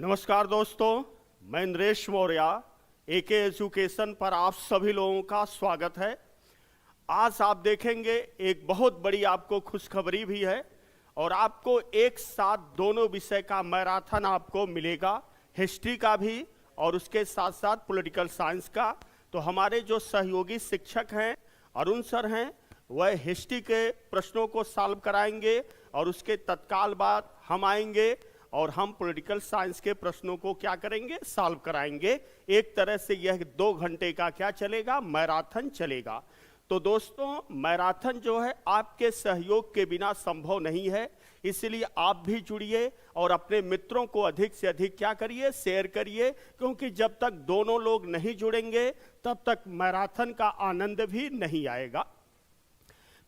नमस्कार दोस्तों, मैं नरेश मौर्य। एके एजुकेशन पर आप सभी लोगों का स्वागत है। आज आप देखेंगे एक बहुत बड़ी आपको खुशखबरी भी है और आपको एक साथ दोनों विषय का मैराथन आपको मिलेगा, हिस्ट्री का भी और उसके साथ साथ पॉलिटिकल साइंस का। तो हमारे जो सहयोगी शिक्षक हैं, अरुण सर हैं, वह हिस्ट्री के प्रश्नों को सॉल्व कराएंगे और उसके तत्काल बाद हम आएंगे और हम पॉलिटिकल साइंस के प्रश्नों को क्या करेंगे, सॉल्व कराएंगे। एक तरह से यह 2 घंटे का क्या चलेगा, मैराथन चलेगा। तो दोस्तों, मैराथन जो है आपके सहयोग के बिना संभव नहीं है, इसलिए आप भी जुड़िए और अपने मित्रों को अधिक से अधिक क्या करिए, शेयर करिए, क्योंकि जब तक दोनों लोग नहीं जुड़ेंगे तब तक मैराथन का आनंद भी नहीं आएगा।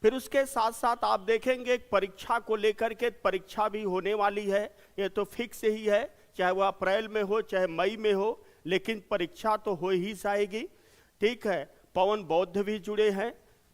फिर उसके साथ साथ आप देखेंगे परीक्षा को लेकर के परीक्षा भी होने वाली है। ये तो फिक्स ही है, चाहे वह अप्रैल में हो चाहे मई में हो, लेकिन परीक्षा तो हो ही जाएगी। ठीक है, पवन बौद्ध भी जुड़े हैं।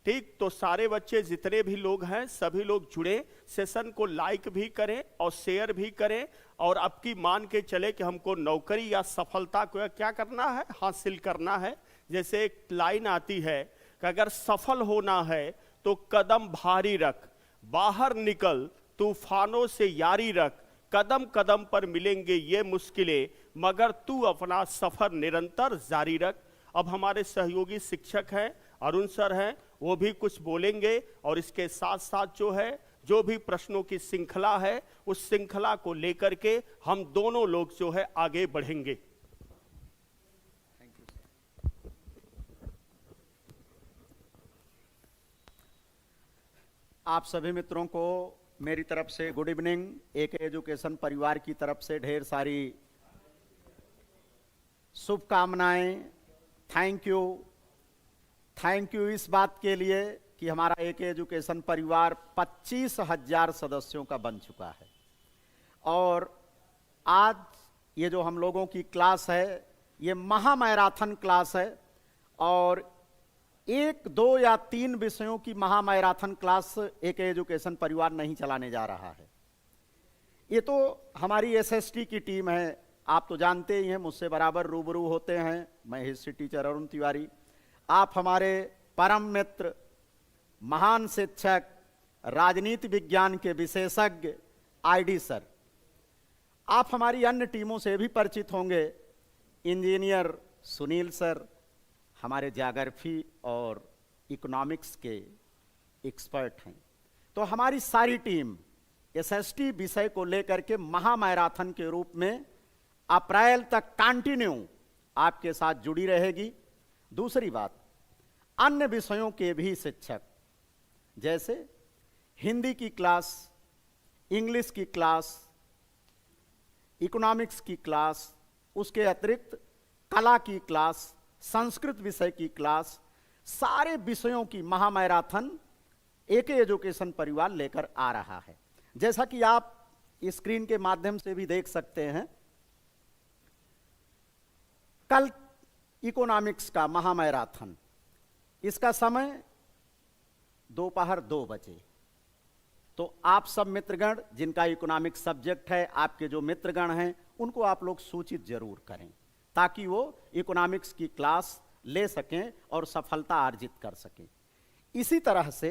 ठीक, तो सारे बच्चे जितने भी लोग हैं सभी लोग जुड़े, सेशन को लाइक भी करें और शेयर भी करें। और अब की मान के चले कि हमको नौकरी या सफलता को क्या करना है, हासिल करना है। जैसे एक लाइन आती है कि अगर सफल होना है तो कदम भारी रख, बाहर निकल तूफानों से यारी रख, कदम कदम पर मिलेंगे ये मुश्किलें, मगर तू अपना सफर निरंतर जारी रख। अब हमारे सहयोगी शिक्षक हैं, अरुण सर हैं, वो भी कुछ बोलेंगे और इसके साथ साथ जो भी प्रश्नों की श्रृंखला है, उस श्रृंखला को लेकर के हम दोनों लोग जो है आगे बढ़ेंगे। आप सभी मित्रों को मेरी तरफ से गुड इवनिंग। एके एजुकेशन परिवार की तरफ से ढेर सारी शुभकामनाएं। थैंक यू इस बात के लिए कि हमारा एके एजुकेशन परिवार 25,000 सदस्यों का बन चुका है। और आज ये जो हम लोगों की क्लास है, ये महामैराथन क्लास है और 1, 2 या 3 विषयों की महामैराथन क्लास एके एजुकेशन परिवार नहीं चलाने जा रहा है। ये तो हमारी एसएसटी की टीम है, आप तो जानते ही हैं, मुझसे बराबर रूबरू होते हैं। मैं हिस्ट्री टीचर अरुण तिवारी, आप हमारे परम मित्र, महान शिक्षक, राजनीति विज्ञान के विशेषज्ञ आईडी सर। आप हमारी अन्य टीमों से भी परिचित होंगे, इंजीनियर सुनील सर, हमारे ज्योग्राफी और इकोनॉमिक्स के एक्सपर्ट हैं। तो हमारी सारी टीम एसएसटी विषय को लेकर के महामैराथन के रूप में अप्रैल तक कंटिन्यू आपके साथ जुड़ी रहेगी। दूसरी बात, अन्य विषयों के भी शिक्षक, जैसे हिंदी की क्लास, इंग्लिश की क्लास, इकोनॉमिक्स की क्लास, उसके अतिरिक्त कला की क्लास, संस्कृत विषय की क्लास, सारे विषयों की महामैराथन एके एजुकेशन परिवार लेकर आ रहा है। जैसा कि आप स्क्रीन के माध्यम से भी देख सकते हैं, कल इकोनॉमिक्स का महामैराथन, इसका समय दोपहर 2 बजे। तो आप सब मित्रगण जिनका इकोनॉमिक्स सब्जेक्ट है, आपके जो मित्रगण हैं, उनको आप लोग सूचित जरूर करें ताकि वो इकोनॉमिक्स की क्लास ले सकें और सफलता अर्जित कर सकें। इसी तरह से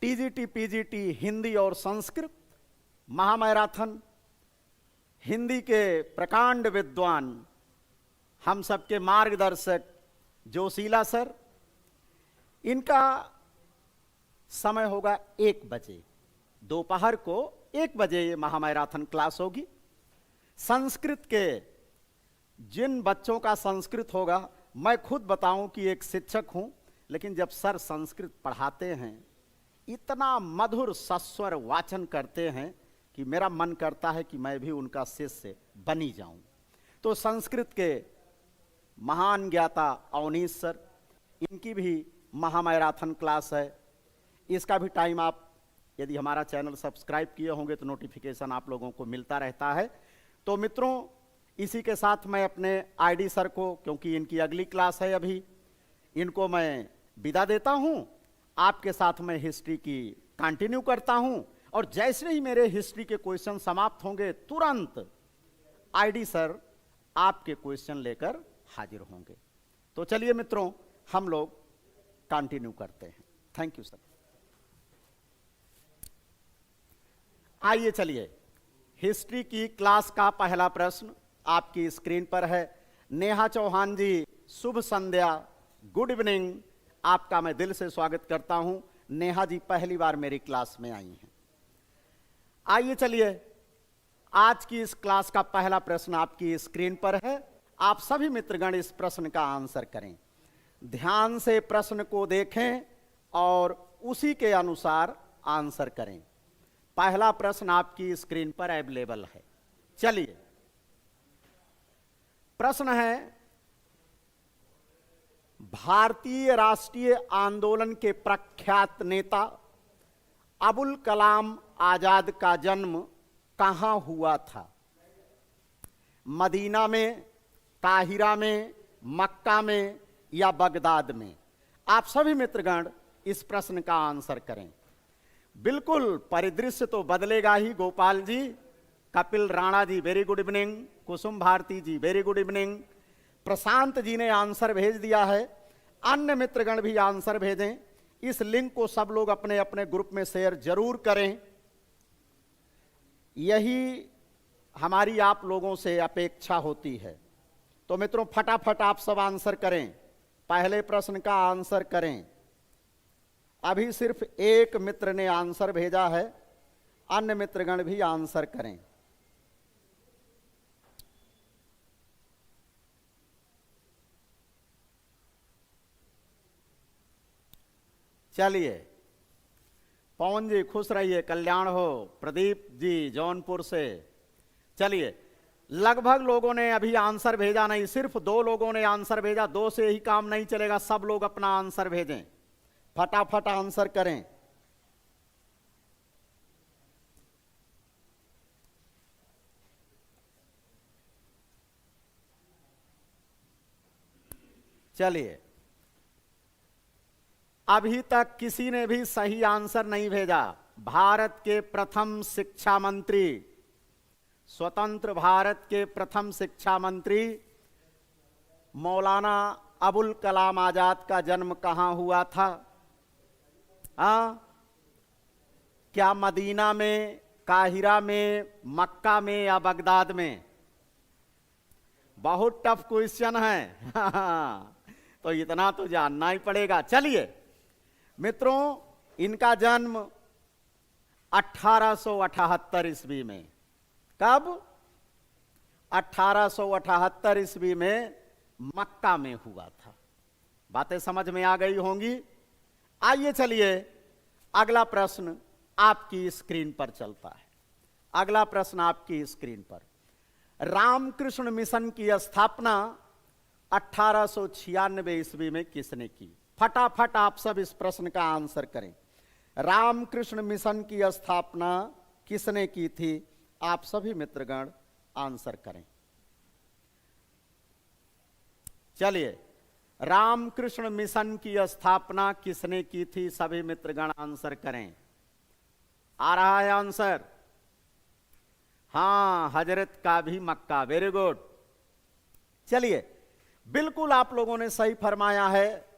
टीजीटी, पीजीटी हिंदी और संस्कृत महामैराथन, हिंदी के प्रकांड विद्वान, हम सबके मार्गदर्शक जोशीला सर, इनका समय होगा 1 बजे, दोपहर को 1 बजे ये महामैराथन क्लास होगी। संस्कृत के जिन बच्चों का संस्कृत होगा, मैं खुद बताऊं कि एक शिक्षक हूं, लेकिन जब सर संस्कृत पढ़ाते हैं, इतना मधुर सस्वर वाचन करते हैं कि मेरा मन करता है कि मैं भी उनका शिष्य बनी जाऊं। तो संस्कृत के महान ज्ञाता अवनीश सर, इनकी भी महामैराथन क्लास है। इसका भी टाइम आप यदि हमारा चैनल सब्सक्राइब किए होंगे तो नोटिफिकेशन आप लोगों को मिलता रहता है। तो मित्रों, इसी के साथ मैं अपने आईडी सर को, क्योंकि इनकी अगली क्लास है अभी, इनको मैं विदा देता हूं। आपके साथ मैं हिस्ट्री की कंटिन्यू करता हूं और जैसे ही मेरे हिस्ट्री के क्वेश्चन समाप्त होंगे तुरंत आईडी सर आपके क्वेश्चन लेकर हाजिर होंगे। तो चलिए मित्रों, हम लोग कंटिन्यू करते हैं। Thank you sir. आइए चलिए, हिस्ट्री की क्लास का पहला प्रश्न आपकी स्क्रीन पर है। नेहा चौहान जी, शुभ संध्या, गुड इवनिंग। आपका मैं दिल से स्वागत करता हूं। नेहा जी पहली बार मेरी क्लास में आई हैं। आइए चलिए, आज की इस क्लास का पहला प्रश्न आपकी स्क्रीन पर है। आप सभी मित्रगण इस प्रश्न का आंसर करें। ध्यान से प्रश्न को देखें और उसी के अनुसार आंसर करें। पहला प्रश्न आपकी स्क्रीन पर अवेलेबल है। चलिए, प्रश्न है, भारतीय राष्ट्रीय आंदोलन के प्रख्यात नेता अबुल कलाम आजाद का जन्म कहां हुआ था? मदीना में, काहिरा में, मक्का में या बगदाद में? आप सभी मित्रगण इस प्रश्न का आंसर करें। बिल्कुल परिदृश्य तो बदलेगा ही। Gopal ji, Kapil Rana ji very good evening, कुसुम भारती जी very good evening, Prashant ji ने आंसर भेज दिया है। अन्य मित्रगण भी आंसर भेजें। इस लिंक को सब लोग अपने अपने ग्रुप में शेयर जरूर करें। यही हमारी आप लोगों से अपेक्षा होती है। तो मित्रों, फटाफट आप सब आंसर करें, पहले प्रश्न का आंसर करें। अभी सिर्फ एक मित्र ने आंसर भेजा है, अन्य मित्रगण भी आंसर करें। चलिए, पवन जी खुश रहिए, कल्याण हो। प्रदीप जी जौनपुर से। चलिए, लगभग लोगों ने अभी आंसर भेजा नहीं, सिर्फ 2 लोगों ने आंसर भेजा। 2 से ही काम नहीं चलेगा, सब लोग अपना आंसर भेजें, फटाफट आंसर करें। चलिए, अभी तक किसी ने भी सही आंसर नहीं भेजा। भारत के प्रथम शिक्षा मंत्री, स्वतंत्र भारत के प्रथम शिक्षा मंत्री मौलाना अबुल कलाम आजाद का जन्म कहां हुआ था? क्या मदीना में, काहिरा में, मक्का में या बगदाद में? बहुत टफ क्वेश्चन है। तो इतना तो जानना ही पड़ेगा। चलिए मित्रों, इनका जन्म 1878 ईस्वी में। कब? 1878 ईस्वी में मक्का में हुआ था। बातें समझ में आ गई होंगी। आइए चलिए, अगला प्रश्न आपकी स्क्रीन पर चलता है। अगला प्रश्न आपकी स्क्रीन पर, रामकृष्ण मिशन की स्थापना 1896 ईस्वी में किसने की? फटाफट आप सब इस प्रश्न का आंसर करें। रामकृष्ण मिशन की स्थापना किसने की थी? आप सभी मित्रगण आंसर करें। चलिए, रामकृष्ण मिशन की स्थापना किसने की थी? सभी मित्रगण आंसर करें। आ रहा है आंसर? हां, हजरत का भी मक्का। Very good. चलिए, बिल्कुल आप लोगों ने सही फरमाया है।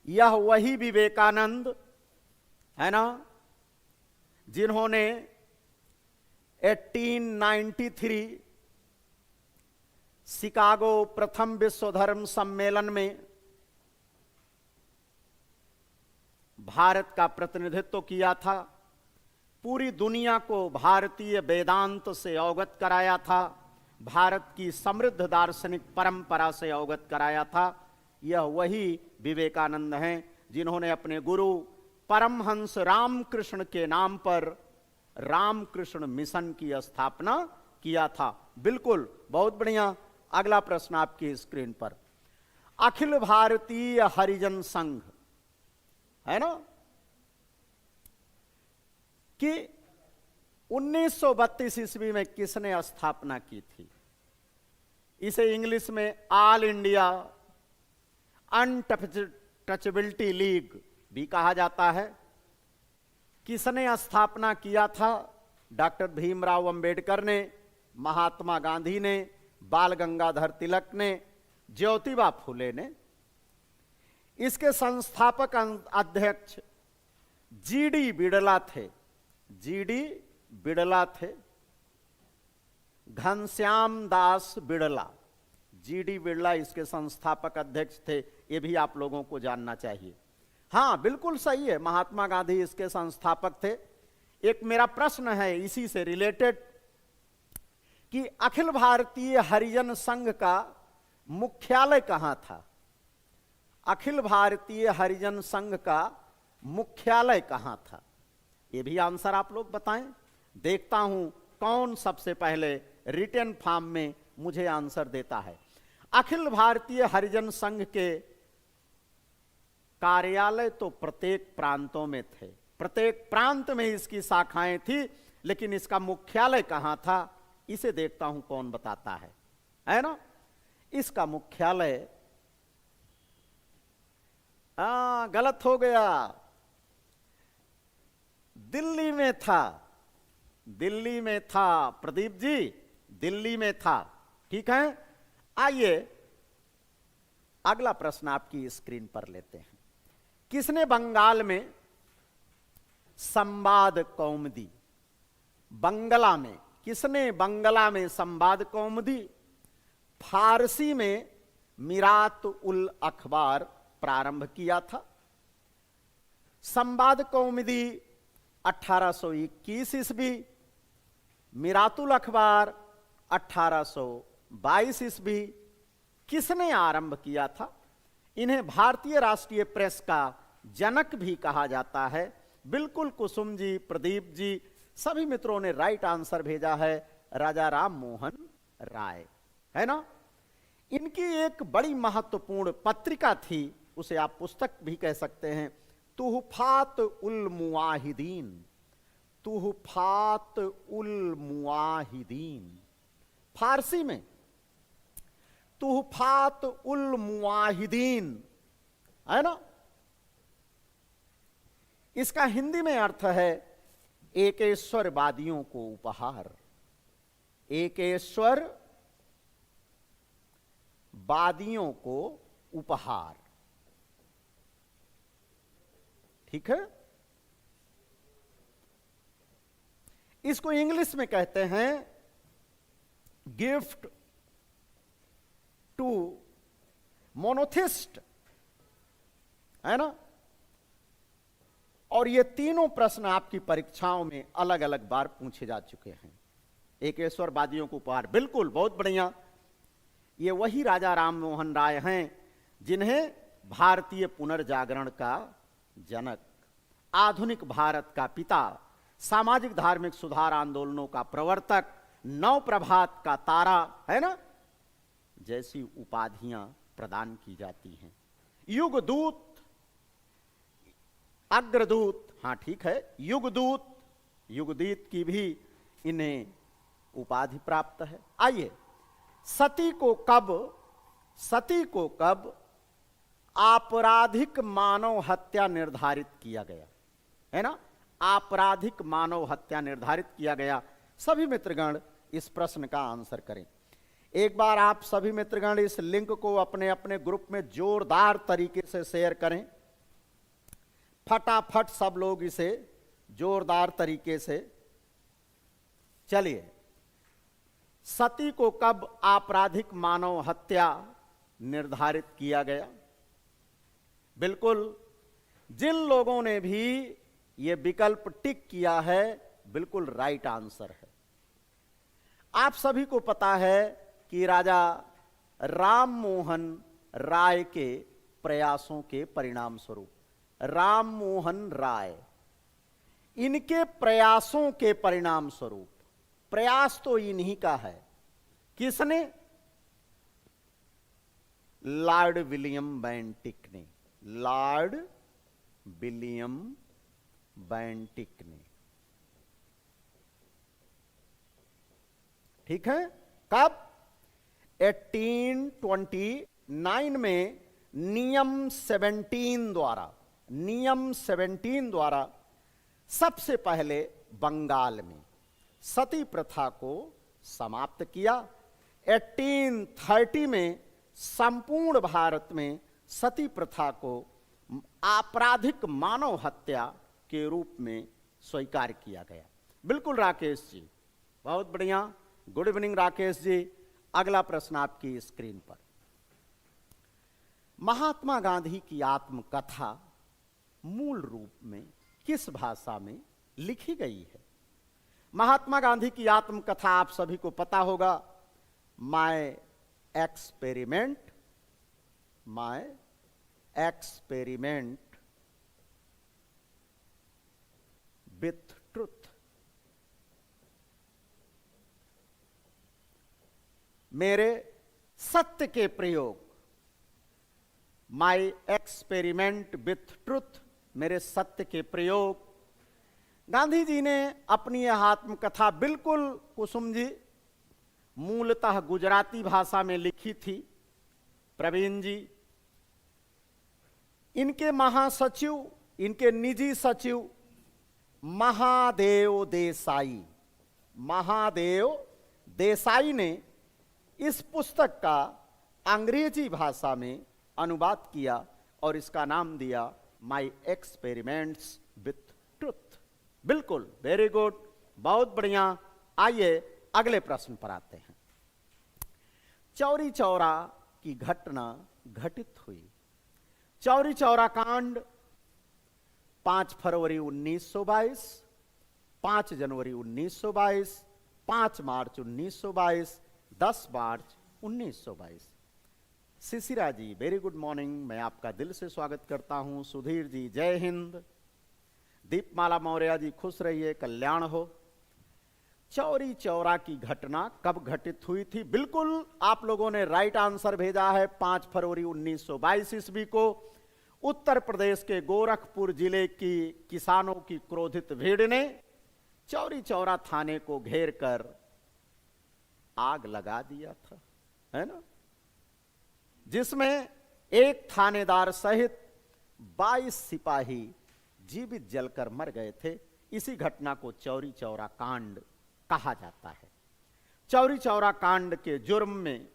यह वही विवेकानंद है ना, जिन्होंने 1893 शिकागो प्रथम विश्व धर्म सम्मेलन में भारत का प्रतिनिधित्व किया था। पूरी दुनिया को भारतीय वेदांत से अवगत कराया था, भारत की समृद्ध दार्शनिक परंपरा से अवगत कराया था। यह वही विवेकानंद हैं जिन्होंने अपने गुरु परमहंस रामकृष्ण के नाम पर रामकृष्ण मिशन की स्थापना किया था। बिल्कुल, बहुत बढ़िया। अगला प्रश्न आपकी स्क्रीन पर, अखिल भारतीय हरिजन संघ है ना, कि 1932 ईस्वी में किसने स्थापना की थी? इसे इंग्लिश में ऑल इंडिया अनटचेबिलिटी लीग भी कहा जाता है। किसने स्थापना किया था? डॉक्टर भीमराव अंबेडकर ने, महात्मा गांधी ने, बाल गंगाधर तिलक ने, ज्योतिबा फुले ने। इसके संस्थापक अध्यक्ष जीडी बिड़ला थे। जीडी बिड़ला थे, घनश्याम दास बिड़ला। जीडी बिड़ला इसके संस्थापक अध्यक्ष थे, ये भी आप लोगों को जानना चाहिए। हाँ, बिल्कुल सही है, महात्मा गांधी इसके संस्थापक थे। एक मेरा प्रश्न है इसी से रिलेटेड कि अखिल भारतीय हरिजन संघ का मुख्यालय कहां था? अखिल भारतीय हरिजन संघ का मुख्यालय कहां था? ये भी आंसर आप लोग बताएं। देखता हूं कौन सबसे पहले रिटन फॉर्म में मुझे आंसर देता है। अखिल भारतीय हरिजन संघ के कार्यालय तो प्रत्येक प्रांतों में थे, प्रत्येक प्रांत में इसकी शाखाएं थी, लेकिन इसका मुख्यालय कहां था इसे देखता हूं कौन बताता है ना? इसका मुख्यालय गलत हो गया, दिल्ली में था। दिल्ली में था प्रदीप जी, दिल्ली में था। ठीक है, आइए अगला प्रश्न आपकी स्क्रीन पर लेते हैं। किसने बंगाल में संवाद कौमुदी, बंगला में किसने बंगला में संवाद कौमुदी, फारसी में मिरात उल अखबार प्रारंभ किया था? संवाद कौमुदी 1821 ईस्वी, मिरातुल अखबार 1822 ईस्वी। किसने आरंभ किया था? इन्हें भारतीय राष्ट्रीय प्रेस का जनक भी कहा जाता है। बिल्कुल कुसुम जी, प्रदीप जी, सभी मित्रों ने राइट आंसर भेजा है, राजा राम मोहन राय, है ना? इनकी एक बड़ी महत्वपूर्ण पत्रिका थी, उसे आप पुस्तक भी कह सकते हैं, तुहफात उल मुआहिदीन। तुहफात उल मुआहिदीन, फारसी में तुहफात उल मुआहिदीन, है ना? इसका हिंदी में अर्थ है एकेश्वरवादियों को उपहार। एकेश्वर वादियों को उपहार। ठीक है, इसको इंग्लिश में कहते हैं गिफ्ट टू मोनोथिस्ट, है ना? और ये तीनों प्रश्न आपकी परीक्षाओं में अलग अलग बार पूछे जा चुके हैं। एकेश्वरवादियों को उपहार, बिल्कुल, बहुत बढ़िया। ये वही राजा राम मोहन राय हैं जिन्हें भारतीय पुनर्जागरण का जनक, आधुनिक भारत का पिता, सामाजिक धार्मिक सुधार आंदोलनों का प्रवर्तक, नव प्रभात का तारा, है ना, जैसी उपाधियां प्रदान की जाती हैं। युगदूत, अग्रदूत, हाँ ठीक है, युगदूत, युगदूत की भी इन्हें उपाधि प्राप्त है। आइए, सती को कब आपराधिक मानव हत्या निर्धारित किया गया, है ना? आपराधिक मानव हत्या निर्धारित किया गया। सभी मित्रगण इस प्रश्न का आंसर करें। एक बार आप सभी मित्रगण इस लिंक को अपने अपने ग्रुप में जोरदार तरीके से शेयर करें। फटाफट सब लोग इसे जोरदार तरीके से। चलिए, सती को कब आपराधिक मानव हत्या निर्धारित किया गया? बिल्कुल, जिन लोगों ने भी यह विकल्प टिक किया है, बिल्कुल राइट आंसर है। आप सभी को पता है कि राजा राम मोहन राय के प्रयासों के परिणाम स्वरूप, राम मोहन राय, इनके प्रयासों के परिणाम स्वरूप, प्रयास तो इन्हीं का है। किसने? लॉर्ड विलियम बेंटिक ने, लॉर्ड विलियम बेंटिक ने। ठीक है, कब? 1829 में नियम 17 द्वारा सबसे पहले बंगाल में सती प्रथा को समाप्त किया। 1830 में संपूर्ण भारत में सती प्रथा को आपराधिक मानव हत्या के रूप में स्वीकार किया गया। बिल्कुल राकेश जी, बहुत बढ़िया, गुड इवनिंग राकेश जी। अगला प्रश्न आपकी स्क्रीन पर। महात्मा गांधी की आत्मकथा मूल रूप में किस भाषा में लिखी गई है? महात्मा गांधी की आत्मकथा आप सभी को पता होगा, माय एक्सपेरिमेंट विथ ट्रुथ। मेरे सत्य के प्रयोग, माय एक्सपेरिमेंट विथ ट्रुथ, मेरे सत्य के प्रयोग। गांधी जी ने अपनी यह आत्मकथा बिल्कुल कुसुम जी मूलतः गुजराती भाषा में लिखी थी। प्रवीण जी, इनके महासचिव, इनके निजी सचिव महादेव देसाई ने इस पुस्तक का अंग्रेजी भाषा में अनुवाद किया और इसका नाम दिया माय एक्सपेरिमेंट्स विथ ट्रुथ। बिल्कुल, वेरी गुड, बहुत बढ़िया। आइए अगले प्रश्न पर आते हैं। चौरी चौरा की घटना घटित हुई। चौरी चौरा कांड 5 फरवरी 1922, 5 जनवरी 1922, 5 मार्च 1922, 10 मार्च 1922। शिशिरा जी, वेरी गुड मॉर्निंग, मैं आपका दिल से स्वागत करता हूं। सुधीर जी, जय हिंद। दीपमाला मौर्य जी, खुश रहिए, कल्याण हो। चौरी चौरा की घटना कब घटित हुई थी? बिल्कुल आप लोगों ने राइट आंसर भेजा है। 5 फरवरी 1922 ईस्वी को उत्तर प्रदेश के गोरखपुर जिले की किसानों की क्रोधित भीड़ ने चौरी चौरा थाने को घेर कर आग लगा दिया था, है ना, जिसमें एक थानेदार सहित 22 सिपाही जीवित जलकर मर गए थे। इसी घटना को चौरी चौरा कांड कहा जाता है। चौरी चौरा कांड के जुर्म में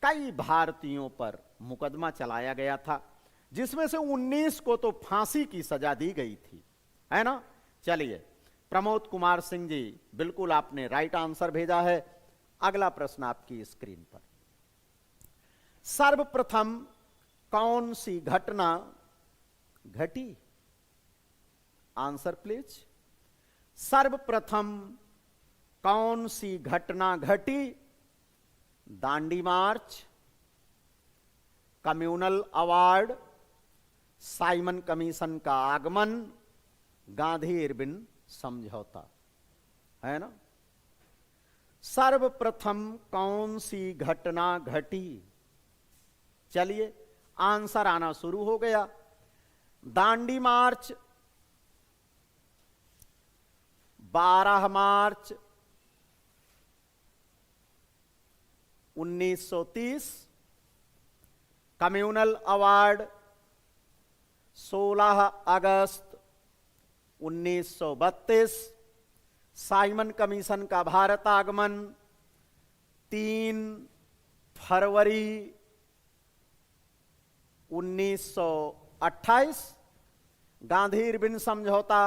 कई भारतीयों पर मुकदमा चलाया गया था, जिसमें से 19 को तो फांसी की सजा दी गई थी, है ना। चलिए, प्रमोद कुमार सिंह जी, बिल्कुल आपने राइट आंसर भेजा है। अगला प्रश्न आपकी स्क्रीन पर। सर्वप्रथम कौन सी घटना घटी? Answer please. सर्वप्रथम कौन सी घटना घटी? दांडी मार्च, कम्युनल अवार्ड, साइमन कमीशन का आगमन, गांधी इरविन समझौता, है ना। सर्वप्रथम कौन सी घटना घटी? चलिए, आंसर आना शुरू हो गया। दांडी मार्च 12 मार्च 1930, कम्युनल अवार्ड 16 अगस्त 1932, साइमन कमीशन का भारत आगमन 3 फरवरी 1928, गांधी इरविन समझौता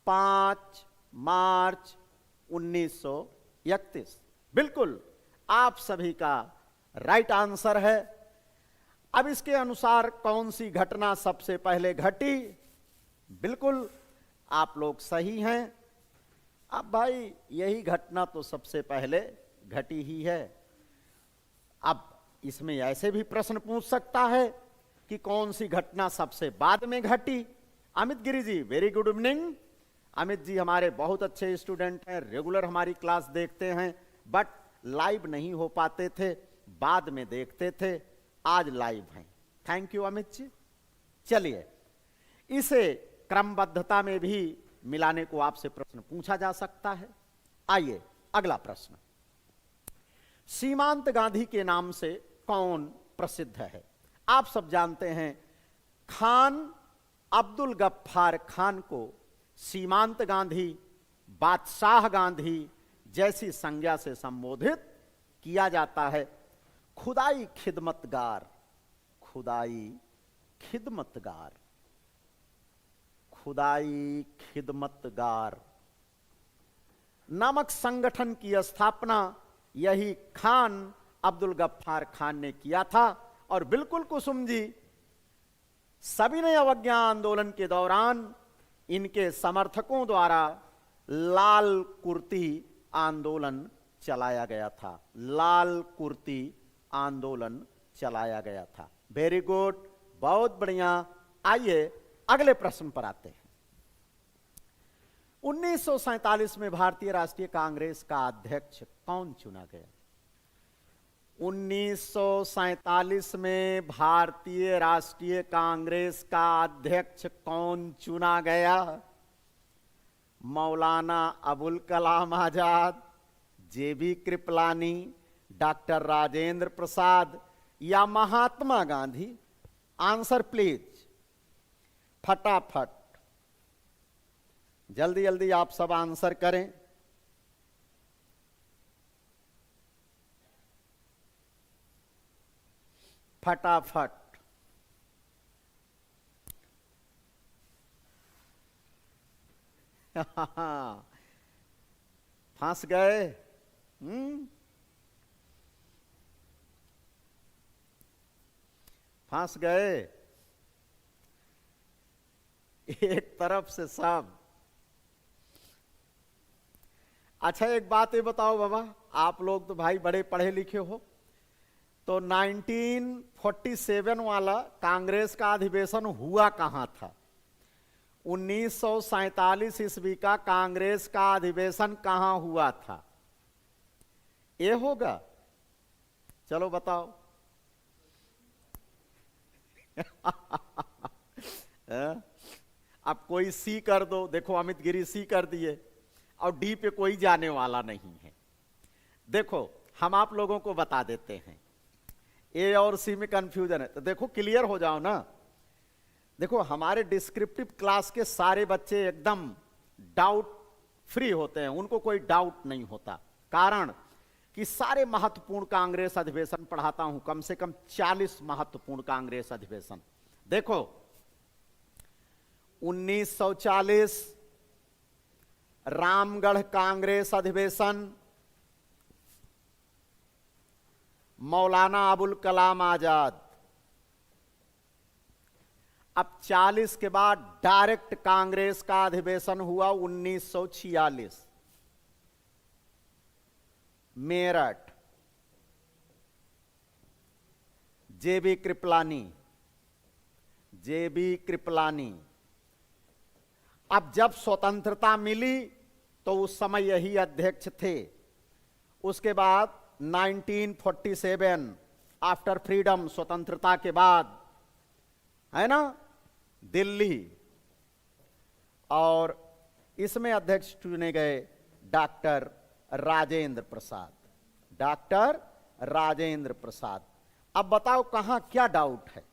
5 मार्च 1931। बिल्कुल आप सभी का राइट आंसर है। अब इसके अनुसार कौन सी घटना सबसे पहले घटी? बिल्कुल आप लोग सही हैं। अब भाई यही घटना तो सबसे पहले घटी ही है। अब इसमें ऐसे भी प्रश्न पूछ सकता है कि कौन सी घटना सबसे बाद में घटी। Amit Giri ji, very good evening. Amit ji हमारे बहुत अच्छे स्टूडेंट हैं, रेगुलर हमारी क्लास देखते हैं, बट लाइव नहीं हो पाते थे, बाद में देखते थे, आज लाइव हैं। Thank you Amit ji. चलिए, इसे क्रमबद्धता में भी मिलाने को आपसे प्रश्न पूछा जा सकता है। आइए अगला प्रश्न। सीमांत गांधी के नाम से कौन प्रसिद्ध है? आप सब जानते हैं, खान अब्दुल गफ्फार खान को सीमांत गांधी, बादशाह गांधी जैसी संज्ञा से संबोधित किया जाता है। खुदाई खिदमतगार, खुदाई खिदमतगार, खुदाई खिदमतगार नामक संगठन की स्थापना यही खान अब्दुल गफ्फार खान ने किया था। और बिल्कुल कुसुम जी, सविनय अवज्ञा आंदोलन के दौरान इनके समर्थकों द्वारा लाल कुर्ती आंदोलन चलाया गया था, लाल कुर्ती आंदोलन चलाया गया था। वेरी गुड, बहुत बढ़िया। आइए अगले प्रश्न पर आते हैं। 1947 में भारतीय राष्ट्रीय कांग्रेस का अध्यक्ष कौन चुना गया? 1947 में भारतीय राष्ट्रीय कांग्रेस का अध्यक्ष कौन चुना गया? मौलाना अबुल कलाम आजाद, जेबी कृपलानी, डॉक्टर राजेंद्र प्रसाद या महात्मा गांधी? आंसर प्लीज, फटाफट, जल्दी जल्दी आप सब आंसर करें। फटाफट। फंस गए? फंस गए? एक तरफ से सब। अच्छा एक बात ये बताओ बाबा, आप लोग तो भाई बड़े पढ़े लिखे हो, तो 1947 वाला कांग्रेस का अधिवेशन हुआ कहां था? 1947 ईस्वी का कांग्रेस का अधिवेशन कहां हुआ था? ये होगा? चलो बताओ। अब कोई सी कर दो, देखो अमित गिरी सी कर दिए और डी पे कोई जाने वाला नहीं है। देखो हम आप लोगों को बता देते हैं, ए और सी में कंफ्यूजन है तो देखो क्लियर हो जाओ ना। देखो हमारे डिस्क्रिप्टिव क्लास के सारे बच्चे एकदम डाउट फ्री होते हैं, उनको कोई डाउट नहीं होता। कारण कि सारे महत्वपूर्ण कांग्रेस अधिवेशन पढ़ाता हूं, कम से कम 40 महत्वपूर्ण कांग्रेस अधिवेशन। देखो 1940 रामगढ़ कांग्रेस अधिवेशन, मौलाना अबुल कलाम आजाद। अब 40 के बाद डायरेक्ट कांग्रेस का अधिवेशन हुआ 1946 मेरठ, जेबी कृपलानी, जेबी कृपलानी। अब जब स्वतंत्रता मिली तो उस समय यही अध्यक्ष थे। उसके बाद 1947 आफ्टर फ्रीडम, स्वतंत्रता के बाद, है ना, दिल्ली, और इसमें अध्यक्ष चुने गए डॉक्टर राजेंद्र प्रसाद, डॉक्टर राजेंद्र प्रसाद। अब बताओ कहां क्या डाउट है?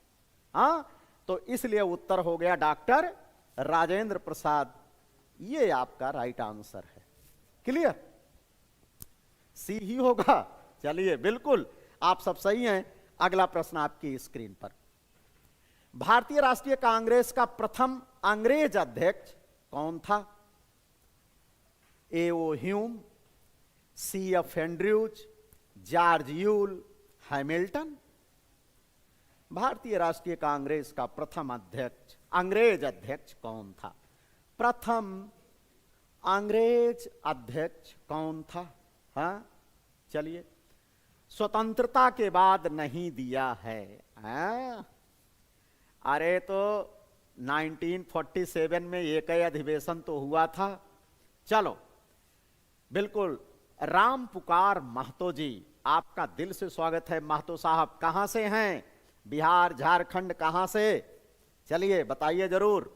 हाँ, तो इसलिए उत्तर हो गया डॉक्टर राजेंद्र प्रसाद। ये आपका राइट आंसर है। क्लियर? सी ही होगा। चलिए बिल्कुल आप सब सही हैं। अगला प्रश्न आपकी स्क्रीन पर। भारतीय राष्ट्रीय कांग्रेस का प्रथम अंग्रेज अध्यक्ष कौन था? A.O.. Hume, CF. Andrews, George Yule, Hamilton? भारतीय राष्ट्रीय कांग्रेस का प्रथम अध्यक्ष, अंग्रेज अध्यक्ष कौन था? प्रथम अंग्रेज अध्यक्ष कौन था? हाँ चलिए, स्वतंत्रता के बाद नहीं दिया है। हाँ? अरे तो 1947 में एक ही अधिवेशन तो हुआ था। चलो बिल्कुल, राम पुकार महतो जी, आपका दिल से स्वागत है। महतो साहब कहां से हैं? बिहार, झारखंड, कहां से? चलिए बताइए जरूर।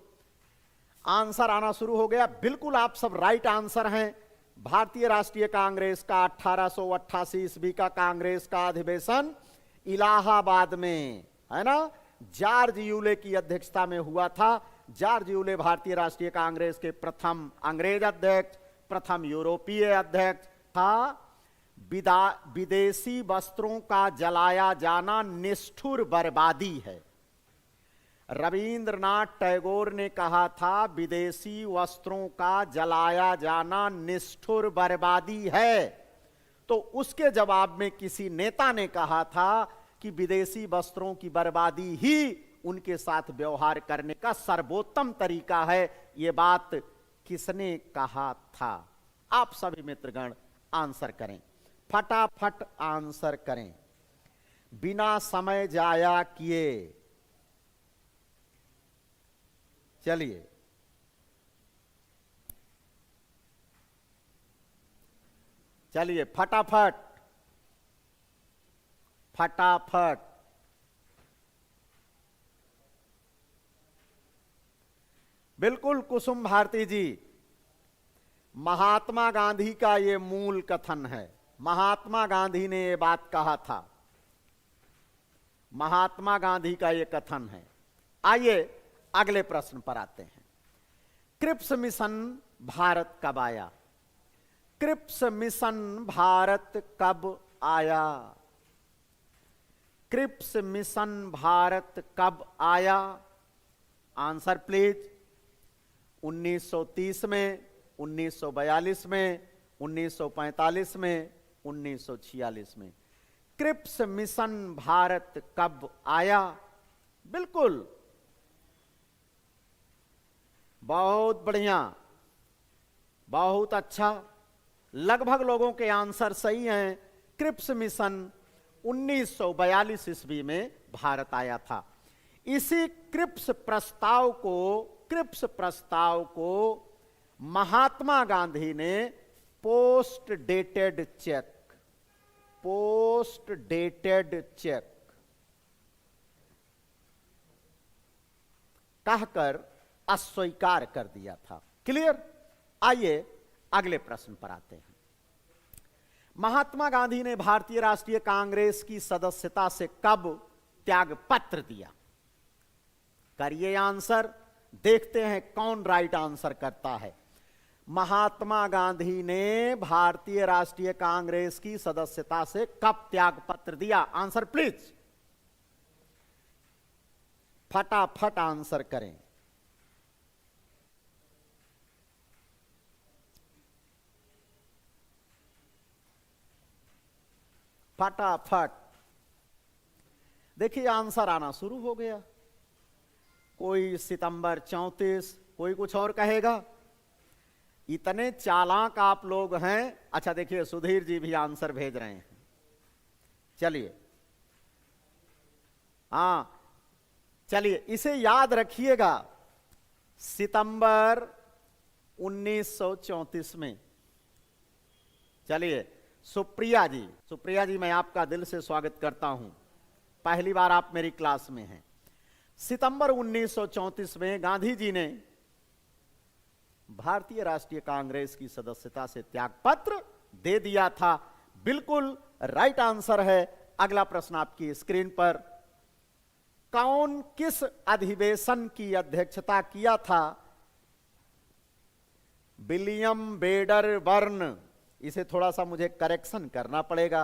आंसर आना शुरू हो गया। बिल्कुल आप सब राइट आंसर हैं। भारतीय राष्ट्रीय कांग्रेस का 1888 ईस्वी का कांग्रेस का अधिवेशन इलाहाबाद में, है ना, जॉर्ज यूले की अध्यक्षता में हुआ था। जॉर्ज यूले भारतीय राष्ट्रीय कांग्रेस के प्रथम अंग्रेज अध्यक्ष, प्रथम यूरोपीय अध्यक्ष था। विदेशी वस्त्रों का जलाया जाना निष्ठुर बर्बादी है। रविंद्रनाथ टैगोर ने कहा था विदेशी वस्त्रों का जलाया जाना निष्ठुर बर्बादी है। तो उसके जवाब में किसी नेता ने कहा था कि विदेशी वस्त्रों की बर्बादी ही उनके साथ व्यवहार करने का सर्वोत्तम तरीका है। यह बात किसने कहा था? आप सभी मित्रगण आंसर करें, फटाफट आंसर करें, बिना समय जाया किए। चलिए, चलिए फटाफट फटाफट। बिल्कुल कुसुम भारती जी, महात्मा गांधी का यह मूल कथन है। महात्मा गांधी ने यह बात कहा था, महात्मा गांधी का यह कथन है। आइए अगले प्रश्न पर आते हैं। क्रिप्स मिशन भारत कब आया? क्रिप्स मिशन भारत कब आया? क्रिप्स मिशन भारत कब आया? Answer please. 1930 में, 1942 में, 1945 में, 1946 में। क्रिप्स मिशन भारत कब आया? बिल्कुल, बहुत बढ़िया, बहुत अच्छा। लगभग लोगों के आंसर सही हैं। क्रिप्स मिशन 1942 ईस्वी में भारत आया था। इसी क्रिप्स प्रस्ताव को महात्मा गांधी ने पोस्ट डेटेड चेक कहकर अस्वीकार कर दिया था। क्लियर? आइए अगले प्रश्न पर आते हैं। महात्मा गांधी ने भारतीय राष्ट्रीय कांग्रेस की सदस्यता से कब त्याग पत्र दिया? करिए आंसर, देखते हैं कौन राइट आंसर करता है। महात्मा गांधी ने भारतीय राष्ट्रीय कांग्रेस की सदस्यता से कब त्याग पत्र दिया? आंसर प्लीज, फटाफट आंसर करें। फटाफट। देखिए आंसर आना शुरू हो गया। कोई सितंबर 34, कोई कुछ और कहेगा। इतने चालाक आप लोग हैं। अच्छा देखिए, सुधीर जी भी आंसर भेज रहे हैं। चलिए, हां चलिए, इसे याद रखिएगा। सितंबर 1934 में। चलिए, सुप्रिया जी, मैं आपका दिल से स्वागत करता हूं। पहली बार आप मेरी क्लास में हैं। सितंबर 1934 में गांधी जी ने भारतीय राष्ट्रीय कांग्रेस की सदस्यता से त्यागपत्र दे दिया था। बिल्कुल राइट आंसर है। अगला प्रश्न आपकी स्क्रीन पर। कौन किस अधिवेशन की अध्यक्षता किया था? William Wedderburn. इसे थोड़ा सा मुझे करेक्शन करना पड़ेगा।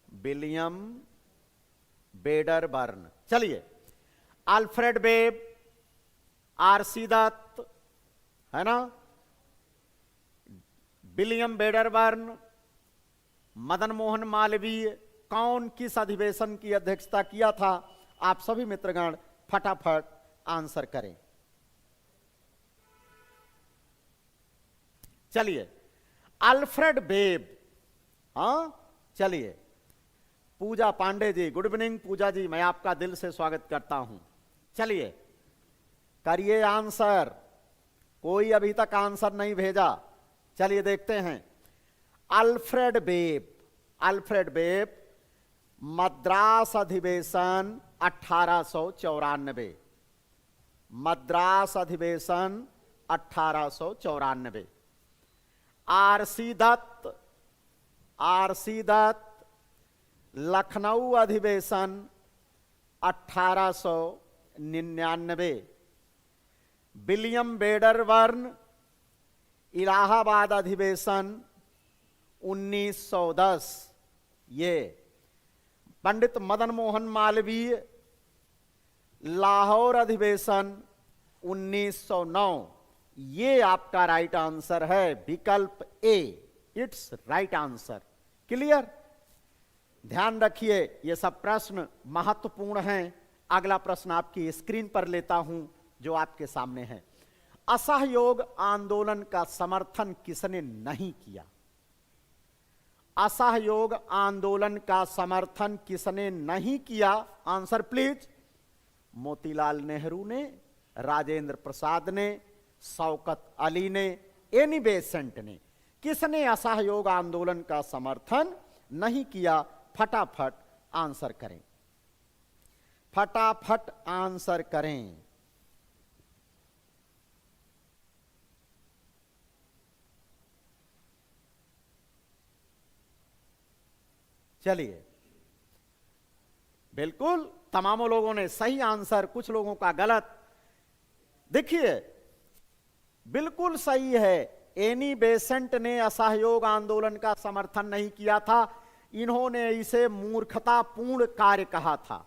William Wedderburn. चलिए, अल्फ्रेड वेब, आरसी दत्त, है ना, विलियम वेडरबर्न, मदन मोहन मालवीय, कौन किस अधिवेशन की अध्यक्षता किया था? आप सभी मित्रगण फटाफट आंसर करें। चलिए, अल्फ्रेड वेब। हां, चलिए, पूजा पांडे जी, गुड इवनिंग पूजा जी, मैं आपका दिल से स्वागत करता हूं। चलिए, करिए आंसर। कोई अभी तक आंसर नहीं भेजा। चलिए देखते हैं। अल्फ्रेड वेब मद्रास अधिवेशन 1894। मद्रास अधिवेशन 1894। आरसी दत्त लखनऊ अधिवेशन 1899, विलियम वेडरबर्न इलाहाबाद अधिवेशन 1910, ये पंडित मदन मोहन मालवीय लाहौर अधिवेशन 1909, ये आपका राइट आंसर है, विकल्प ए, इट्स राइट आंसर। क्लियर? ध्यान रखिए, ये सब प्रश्न महत्वपूर्ण हैं। अगला प्रश्न आपकी स्क्रीन पर लेता हूं जो आपके सामने है। असहयोग आंदोलन का समर्थन किसने नहीं किया? असहयोग आंदोलन का समर्थन किसने नहीं किया? Answer please. मोतीलाल नेहरू ने, राजेंद्र प्रसाद ने, शौकत अली ने, एनी बेसेंट ने। किसने असहयोग आंदोलन का समर्थन नहीं किया? फटाफट आंसर करें, फटाफट आंसर करें। चलिए, बिल्कुल तमामों लोगों ने सही आंसर, कुछ लोगों का गलत। देखिए, बिल्कुल सही है, एनी बेसेंट ने असहयोग आंदोलन का समर्थन नहीं किया था। इन्होंने इसे मूर्खतापूर्ण कार्य कहा था।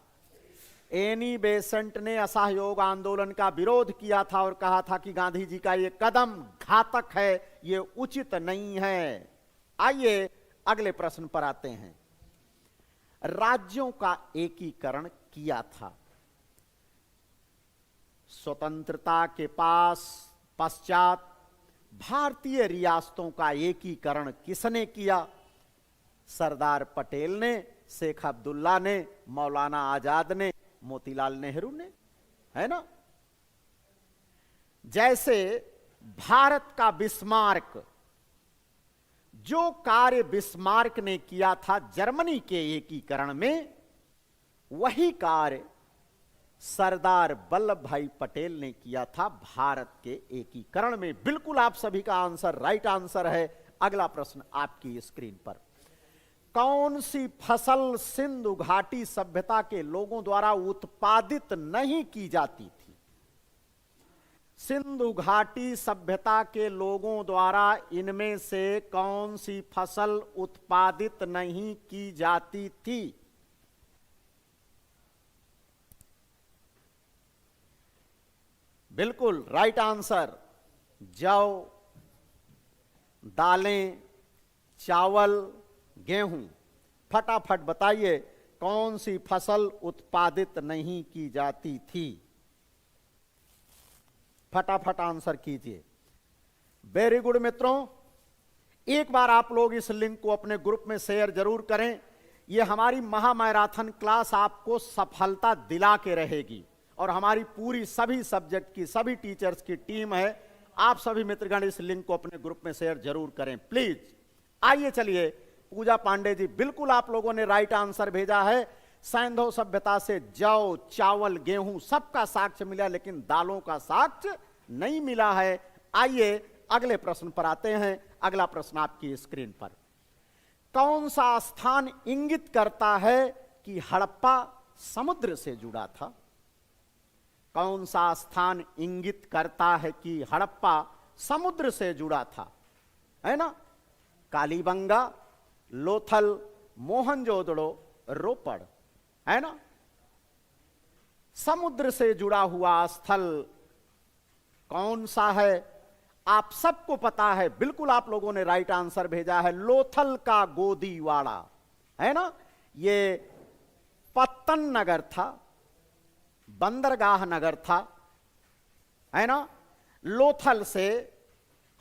एनी बेसेंट ने असहयोग आंदोलन का विरोध किया था और कहा था कि गांधी जी का ये कदम घातक है, ये उचित नहीं है। आइए अगले प्रश्न पर आते हैं। राज्यों का एकीकरण किया था। स्वतंत्रता के पश्चात भारतीय रियासतों का एकीकरण किसने किया? सरदार पटेल ने, शेख अब्दुल्ला ने, मौलाना आजाद ने, मोतीलाल नेहरू ने, है ना? जैसे भारत का बिस्मार्क, जो कार्य बिस्मार्क ने किया था जर्मनी के एकीकरण में, वही कार्य सरदार वल्लभ भाई पटेल ने किया था भारत के एकीकरण में। बिल्कुल आप सभी का आंसर राइट आंसर है। अगला प्रश्न आपकी स्क्रीन पर। कौन सी फसल सिंधु घाटी सभ्यता के लोगों द्वारा उत्पादित नहीं की जाती थी? सिंधु घाटी सभ्यता के लोगों द्वारा इनमें से कौन सी फसल उत्पादित नहीं की जाती थी? बिल्कुल राइट आंसर, जौ, दालें, चावल, गेहूं। फटाफट बताइए कौन सी फसल उत्पादित नहीं की जाती थी? फटाफट आंसर कीजिए। वेरी गुड मित्रों, एक बार आप लोग इस लिंक को अपने ग्रुप में शेयर जरूर करें। यह हमारी महामैराथन क्लास आपको सफलता दिला के रहेगी और हमारी पूरी सभी सब्जेक्ट की, सभी टीचर्स की टीम है। आप सभी मित्रगण इस लिंक को अपने ग्रुप में शेयर जरूर करें प्लीज। आइए चलिए, पूजा पांडे जी, बिल्कुल आप लोगों ने राइट आंसर भेजा है। सैंधव सभ्यता से जौ, चावल, गेहूं सबका साक्ष्य मिला, लेकिन दालों का साक्ष्य नहीं मिला है। आइए अगले प्रश्न पर आते हैं। अगला प्रश्न आपकी स्क्रीन पर। कौन सा स्थान इंगित करता है कि हड़प्पा समुद्र से जुड़ा था? कौन सा स्थान इंगित करता है कि हड़प्पा समुद्र से जुड़ा था? है ना? कालीबंगा, लोथल, मोहनजोदड़ो, रोपड़, है ना? समुद्र से जुड़ा हुआ स्थल कौन सा है? आप सबको पता है, बिल्कुल आप लोगों ने राइट आंसर भेजा है, लोथल का गोदीवाड़ा, है ना? ये पत्तन नगर था, बंदरगाह नगर था, है ना? लोथल से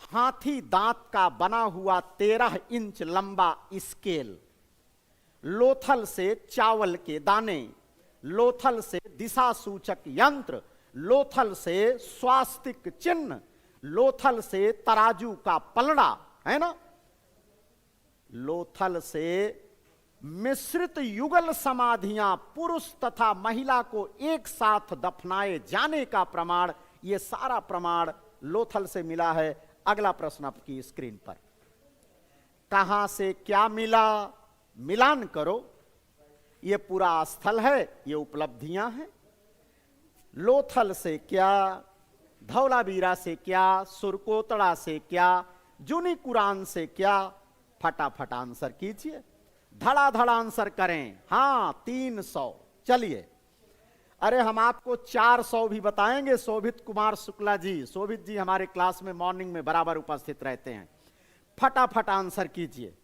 हाथी दांत का बना हुआ 13 इंच लंबा स्केल, लोथल से चावल के दाने, लोथल से दिशा सूचक यंत्र, लोथल से स्वास्तिक चिन्ह, लोथल से तराजू का पलड़ा, है ना? लोथल से मिश्रित युगल समाधियां, पुरुष तथा महिला को एक साथ दफनाए जाने का प्रमाण, यह सारा प्रमाण लोथल से मिला है। अगला प्रश्न आपकी स्क्रीन पर। कहां से क्या मिला? मिलान करो। ये पूरा स्थल है, ये उपलब्धियां हैं। लोथल से क्या, धौलावीरा से क्या, सुरकोतड़ा से क्या, जूनी कुरान से क्या, फटाफट आंसर कीजिए, धड़ाधड़ आंसर करें। हाँ 300। चलिए, अरे हम आपको 400 भी बताएंगे। शोभित कुमार शुक्ला जी, शोभित जी हमारे क्लास में मॉर्निंग में बराबर उपस्थित रहते हैं। फटाफट आंसर कीजिए।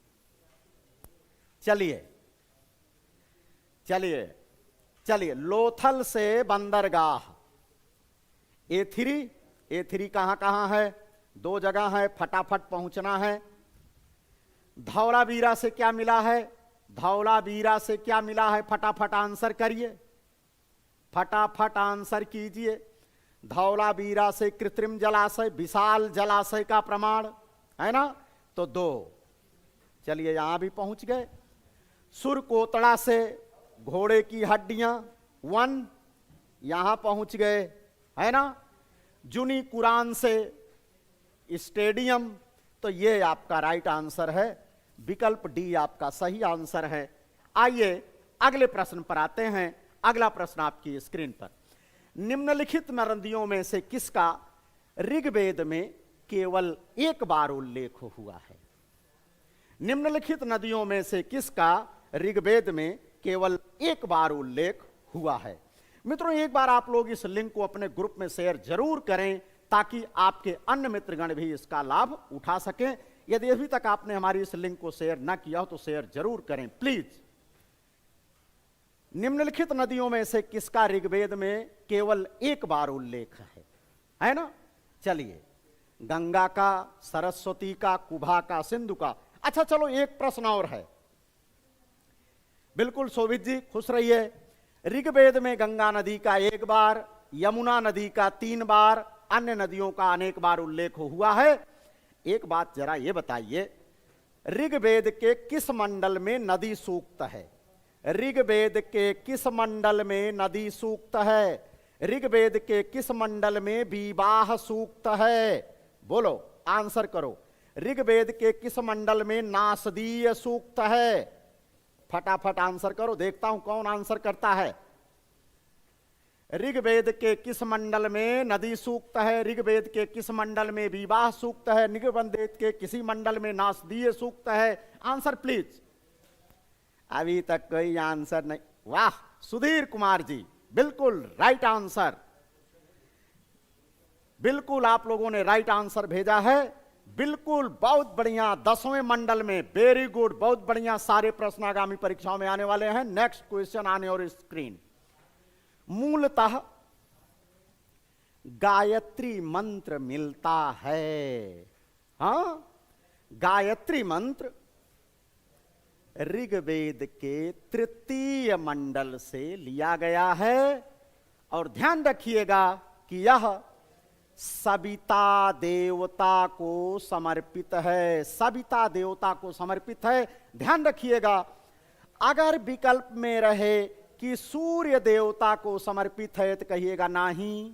चलिए चलिए चलिए, लोथल से बंदरगाह, A3 कहां कहां है? 2 जगह है, फटाफट पहुंचना है। धौलावीरा से क्या मिला है? धौलावीरा से क्या मिला है? फटाफट आंसर करिए, फटाफट आंसर कीजिए। धौलावीरा से कृत्रिम जलाशय, विशाल जलाशय का प्रमाण है ना, तो 2। चलिए यहां भी पहुंच गए। सुरकोतड़ा से घोड़े की हड्डियां 1, यहां पहुंच गए, है ना। जूनी कुरान से स्टेडियम, तो ये आपका राइट आंसर है। विकल्प डी आपका सही आंसर है। आइए अगले प्रश्न पर आते हैं। अगला प्रश्न आपकी स्क्रीन पर, निम्नलिखित नदियों में से किसका ऋग्वेद में केवल एक बार उल्लेख हुआ है? निम्नलिखित नदियों में से किसका ऋग्वेद में केवल एक बार उल्लेख हुआ है? मित्रों, एक बार आप लोग इस लिंक को अपने ग्रुप में शेयर जरूर करें ताकि आपके अन्य मित्रगण भी इसका लाभ उठा सकें। यदि अभी तक आपने हमारी इस लिंक को शेयर न किया हो तो शेयर जरूर करें प्लीज। निम्नलिखित नदियों में से किसका ऋग्वेद में केवल एक बार उल्लेख है ना? चलिए, गंगा का, सरस्वती का, कुभा का, सिंधु का। अच्छा चलो, एक प्रश्न और है। बिल्कुल शोभित जी, खुश रहिए। ऋग्वेद में गंगा नदी का 1 बार, यमुना नदी का 3 बार, अन्य नदियों का अनेक बार उल्लेख हुआ है। एक बात जरा ये बताइए, ऋग्वेद के किस मंडल में नदी सूक्त है? ऋग्वेद के किस मंडल में नदी सूक्त है? ऋग्वेद के किस मंडल में विवाह सूक्त है? बोलो, आंसर करो। ऋग्वेद के किस मंडल में नासदीय सूक्त है? फटाफट आंसर करो, देखता हूं कौन आंसर करता है। ऋग्वेद के किस मंडल में नदी सूक्त है? ऋग्वेद के किस मंडल में विवाह सूक्त है? ऋग्वेद के किसी मंडल में नासदीय सूक्त है? Answer please. अभी तक कोई आंसर नहीं। वाह सुधीर कुमार जी, बिल्कुल राइट आंसर। बिल्कुल आप लोगों ने राइट आंसर भेजा है। बिल्कुल, बहुत बढ़िया। 10वें मंडल में, वेरी गुड, बहुत बढ़िया। सारे प्रश्न आगामी परीक्षाओं में आने वाले हैं। नेक्स्ट क्वेश्चन आने और स्क्रीन। मूलतः गायत्री मंत्र मिलता है। हां, गायत्री मंत्र ऋग्वेद के 3 मंडल से लिया गया है। और ध्यान रखिएगा कि यह सविता देवता को समर्पित है। सविता देवता को समर्पित है, ध्यान रखिएगा। अगर विकल्प में रहे कि सूर्य देवता को समर्पित है तो कहिएगा नहीं।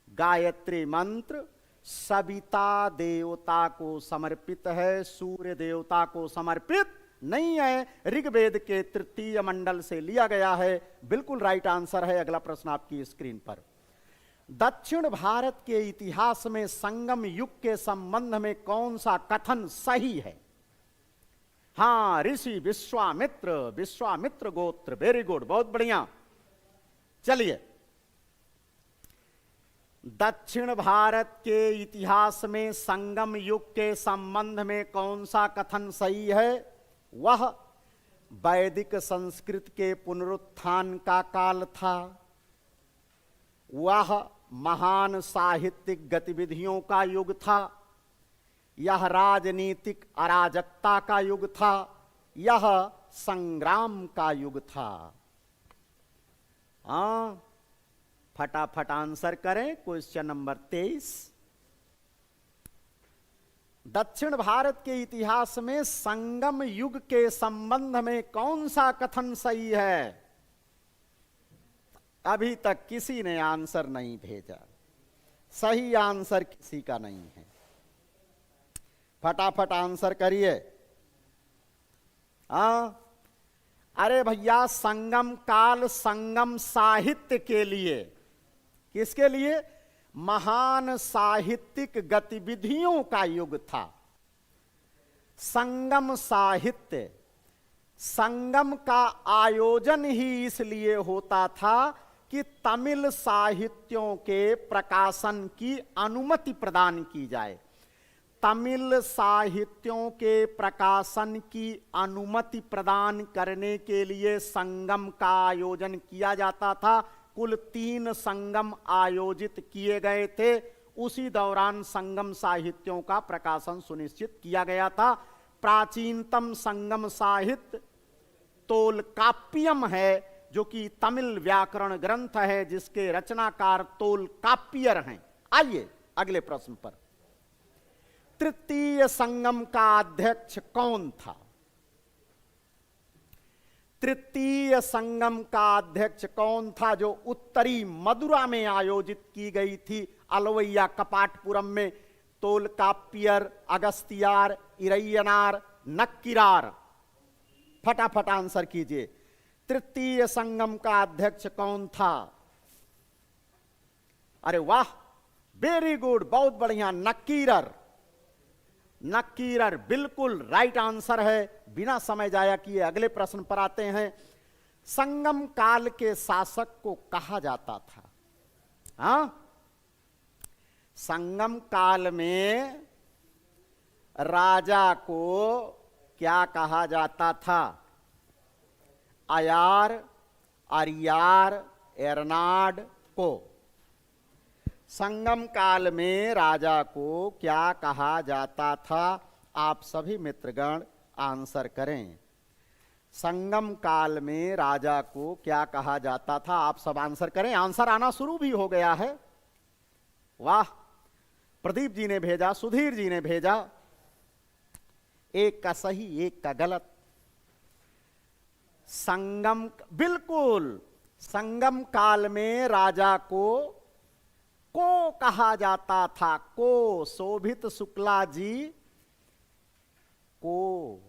गायत्री मंत्र सविता देवता को समर्पित है, सूर्य देवता को समर्पित नहीं है। ऋग्वेद के 3 मंडल से लिया गया है। बिल्कुल राइट आंसर है। अगला प्रश्न आपकी स्क्रीन पर। दक्षिण भारत के इतिहास में संगम युग के संबंध में कौन सा कथन सही है? हां, ऋषि विश्वामित्र, विश्वामित्र गोत्र। वेरी गुड, बहुत बढ़िया। चलिए, दक्षिण भारत के इतिहास में संगम युग के संबंध में कौन सा कथन सही है? वह वैदिक संस्कृत के पुनरुत्थान का काल था। वह महान साहित्यिक गतिविधियों का युग था। यह राजनीतिक अराजकता का युग था। यह संग्राम का युग था। हाँ, फटाफट आंसर करें। Question number 23। दक्षिण भारत के इतिहास में संगम युग के संबंध में कौन सा कथन सही है? अभी तक किसी ने आंसर नहीं भेजा। सही आंसर किसी का नहीं है। फटाफट आंसर करिए। अरे भैया, संगम काल संगम साहित्य के लिए, किसके लिए? महान साहित्यिक गतिविधियों का युग था। संगम साहित्य, संगम का आयोजन ही इसलिए होता था कि तमिल साहित्यों के प्रकाशन की अनुमति प्रदान की जाए। तमिल साहित्यों के प्रकाशन की अनुमति प्रदान करने के लिए संगम का आयोजन किया जाता था। कुल 3 संगम आयोजित किए गए थे। उसी दौरान संगम साहित्यों का प्रकाशन सुनिश्चित किया गया था। प्राचीनतम संगम साहित्य तोलकाप्पियम है, जो कि तमिल व्याकरण ग्रंथ है, जिसके रचनाकार तोलकाप्पियर हैं। आइए अगले प्रश्न पर। तृतीय संगम का अध्यक्ष कौन था? तृतीय संगम का अध्यक्ष कौन था, जो उत्तरी मदुरा में आयोजित की गई थी, अलवैया कपाटपुरम में? तोलकाप्पियर, अगस्तियार, इरैयनार, नक्किरार? फटाफट आंसर कीजिए। तृतीय संगम का अध्यक्ष कौन था? अरे वाह, वेरी गुड, बहुत बढ़िया, नक्कीरर। नक्कीरर बिल्कुल राइट आंसर है। बिना समय जाया किए अगले प्रश्न पर आते हैं। संगम काल के शासक को कहा जाता था? हाँ, संगम काल में राजा को क्या कहा जाता था? अयार, अरियार, एरनाड को। संगम काल में राजा को क्या कहा जाता था? आप सभी मित्रगण आंसर करें। संगम काल में राजा को क्या कहा जाता था? आप सब आंसर करें। आंसर आना शुरू भी हो गया है। वाह, प्रदीप जी ने भेजा, सुधीर जी ने भेजा। एक का सही, एक का गलत। संगम, बिल्कुल, संगम काल में राजा को कहा जाता था। को, शोभित शुक्ला जी को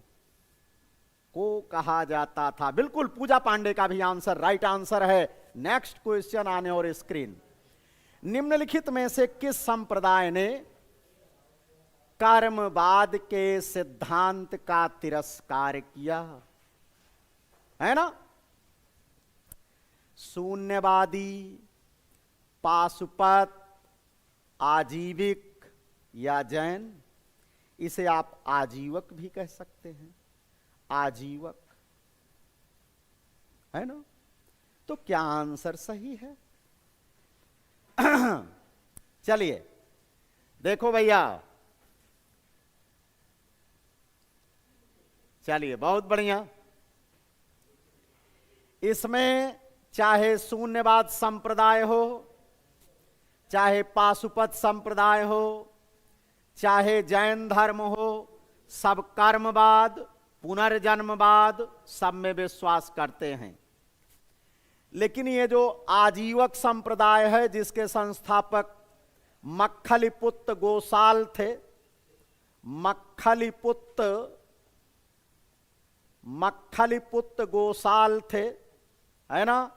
कहा जाता था। बिल्कुल, पूजा पांडे का भी आंसर राइट आंसर है। नेक्स्ट क्वेश्चन आने और स्क्रीन। निम्नलिखित में से किस संप्रदाय ने कर्मवाद के सिद्धांत का तिरस्कार किया? है ना? शून्यवादी, पाशुपत, आजीविक या जैन? इसे आप आजीवक भी कह सकते हैं। आजीवक, है ना? तो क्या आंसर सही है? चलिए देखो भैया, चलिए बहुत बढ़िया। इसमें चाहे शून्यवाद संप्रदाय हो, चाहे पाशुपत संप्रदाय हो, चाहे जैन धर्म हो, सब कर्मवाद, पुनर्जन्मवाद, सब में विश्वास करते हैं। लेकिन ये जो आजीवक संप्रदाय है, जिसके संस्थापक मक्खलीपुत्र गोसाल थे, मक्खलीपुत्र गोसाल थे, है ना?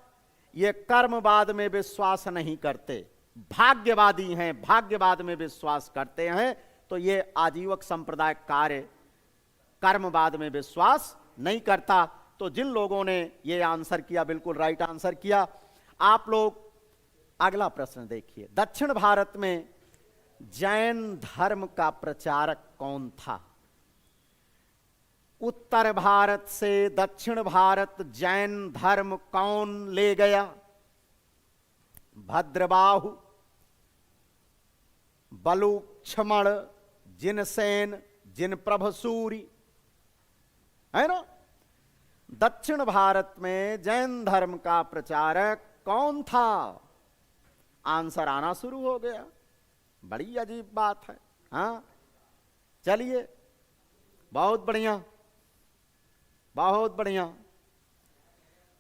ये कर्मवाद में विश्वास नहीं करते, भाग्यवादी हैं, भाग्यवाद में विश्वास करते हैं। तो ये आजीवक संप्रदाय कार्य कर्मवाद में विश्वास नहीं करता। तो जिन लोगों ने ये आंसर किया, बिल्कुल राइट आंसर किया। आप लोग अगला प्रश्न देखिए। दक्षिण भारत में जैन धर्म का प्रचारक कौन था? उत्तर भारत से दक्षिण भारत जैन धर्म कौन ले गया? भद्रबाहु, बलुक्षमण, जिनसेन, जिनप्रभसूरी, है ना? दक्षिण भारत में जैन धर्म का प्रचारक कौन था? आंसर आना शुरू हो गया। बड़ी अजीब बात है। हाँ, चलिए, बहुत बढ़िया, बहुत बढ़िया।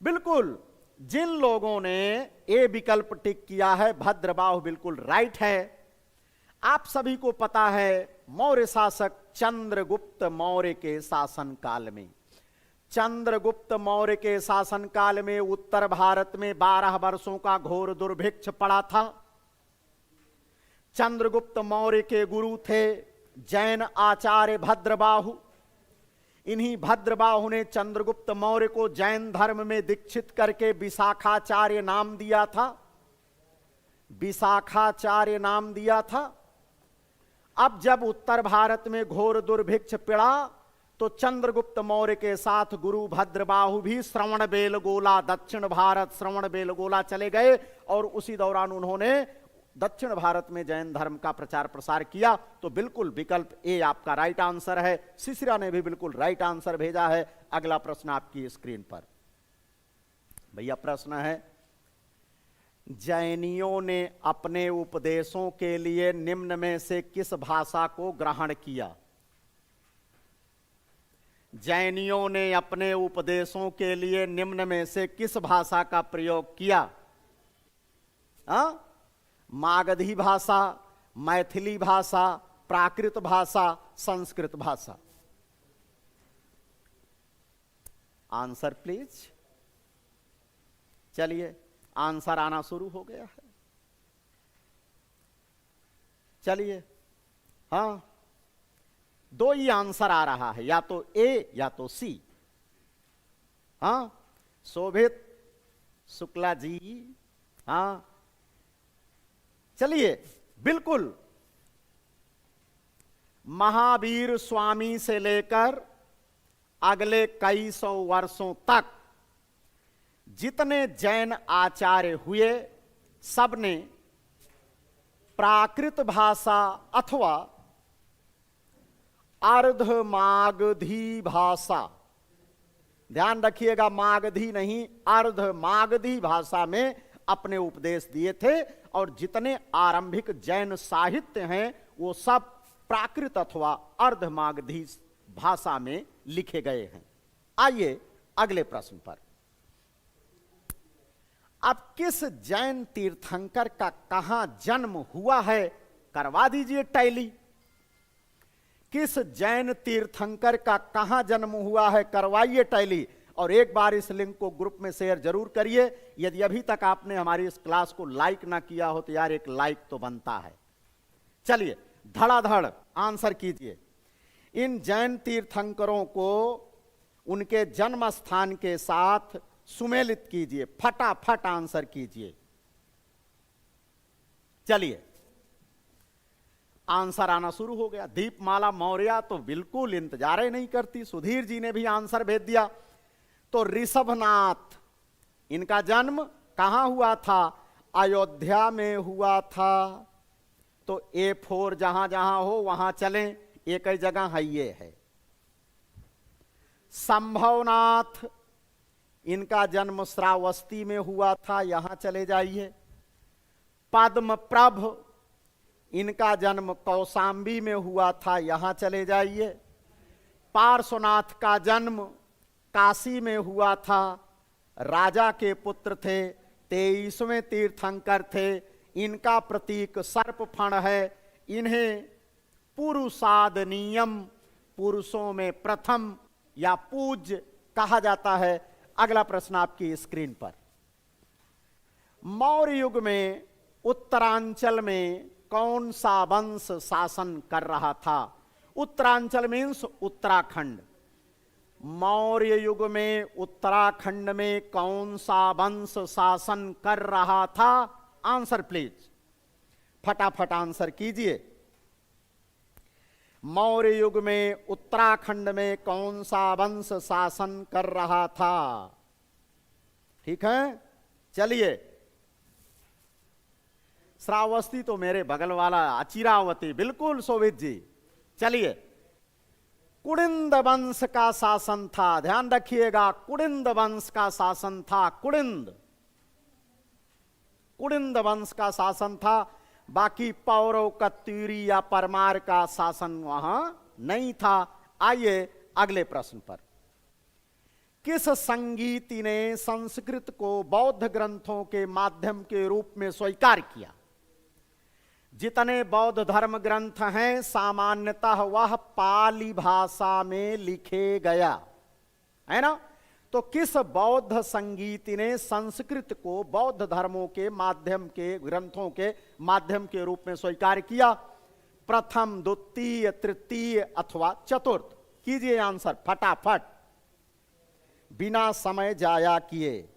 बिल्कुल, जिन लोगों ने ए विकल्प टिक किया है, भद्रबाहु बिल्कुल राइट है। आप सभी को पता है, मौर्य शासक चंद्रगुप्त मौर्य के शासन काल में चंद्रगुप्त मौर्य के शासनकाल में उत्तर भारत में 12 वर्षों का घोर दुर्भिक्ष पड़ा था। चंद्रगुप्त मौर्य के गुरु थे जैन आचार्य भद्रबाहु। इन्हीं भद्रबाहु ने चंद्रगुप्त मौर्य को जैन धर्म में दीक्षित करके विशाखाचार्य नाम दिया था। विशाखाचार्य नाम दिया था। अब जब उत्तर भारत में घोर दुर्भिक्ष पड़ा तो चंद्रगुप्त मौर्य के साथ गुरु भद्रबाहु भी श्रवण बेलगोला, दक्षिण भारत श्रवण बेलगोला चले गए और उसी दौरान उन्होंने दक्षिण भारत में जैन धर्म का प्रचार प्रसार किया। तो बिल्कुल विकल्प ए आपका राइट आंसर है। सिसरा ने भी बिल्कुल राइट आंसर भेजा है। अगला प्रश्न आपकी स्क्रीन पर भैया प्रश्न है, जैनियों ने अपने उपदेशों के लिए निम्न में से किस भाषा को ग्रहण किया? जैनियों ने अपने उपदेशों के लिए निम्न में से किस भाषा का प्रयोग किया? मागधी भाषा, मैथिली भाषा, प्राकृत भाषा, संस्कृत भाषा। Answer please. चलिए आंसर आना शुरू हो गया है। चलिए हाँ, दो ही आंसर आ रहा है, या तो ए या तो सी। हाँ शोभित शुक्ला जी, हाँ चलिए बिल्कुल। महावीर स्वामी से लेकर अगले कई सौ वर्षों तक जितने जैन आचार्य हुए सबने प्राकृत भाषा अथवा अर्ध मागधी भाषा, ध्यान रखिएगा मागधी नहीं अर्ध मागधी भाषा में अपने उपदेश दिए थे। और जितने आरंभिक जैन साहित्य हैं वो सब प्राकृत अथवा अर्ध मागधी भाषा में लिखे गए हैं। आइए अगले प्रश्न पर। अब किस जैन तीर्थंकर का कहां जन्म हुआ है करवा दीजिए टैली। किस जैन तीर्थंकर का कहां जन्म हुआ है करवाइए टैली। और एक बार इस लिंक को ग्रुप में शेयर जरूर करिए। यदि अभी तक आपने हमारी इस क्लास को लाइक ना किया हो तो यार एक लाइक तो बनता है। चलिए धड़ाधड़ आंसर कीजिए। इन जैन तीर्थंकरों को उनके जन्म स्थान के साथ सुमेलित कीजिए, फटाफट आंसर कीजिए। चलिए आंसर आना शुरू हो गया। दीपमाला मौर्य तो बिल्कुल इंतजार ही नहीं करती। सुधीर जी ने भी आंसर भेज दिया। तो ऋषभनाथ, इनका जन्म कहां हुआ था? अयोध्या में हुआ था। तो A4 जहां जहां हो वहां चलें, एक ही जगह है ये है। संभवनाथ, इनका जन्म श्रावस्ती में हुआ था, यहां चले जाइए। पद्मप्रभ, इनका जन्म कौशांबी में हुआ था, यहां चले जाइए। पार्श्वनाथ का जन्म काशी में हुआ था, राजा के पुत्र थे, 23वें तीर्थंकर थे। इनका प्रतीक सर्प फण है। इन्हें पुरुषादनीयम, पुरुषों में प्रथम या पूज्य कहा जाता है। अगला प्रश्न आपकी स्क्रीन पर। मौर्य युग में उत्तरांचल में कौन सा वंश शासन कर रहा था? उत्तरांचल मीन्स उत्तराखंड। मौर्य युग में उत्तराखंड में कौन सा वंश शासन कर रहा था? आंसर प्लीज, फटाफट आंसर कीजिए। मौर्य युग में उत्तराखंड में कौन सा वंश शासन कर रहा था? ठीक है, चलिए। श्रावस्ती तो मेरे बगल वाला अचिरावती, बिल्कुल शोभित जी। चलिए, कुड़िंद वंश का शासन था। ध्यान रखिएगा, कुड़िंद वंश का शासन था। कुड़िंद वंश का शासन था। बाकी पौरव, कत्यूरी या परमार का शासन वहां नहीं था। आइए अगले प्रश्न पर। किस संगीति ने संस्कृत को बौद्ध ग्रंथों के माध्यम के रूप में स्वीकार किया? जितने बौद्ध धर्म ग्रंथ हैं सामान्यतः वह पाली भाषा में लिखे गया। है ना। तो किस बौद्ध संगीत ने संस्कृत को बौद्ध धर्मों के माध्यम के ग्रंथों के माध्यम के रूप में स्वीकार किया? प्रथम, द्वितीय, तृतीय अथवा चतुर्थ? कीजिए आंसर फटाफट, बिना समय जाया किए।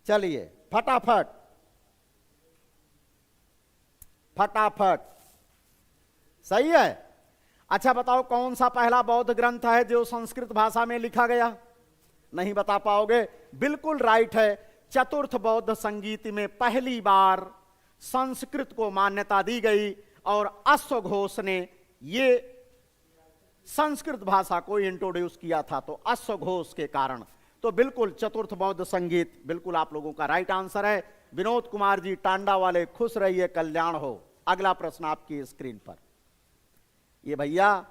चलिए फटाफट फटाफट। सही है। अच्छा बताओ, कौन सा पहला बौद्ध ग्रंथ है जो संस्कृत भाषा में लिखा गया? नहीं बता पाओगे? बिल्कुल राइट है। चतुर्थ बौद्ध संगीत में पहली बार संस्कृत को मान्यता दी गई और अश्वघोष ने ये संस्कृत भाषा को इंट्रोड्यूस किया था, तो अश्वघोष के कारण। तो बिल्कुल चतुर्थ बौद्ध संगीत बिल्कुल आप लोगों का राइट आंसर है। विनोद कुमार जी टांडा वाले, खुश रहिए, कल्याण हो। अगला प्रश्न आपकी स्क्रीन पर। ये भैया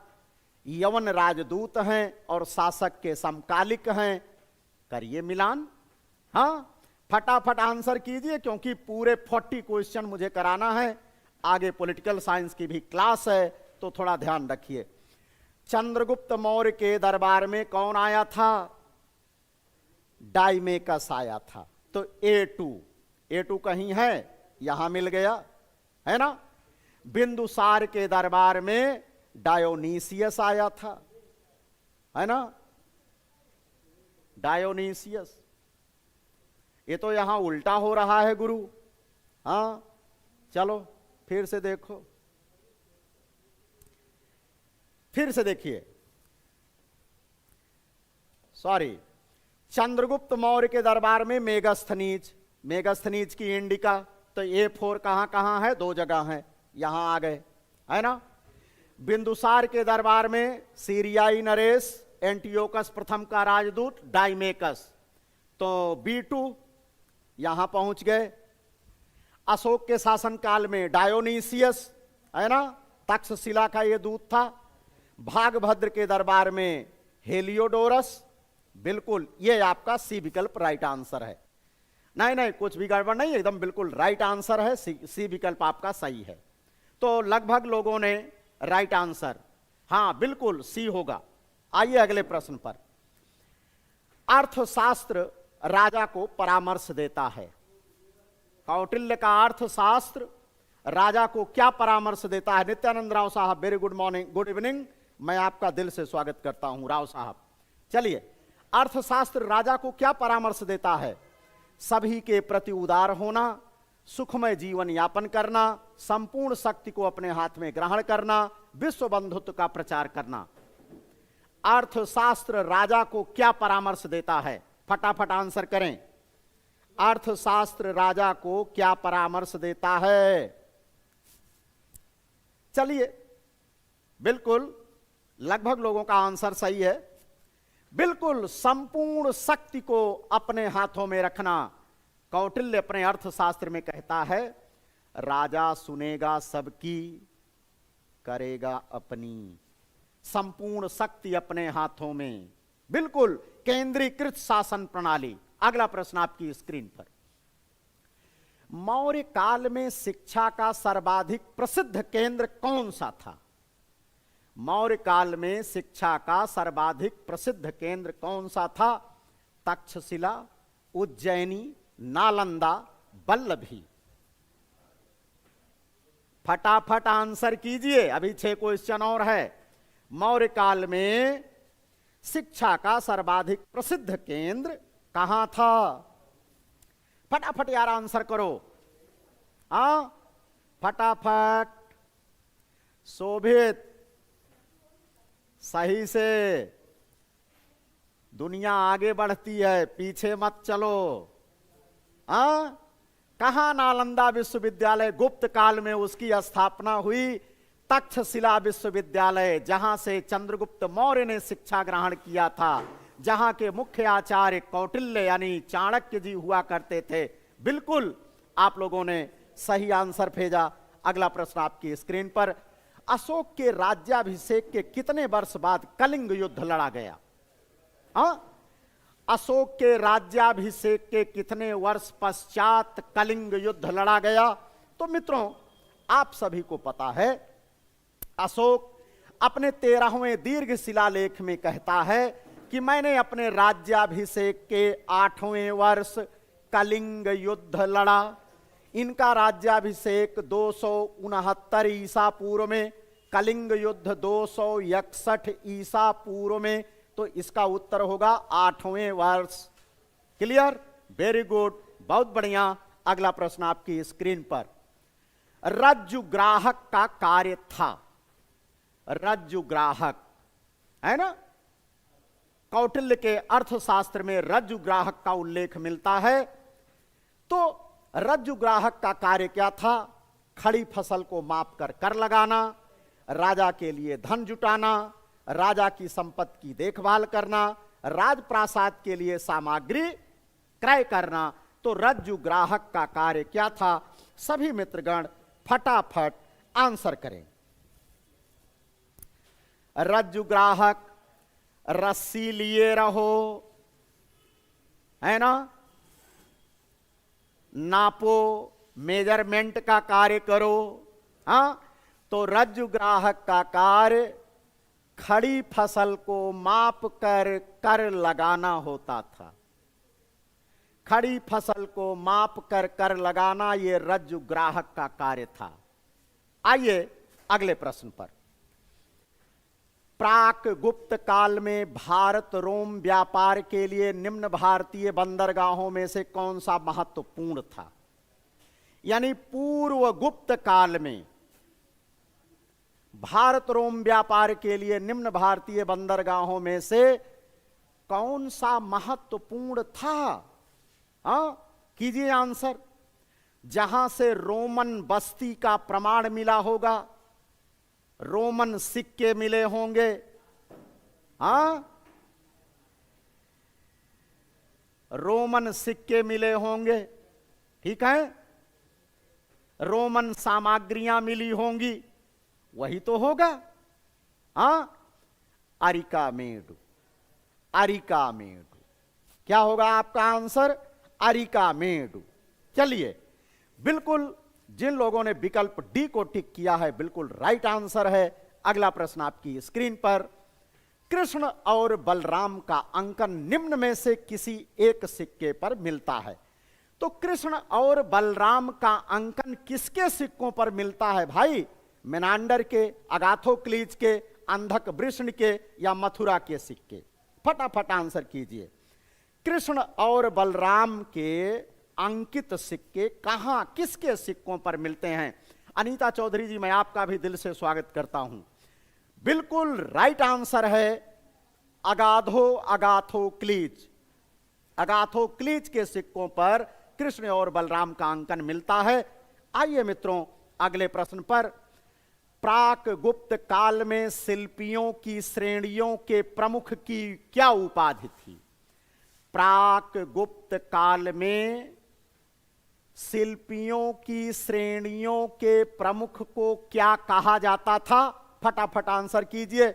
यवन राजदूत हैं और शासक के समकालिक हैं, करिए मिलान। हाँ फटाफट आंसर कीजिए, क्योंकि पूरे 40 क्वेश्चन मुझे कराना है। आगे पॉलिटिकल साइंस की भी क्लास है, तो थोड़ा ध्यान रखिए। चंद्रगुप्त मौर्य के दरबार में कौन आया था? डाइमेकस आया था। तो A2 कहीं है? यहां मिल गया, है ना। बिंदुसार के दरबार में डायोनीसियस आया था, है ना, डायोनीसियस। ये तो यहां उल्टा हो रहा है गुरु। हाँ चलो फिर से देखो, फिर से देखिए। सॉरी, चंद्रगुप्त मौर्य के दरबार में मेगास्थनीज की इंडिका। तो A4 कहां है? 2 जगह है, यहां आ गए, है ना। बिंदुसार के दरबार में सीरियाई नरेश, एंटियोकस प्रथम का राजदूत डाइमेकस। तो B2 यहां पहुंच गए। अशोक के शासनकाल में डायोनीसियस, है ना, तक्षशिला का यह दूत था। भागभद्र के दरबार में हेलियोडोरस। बिल्कुल ये आपका सी विकल्प राइट आंसर है। नहीं कुछ भी गड़बड़ नहीं, एकदम बिल्कुल राइट आंसर है। सी विकल्प आपका सही है। तो लगभग लोगों ने राइट आंसर, हाँ बिल्कुल सी होगा। आइए अगले प्रश्न पर। अर्थशास्त्र राजा को परामर्श देता है। कौटिल्य का अर्थशास्त्र राजा को क्या परामर्श देता है? नित्यानंद राव साहब, very good morning, good evening. मैं आपका दिल से स्वागत करता हूं राव साहब। चलिए, अर्थशास्त्र राजा को क्या परामर्श देता है? सभी के प्रति उदार होना, सुखमय जीवन यापन करना, संपूर्ण शक्ति को अपने हाथ में ग्रहण करना, विश्व बंधुत्व का प्रचार करना। अर्थशास्त्र राजा को क्या परामर्श देता है? फटाफट आंसर करें। अर्थशास्त्र राजा को क्या परामर्श देता है? चलिए, बिल्कुल लगभग लोगों का आंसर सही है। बिल्कुल संपूर्ण शक्ति को अपने हाथों में रखना। कौटिल्य अपने अर्थशास्त्र में कहता है, राजा सुनेगा सबकी, करेगा अपनी। संपूर्ण शक्ति अपने हाथों में, बिल्कुल केंद्रीकृत शासन प्रणाली। अगला प्रश्न आपकी स्क्रीन पर। मौर्य काल में शिक्षा का सर्वाधिक प्रसिद्ध केंद्र कौन सा था? मौर्य काल में शिक्षा का सर्वाधिक प्रसिद्ध केंद्र कौन सा था? तक्षशिला, उज्जैनी, नालंदा, वल्लभी। फटाफट आंसर कीजिए, अभी 6 क्वेश्चन और है। मौर्य काल में शिक्षा का सर्वाधिक प्रसिद्ध केंद्र कहां था? फटाफट यार आंसर करो। हाँ फटाफट, शोभित, सही से। दुनिया आगे बढ़ती है, पीछे मत चलो। कहां? नालंदा विश्वविद्यालय। गुप्त काल में उसकी स्थापना हुई। तक्षशिला विश्वविद्यालय, जहां से चंद्रगुप्त मौर्य ने शिक्षा ग्रहण किया था, जहां के मुख्य आचार्य कौटिल्य यानी चाणक्य जी हुआ करते थे। बिल्कुल आप लोगों ने सही आंसर भेजा। अगला प्रश्न आपकी स्क्रीन पर। अशोक के राज्याभिषेक के कितने वर्ष बाद कलिंग युद्ध लड़ा गया? अशोक के राज्याभिषेक के कितने वर्ष पश्चात कलिंग युद्ध लड़ा गया? तो मित्रों, आप सभी को पता है, अशोक अपने 13वें दीर्घ शिलालेख में कहता है कि मैंने अपने राज्याभिषेक के 8वें वर्ष कलिंग युद्ध लड़ा। इनका राज्याभिषेक 269 ईसा पूर्व में, कलिंग युद्ध 261 ईसा पूर्व में, तो इसका उत्तर होगा 8वें वर्ष। क्लियर? वेरी गुड, बहुत बढ़िया। अगला प्रश्न आपकी स्क्रीन पर। रज्जुग्राहक का कार्य था, रज्जुग्राहक है ना, कौटिल्य के अर्थशास्त्र में रज्जुग्राहक का उल्लेख मिलता है। तो रज्जुग्राहक का कार्य क्या था? खड़ी फसल को माप कर कर लगाना, राजा के लिए धन जुटाना, राजा की संपत्ति की देखभाल करना, राजप्रासाद के लिए सामग्री क्रय करना। तो रज्जुग्राहक का कार्य क्या था? सभी मित्रगण फटाफट आंसर करें। रज्जुग्राहक रस्सी लिए रहो, है ना, नापो, मेजरमेंट का कार्य करो। हाँ, तो रज्जुग्राहक का कार्य खड़ी फसल को माप कर कर लगाना होता था। खड़ी फसल को माप कर कर लगाना, यह रज्जुग्राहक का कार्य था। आइए अगले प्रश्न पर। प्राक गुप्त काल में भारत रोम व्यापार के लिए निम्न भारतीय बंदरगाहों में से कौन सा महत्वपूर्ण था? यानी पूर्व गुप्त काल में भारत रोम व्यापार के लिए निम्न भारतीय बंदरगाहों में से कौन सा महत्वपूर्ण था? कीजिए आंसर। जहां से रोमन बस्ती का प्रमाण मिला होगा, रोमन सिक्के मिले होंगे, रोमन सिक्के मिले होंगे, ठीक है, रोमन सामग्रियां मिली होंगी, वही तो होगा। अरिकामेडु, अरिकामेडु क्या होगा आपका आंसर? अरिकामेडु। चलिए, बिल्कुल जिन लोगों ने विकल्प डी को टिक किया है बिल्कुल राइट आंसर है। अगला प्रश्न आपकी स्क्रीन पर। कृष्ण और बलराम का अंकन निम्न में से किसी एक सिक्के पर मिलता है। तो कृष्ण और बलराम का अंकन किसके सिक्कों पर मिलता है भाई? मेनांडर के, अगाथोक्लीज के, अंधक वृष्ण के या मथुरा के सिक्के? फटाफट आंसर कीजिए। कृष्ण और बलराम के अंकित सिक्के कहां, किसके सिक्कों पर मिलते हैं? अनीता चौधरी जी, मैं आपका भी दिल से स्वागत करता हूं। बिल्कुल राइट आंसर है अगाथोक्लीज। अगाथोक्लीज के सिक्कों पर कृष्ण और बलराम का अंकन मिलता है। आइए मित्रों अगले प्रश्न पर। प्राक गुप्त काल में शिल्पियों की श्रेणियों के प्रमुख की क्या उपाधि थी? प्राक गुप्त काल में शिल्पियों की श्रेणियों के प्रमुख को क्या कहा जाता था? फटाफट आंसर कीजिए।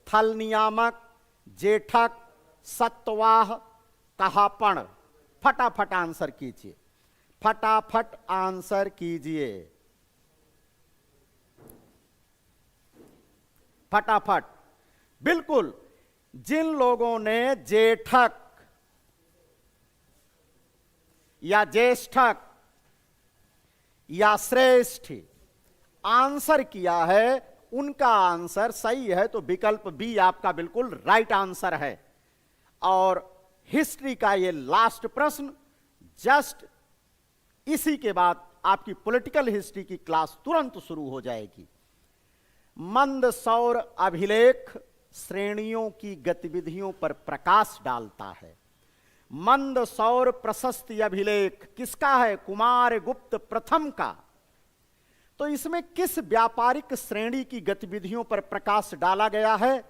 थल नियामक, जेठक, सत्वाह, कहापण। फटाफट आंसर कीजिए, फटाफट आंसर कीजिए, फटाफट। बिल्कुल, जिन लोगों ने जेठक या ज्येष्ठक या श्रेष्ठ आंसर किया है, उनका आंसर सही है। तो विकल्प बी आपका बिल्कुल राइट आंसर है। और हिस्ट्री का ये लास्ट प्रश्न, जस्ट इसी के बाद आपकी पॉलिटिकल हिस्ट्री की क्लास तुरंत शुरू हो जाएगी। मंदसौर अभिलेख श्रेणियों की गतिविधियों पर प्रकाश डालता है। मंदसौर प्रशस्ति अभिलेख किसका है? कुमारगुप्त प्रथम का। तो इसमें किस व्यापारिक श्रेणी की गतिविधियों पर प्रकाश डाला गया है?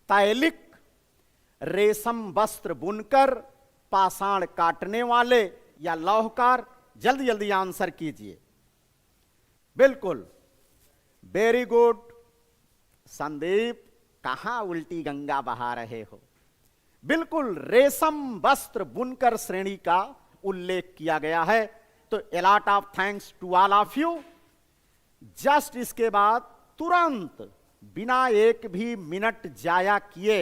तैलिक, रेशम वस्त्र बुनकर, पाषाण काटने वाले या लौहकार? जल्दी जल्दी आंसर कीजिए। बिल्कुल, वेरी गुड। संदीप, कहां उल्टी गंगा बहा रहे हो? बिल्कुल, रेशम वस्त्र बुनकर श्रेणी का उल्लेख किया गया है। तो a lot of thanks to all of you. Just इसके बाद तुरंत बिना एक भी मिनट जाया किए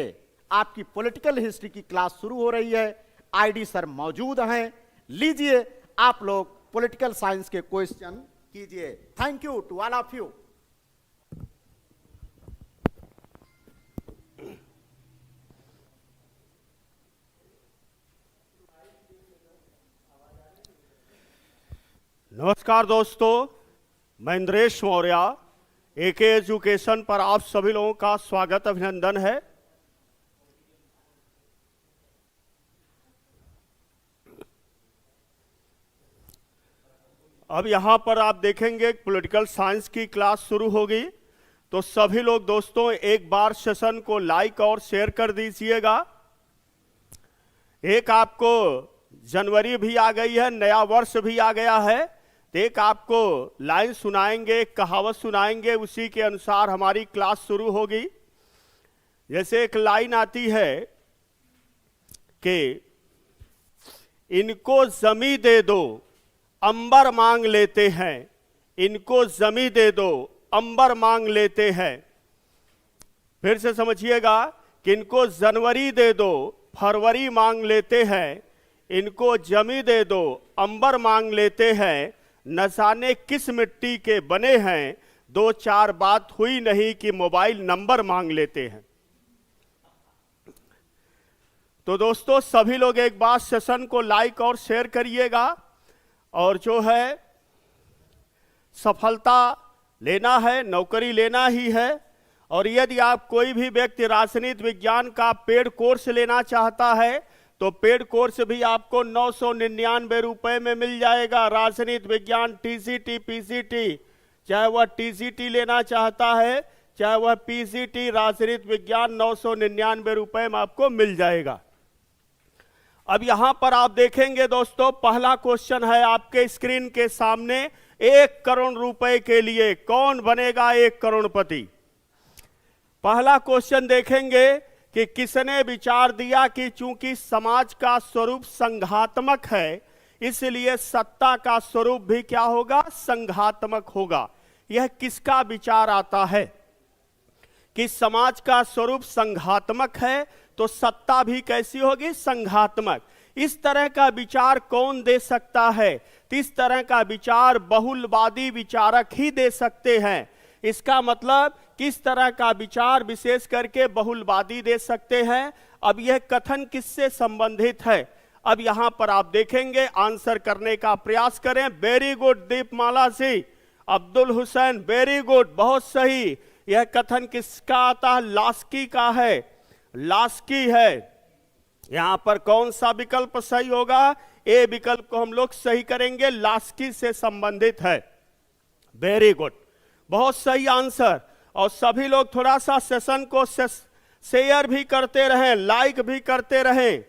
आपकी पॉलिटिकल हिस्ट्री की क्लास शुरू हो रही है। आईडी सर मौजूद हैं, लीजिए आप लोग पॉलिटिकल साइंस के क्वेश्चन कीजिए। Thank you to all of you. नमस्कार दोस्तों, मैं इंद्रेश मौर्य, एके एजुकेशन पर आप सभी लोगों का स्वागत अभिनंदन है। अब यहां पर आप देखेंगे पॉलिटिकल साइंस की क्लास शुरू होगी, तो सभी लोग दोस्तों एक बार सेशन को लाइक और शेयर कर दीजिएगा। एक आपको जनवरी भी आ गई है, नया वर्ष भी आ गया है, तो एक आपको लाइन सुनाएंगे, कहावत सुनाएंगे, उसी के अनुसार हमारी क्लास शुरू होगी। जैसे एक लाइन आती है कि इनको जमी दे दो अंबर मांग लेते हैं, इनको जमी दे दो अंबर मांग लेते हैं। फिर से समझिएगा कि इनको जनवरी दे दो फरवरी मांग लेते हैं, इनको जमी दे दो अंबर मांग लेते हैं, न जाने किस मिट्टी के बने हैं, दो चार बात हुई नहीं कि मोबाइल नंबर मांग लेते हैं। तो दोस्तों सभी लोग एक बार सेशन को लाइक और शेयर करिएगा, और जो है सफलता लेना है, नौकरी लेना ही है। और यदि आप कोई भी व्यक्ति राजनीति विज्ञान का पेड कोर्स लेना चाहता है तो पेड कोर्स भी आपको 999 रुपए में मिल जाएगा। राजनीति विज्ञान टीसीटी पीसीटी, चाहे वह टीसीटी लेना चाहता है चाहे वह पीसीटी, राजनीति विज्ञान 999 रुपए में आपको मिल जाएगा। अब यहां पर आप देखेंगे दोस्तों, पहला क्वेश्चन है आपके स्क्रीन के सामने, 1 करोड़ रुपए के लिए कौन बनेगा 1 करोड़पति। पहला क्वेश्चन देखेंगे कि किसने विचार दिया कि चूंकि समाज का स्वरूप संघात्मक है, इसलिए सत्ता का स्वरूप भी क्या होगा, संघात्मक होगा। यह किसका विचार आता है कि समाज का स्वरूप संघात्मक है तो सत्ता भी कैसी होगी, संघात्मक। इस तरह का विचार कौन दे सकता है? इस तरह का विचार बहुलवादी विचारक ही दे सकते हैं। इसका मतलब किस तरह का विचार विशेष करके बहुलवादी दे सकते हैं। अब यह कथन किससे संबंधित है, अब यहां पर आप देखेंगे, आंसर करने का प्रयास करें। वेरी गुड दीपमाला जी, अब्दुल हुसैन, वेरी गुड, बहुत सही। यह कथन किसका आता है, लास्की का है, लास्की है। यहां पर कौन सा विकल्प सही होगा, ए विकल्प को हम लोग सही करेंगे, लास्की से संबंधित है। वेरी गुड, बहुत सही आंसर। और सभी लोग थोड़ा सा सेशन को शेयर भी करते रहें, लाइक भी करते रहें,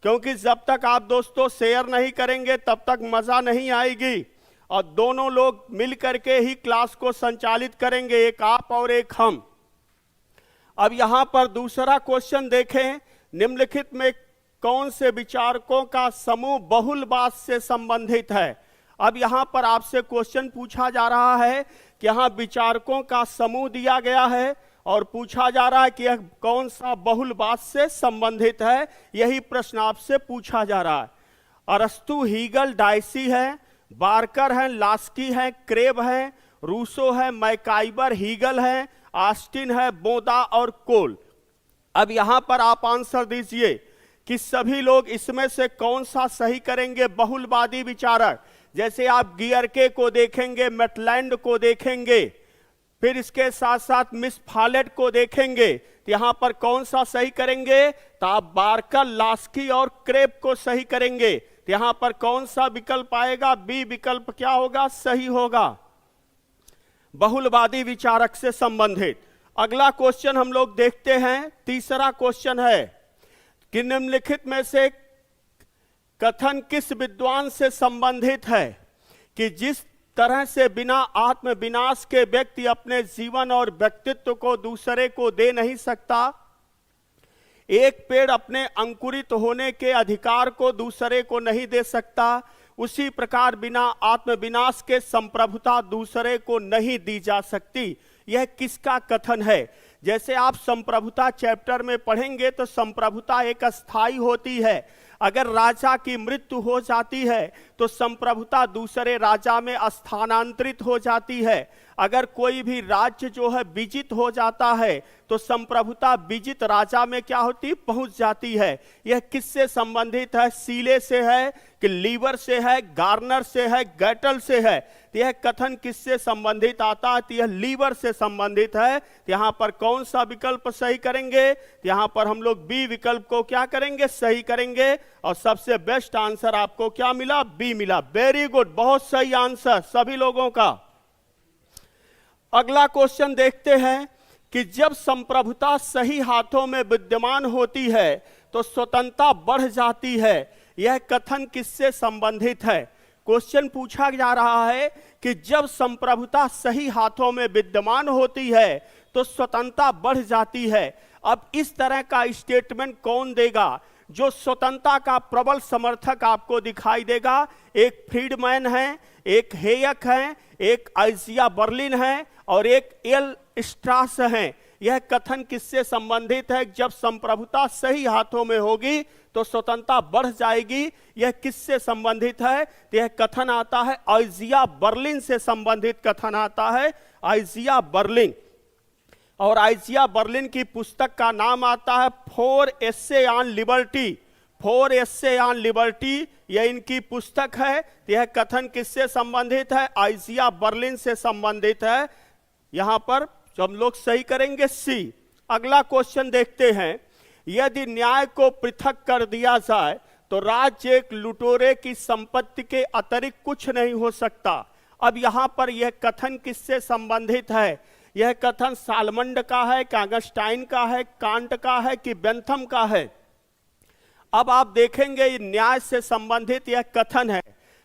क्योंकि जब तक आप दोस्तों शेयर नहीं करेंगे तब तक मजा नहीं आएगी। और दोनों लोग मिल करके ही क्लास को संचालित करेंगे, एक आप और एक हम। अब यहां पर दूसरा क्वेश्चन देखें, निम्नलिखित में कौन से विचारकों का समूह बहुलवाद से संबंधित है। अब यहां पर आपसे क्वेश्चन पूछा जा रहा है कि यहां विचारकों का समूह दिया गया है और पूछा जा रहा है कि यह कौन सा बहुलवाद से संबंधित है। यही प्रश्न आपसे पूछा जा रहा है। अरस्तु, हीगल, डायसी है, बार्कर है, लास्की है, क्रेब है, रूसो है, मैकाइबर, हीगल है, ऑस्टिन है, बोदा और कोल। अब यहां पर आप आंसर दीजिए कि सभी लोग इसमें से कौन सा सही करेंगे, बहुलवादी विचारक। जैसे आप गियरके को देखेंगे, मेटलैंड को देखेंगे, फिर इसके साथ साथ मिस फॉलेट को देखेंगे, तो यहां पर कौन सा सही करेंगे, तो आप बार्कर, लास्की और क्रेब को सही करेंगे। तो यहां पर कौन सा विकल्प आएगा, बी विकल्प क्या होगा, सही होगा, बहुलवादी विचारक से संबंधित। अगला क्वेश्चन हम लोग देखते हैं। तीसरा क्वेश्चन है कि निम्नलिखित में से कथन किस विद्वान से संबंधित है कि जिस तरह से बिना आत्म विनाश के व्यक्ति अपने जीवन और व्यक्तित्व को दूसरे को दे नहीं सकता, एक पेड़ अपने अंकुरित होने के अधिकार को दूसरे को नहीं दे सकता, उसी प्रकार बिना आत्म विनाश के संप्रभुता दूसरे को नहीं दी जा सकती। यह किसका कथन है? जैसे आप संप्रभुता चैप्टर में पढ़ेंगे तो संप्रभुता एक अस्थाई होती है। अगर राजा की मृत्यु हो जाती है तो संप्रभुता दूसरे राजा में स्थानांतरित हो जाती है। अगर कोई भी राज्य जो है विजित हो जाता है तो संप्रभुता विजित राजा में क्या होती, पहुंच जाती है। यह किससे संबंधित है? सीले से है कि लीवर से है, गार्नर से है, गैटल से है? तो यह कथन किससे संबंधित आता है? तो यह लीवर से संबंधित है। यहां पर कौन सा विकल्प सही करेंगे? यहां पर हम लोग बी विकल्प को क्या करेंगे, सही करेंगे। और सबसे बेस्ट आंसर आपको क्या मिला? बी मिला। वेरी गुड, बहुत सही आंसर सभी लोगों का। अगला क्वेश्चन देखते हैं कि जब संप्रभुता सही हाथों में विद्यमान होती है तो स्वतंत्रता बढ़ जाती है। यह कथन किससे संबंधित है? क्वेश्चन पूछा जा रहा है कि जब संप्रभुता सही हाथों में विद्यमान होती है तो स्वतंत्रता बढ़ जाती है। अब इस तरह का स्टेटमेंट कौन देगा? जो स्वतंत्रता का प्रबल समर्थक आपको दिखाई देगा। एक फ्रीडमैन है, एक हेयक है, एक आइजिया बर्लिन है और एक एल स्ट्रास है। यह कथन किससे संबंधित है? जब संप्रभुता सही हाथों में होगी तो स्वतंत्रता बढ़ जाएगी। यह किससे संबंधित है? तो यह कथन आता है आइजिया बर्लिन से संबंधित कथन आता है, आइजिया बर्लिन। और आइजिया बर्लिन की पुस्तक का नाम आता है 4 essay on liberty. 4 essay on liberty यह इनकी पुस्तक है। यह कथन किससे संबंधित है? आइजिया बर्लिन से संबंधित है। यहां पर जो हम लोग सही करेंगे सी। अगला क्वेश्चन देखते हैं, यदि न्याय को पृथक कर दिया जाए तो राज्य एक लुटेरे की संपत्ति के अतिरिक्त कुछ नहीं हो सकता। अब यहां पर यह कथन किससे संबंधित है? यह कथन सालमंड का है, कागस्टाइन का है, कांट का है कि बेंथम का है? अब आप देखेंगे न्याय से संबंधित यह कथन है।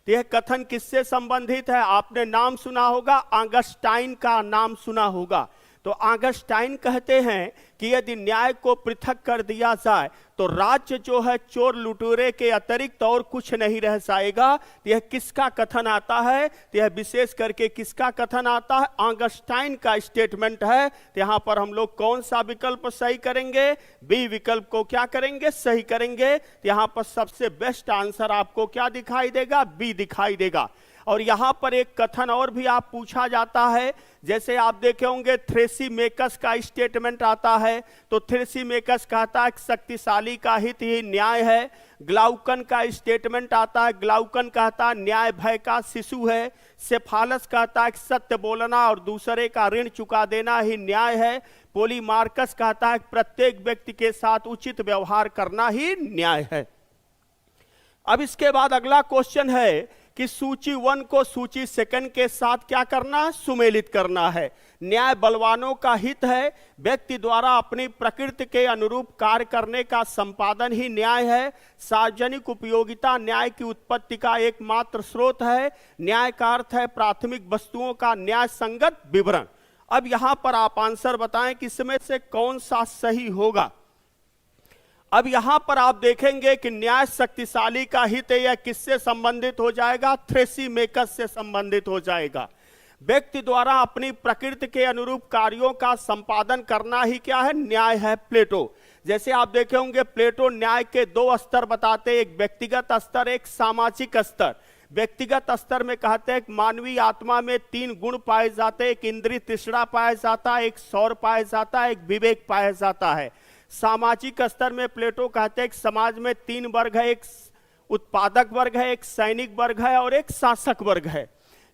यह कथन किससे संबंधित है? आपने नाम सुना होगा, ऑगस्टाइन का नाम सुना होगा। तो ऑगस्टाइन कहते हैं कि यदि न्याय को पृथक कर दिया जाए तो राज्य जो है चोर लुटेरे के अतिरिक्त और कुछ नहीं रह जाएगा। यह किसका कथन आता है? यह विशेष करके किसका कथन आता है? ऑगस्टाइन का स्टेटमेंट है। यहां पर हम लोग कौन सा विकल्प सही करेंगे? बी विकल्प को क्या करेंगे, सही करेंगे। यहां पर सबसे बेस्ट आंसर आपको क्या दिखाई देगा? बी दिखाई देगा। और यहां पर एक कथन और भी आप पूछा जाता है, जैसे आप देखे होंगे थ्रेसीमेकस का स्टेटमेंट आता है। तो थ्रेसीमेकस कहता है शक्तिशाली का हित ही न्याय है। ग्लाउकन का स्टेटमेंट आता है, ग्लाउकन कहता है न्याय भय का शिशु है। सेफालस कहता है सत्य बोलना और दूसरे का ऋण चुका देना ही न्याय है। पोलीमार्कस कहता है प्रत्येक व्यक्ति के साथ उचित व्यवहार करना ही न्याय है। अब इसके बाद अगला क्वेश्चन है कि सूची 1 को सूची 2 के साथ क्या करना है? सुमेलित करना है। न्याय बलवानों का हित है। व्यक्ति द्वारा अपनी प्रकृति के अनुरूप कार्य करने का संपादन ही न्याय है। सार्वजनिक उपयोगिता न्याय की उत्पत्ति का एकमात्र स्रोत है। न्याय का अर्थ है प्राथमिक वस्तुओं का न्याय संगत विवरण। अब यहां पर आप आंसर बताएं कि इसमें से कौन सा सही होगा। अब यहां पर आप देखेंगे कि न्याय शक्तिशाली का हित है, यह किससे संबंधित हो जाएगा? थ्रेसीमेकस से संबंधित हो जाएगा। व्यक्ति द्वारा अपनी प्रकृति के अनुरूप कार्यों का संपादन करना ही क्या है? न्याय है, प्लेटो। जैसे आप देखे होंगे प्लेटो न्याय के 2 स्तर बताते, एक व्यक्तिगत स्तर, एक सामाजिक स्तर। व्यक्तिगत स्तर में कहते हैं मानवीय आत्मा में 3 गुण पाए जाते हैं, एक इंद्रिय तृष्णा पाया जाता है, एक सौर पाया जाता है, एक विवेक पाया जाता है। सामाजिक स्तर में प्लेटो कहते हैं कि समाज में 3 वर्ग है, एक उत्पादक वर्ग है, एक सैनिक वर्ग है और एक शासक वर्ग है।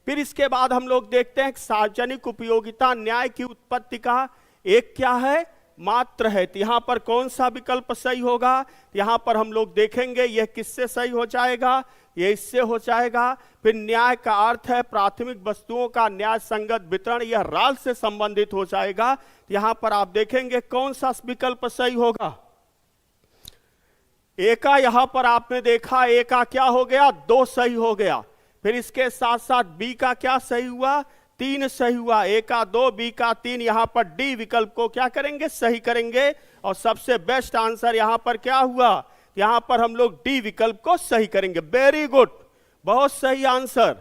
फिर इसके बाद हम लोग देखते हैं कि सार्वजनिक उपयोगिता न्याय की उत्पत्ति का एक क्या है? मात्र है। तो यहां पर कौन सा विकल्प सही होगा? यहां पर हम लोग देखेंगे यह किससे सही हो जाएगा? यह इससे हो जाएगा। फिर न्याय का अर्थ है प्राथमिक वस्तुओं का न्याय संगत वितरण, यह राल से संबंधित हो जाएगा। यहां पर आप देखेंगे कौन सा विकल्प सही होगा? ए का यहां पर आपने देखा, ए का क्या हो गया? 2 सही हो गया। फिर इसके साथ साथ बी का क्या सही हुआ? 3 सही हुआ। ए का 2, बी का 3। यहां पर डी विकल्प को क्या करेंगे? सही करेंगे। और सबसे बेस्ट आंसर यहां पर क्या हुआ? यहां पर हम लोग डी विकल्प को सही करेंगे। वेरी गुड, बहुत सही आंसर।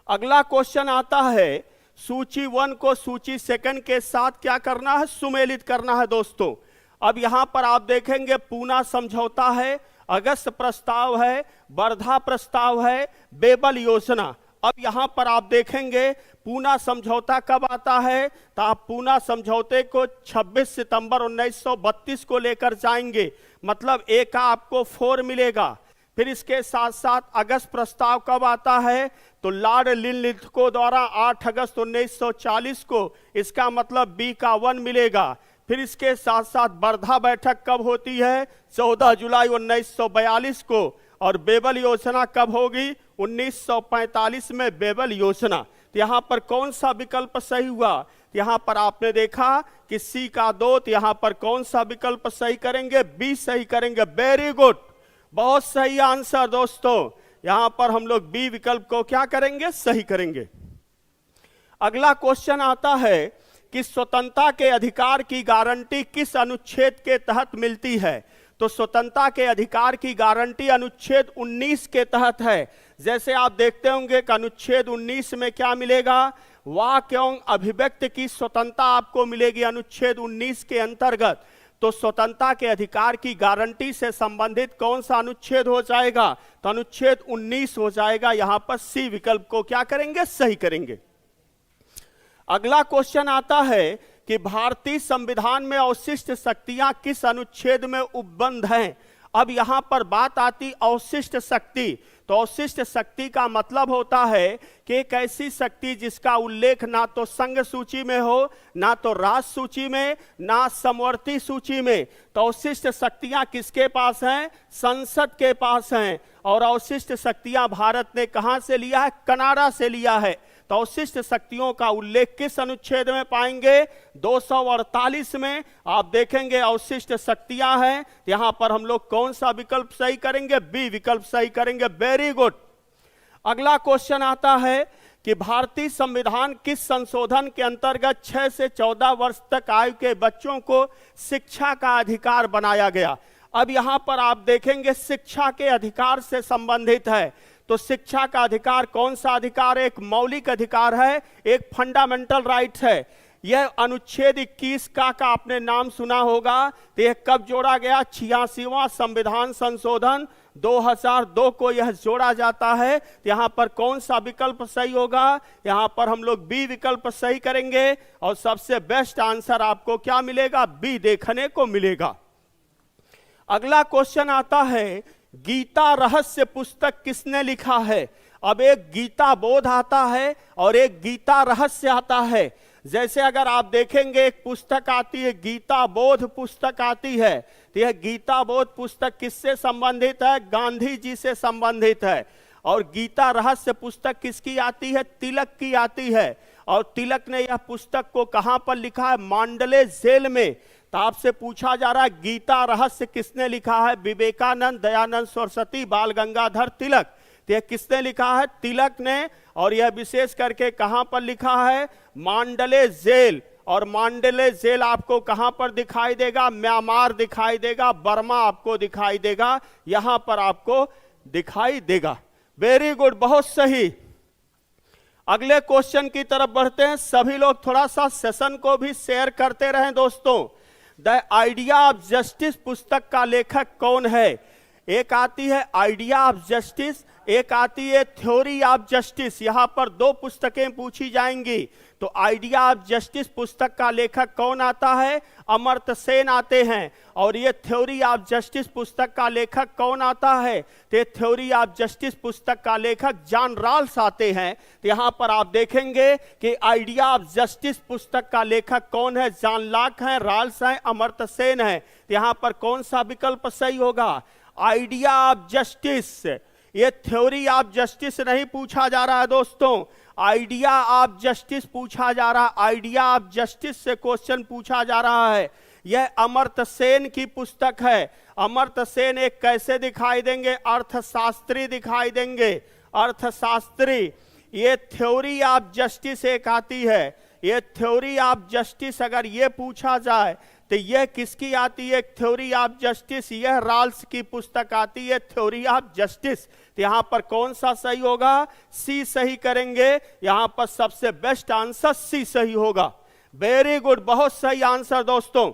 अगला क्वेश्चन आता है, सूची 1 को सूची 2 के साथ क्या करना है, सुमेलित करना है दोस्तों। अब यहां पर आप देखेंगे पूना समझौता है, अगस्त प्रस्ताव है, वर्धा प्रस्ताव है, बेबल योजना। अब यहां पर आप देखेंगे पूना समझौता कब आता है, तो आप पूना समझौते को 26 सितंबर 1932 को लेकर जाएंगे, मतलब ए का आपको 4 मिलेगा। फिर इसके साथ साथ अगस्त प्रस्ताव कब आता है, तो लॉर्ड लिनलिथगो द्वारा 8 अगस्त 1940 को, इसका मतलब बी का 1 मिलेगा। फिर इसके साथ साथ वर्धा बैठक कब होती है, 14 जुलाई 1942 को, और बेबल योजना कब होगी, 1945 में बेबल योजना। तो यहां पर कौन सा विकल्प सही हुआ, यहां पर आपने देखा कि सी का 2, तो यहां पर कौन सा विकल्प सही करेंगे, बी सही करेंगे। वेरी गुड, बहुत सही आंसर दोस्तों। यहां पर हम लोग बी विकल्प को क्या करेंगे, सही करेंगे। अगला क्वेश्चन आता है कि स्वतंत्रता के अधिकार की गारंटी किस अनुच्छेद के तहत मिलती है, तो स्वतंत्रता के अधिकार की गारंटी अनुच्छेद 19 के तहत है। जैसे आप देखते होंगे कि अनुच्छेद 19 में क्या मिलेगा, वाक एवं अभिव्यक्ति की स्वतंत्रता आपको मिलेगी अनुच्छेद 19 के अंतर्गत। तो स्वतंत्रता के अधिकार की गारंटी से संबंधित कौन सा अनुच्छेद हो जाएगा, तो अनुच्छेद 19 हो जाएगा। यहां पर सी विकल्प को क्या करेंगे, सही करेंगे। अगला क्वेश्चन आता है कि भारतीय संविधान में अवशिष्ट शक्तियां किस अनुच्छेद में उपबंध हैं। अब यहां पर बात आती अवशिष्ट शक्ति, तो अवशिष्ट शक्ति का मतलब होता है कि एक ऐसी शक्ति जिसका उल्लेख ना तो संघ सूची में हो, ना तो राष्ट्र सूची में, ना समवर्ती सूची में। तो अवशिष्ट शक्तियां किसके पास हैं, संसद के पास हैं। और अवशिष्ट शक्तियां भारत ने कहां से लिया है, कनाडा से लिया है। तो अवशिष्ट शक्तियों का उल्लेख किस अनुच्छेद में पाएंगे, 248 में। आप देखेंगे अवशिष्ट शक्तियां हैं, यहां पर हम लोग कौन सा विकल्प सही करेंगे, बी विकल्प सही करेंगे। Very good. अगला क्वेश्चन आता है कि भारतीय संविधान किस संशोधन के अंतर्गत 6 से 14 वर्ष तक आयु के बच्चों को शिक्षा का अधिकार बनाया गया। अब यहां पर आप देखेंगे शिक्षा के अधिकार से संबंधित है। तो शिक्षा का अधिकार कौन सा अधिकार है, एक मौलिक अधिकार है, एक फंडामेंटल राइट है। यह अनुच्छेद 21 का आपने नाम सुना होगा। तो यह कब जोड़ा गया, 86वां संविधान संशोधन 2002 को यह जोड़ा जाता है। तो यहां पर कौन सा विकल्प सही होगा, यहां पर हम लोग बी विकल्प सही करेंगे। और सबसे बेस्ट आंसर आपको क्या मिलेगा, बी देखने को मिलेगा। अगला क्वेश्चन आता है गीता रहस्य पुस्तक किसने लिखा है। अब एक गीता बोध आता है और एक गीता रहस्य आता है। जैसे अगर आप देखेंगे एक पुस्तक आती है गीता बोध पुस्तक आती है, तो यह गीता बोध पुस्तक किससे संबंधित है, गांधी जी से संबंधित है। और गीता रहस्य पुस्तक किसकी आती है, तिलक की आती है। और तिलक ने यह पुस्तक को कहां पर लिखा है, मांडले जेल में। तो आपसे पूछा जा रहा है गीता रहस्य किसने लिखा है, विवेकानंद, दयानंद सरस्वती, बाल गंगाधर तिलक। तो यह किसने लिखा है, तिलक ने। और यह विशेष करके कहां पर लिखा है, मांडले जेल। और मांडले जेल आपको कहां पर दिखाई देगा, म्यांमार दिखाई देगा, बर्मा आपको दिखाई देगा, यहां पर आपको दिखाई देगा। वेरी गुड, बहुत सही। अगले क्वेश्चन की तरफ बढ़ते हैं। सभी लोग थोड़ा सा सेशन को भी शेयर करते रहें दोस्तों। द आइडिया ऑफ जस्टिस पुस्तक का लेखक कौन है। एक आती है आइडिया ऑफ जस्टिस, एक आती है थ्योरी ऑफ जस्टिस। यहां पर 2 पुस्तकें पूछी जाएंगी। तो आइडिया ऑफ जस्टिस पुस्तक का लेखक कौन आता है, अमर्त्य सेन आते हैं। और ये थ्योरी ऑफ जस्टिस पुस्तक का लेखक कौन आता है, तो थ्योरी ऑफ जस्टिस पुस्तक का लेखक जॉन रॉल्स आते हैं। तो यहां पर आप देखेंगे कि आइडिया ऑफ जस्टिस पुस्तक का लेखक कौन है, जॉन लॉक हैं, रॉल्स हैं, अमर्त्य सेन हैं। तो यहां पर कौन सा विकल्प सही होगा, आइडिया ऑफ जस्टिस। ये थ्योरी ऑफ जस्टिस नहीं पूछा जा रहा है दोस्तों, आइडिया ऑफ जस्टिस पूछा जा रहा है। आइडिया ऑफ जस्टिस से क्वेश्चन पूछा जा रहा है। यह अमर्त्य सेन की पुस्तक है। अमर्त्य सेन एक कैसे दिखाई देंगे, अर्थशास्त्री दिखाई देंगे, अर्थशास्त्री। ये थ्योरी ऑफ जस्टिस एक आती है। ये थ्योरी ऑफ जस्टिस अगर ये पूछा जाए तो यह किसकी आती है थ्योरी ऑफ जस्टिस, यह रॉल्स की पुस्तक आती है थ्योरी ऑफ जस्टिस। तो यहां पर कौन सा सही होगा, सी सही करेंगे। यहां पर सबसे बेस्ट आंसर सी सही होगा। वेरी गुड, बहुत सही आंसर दोस्तों।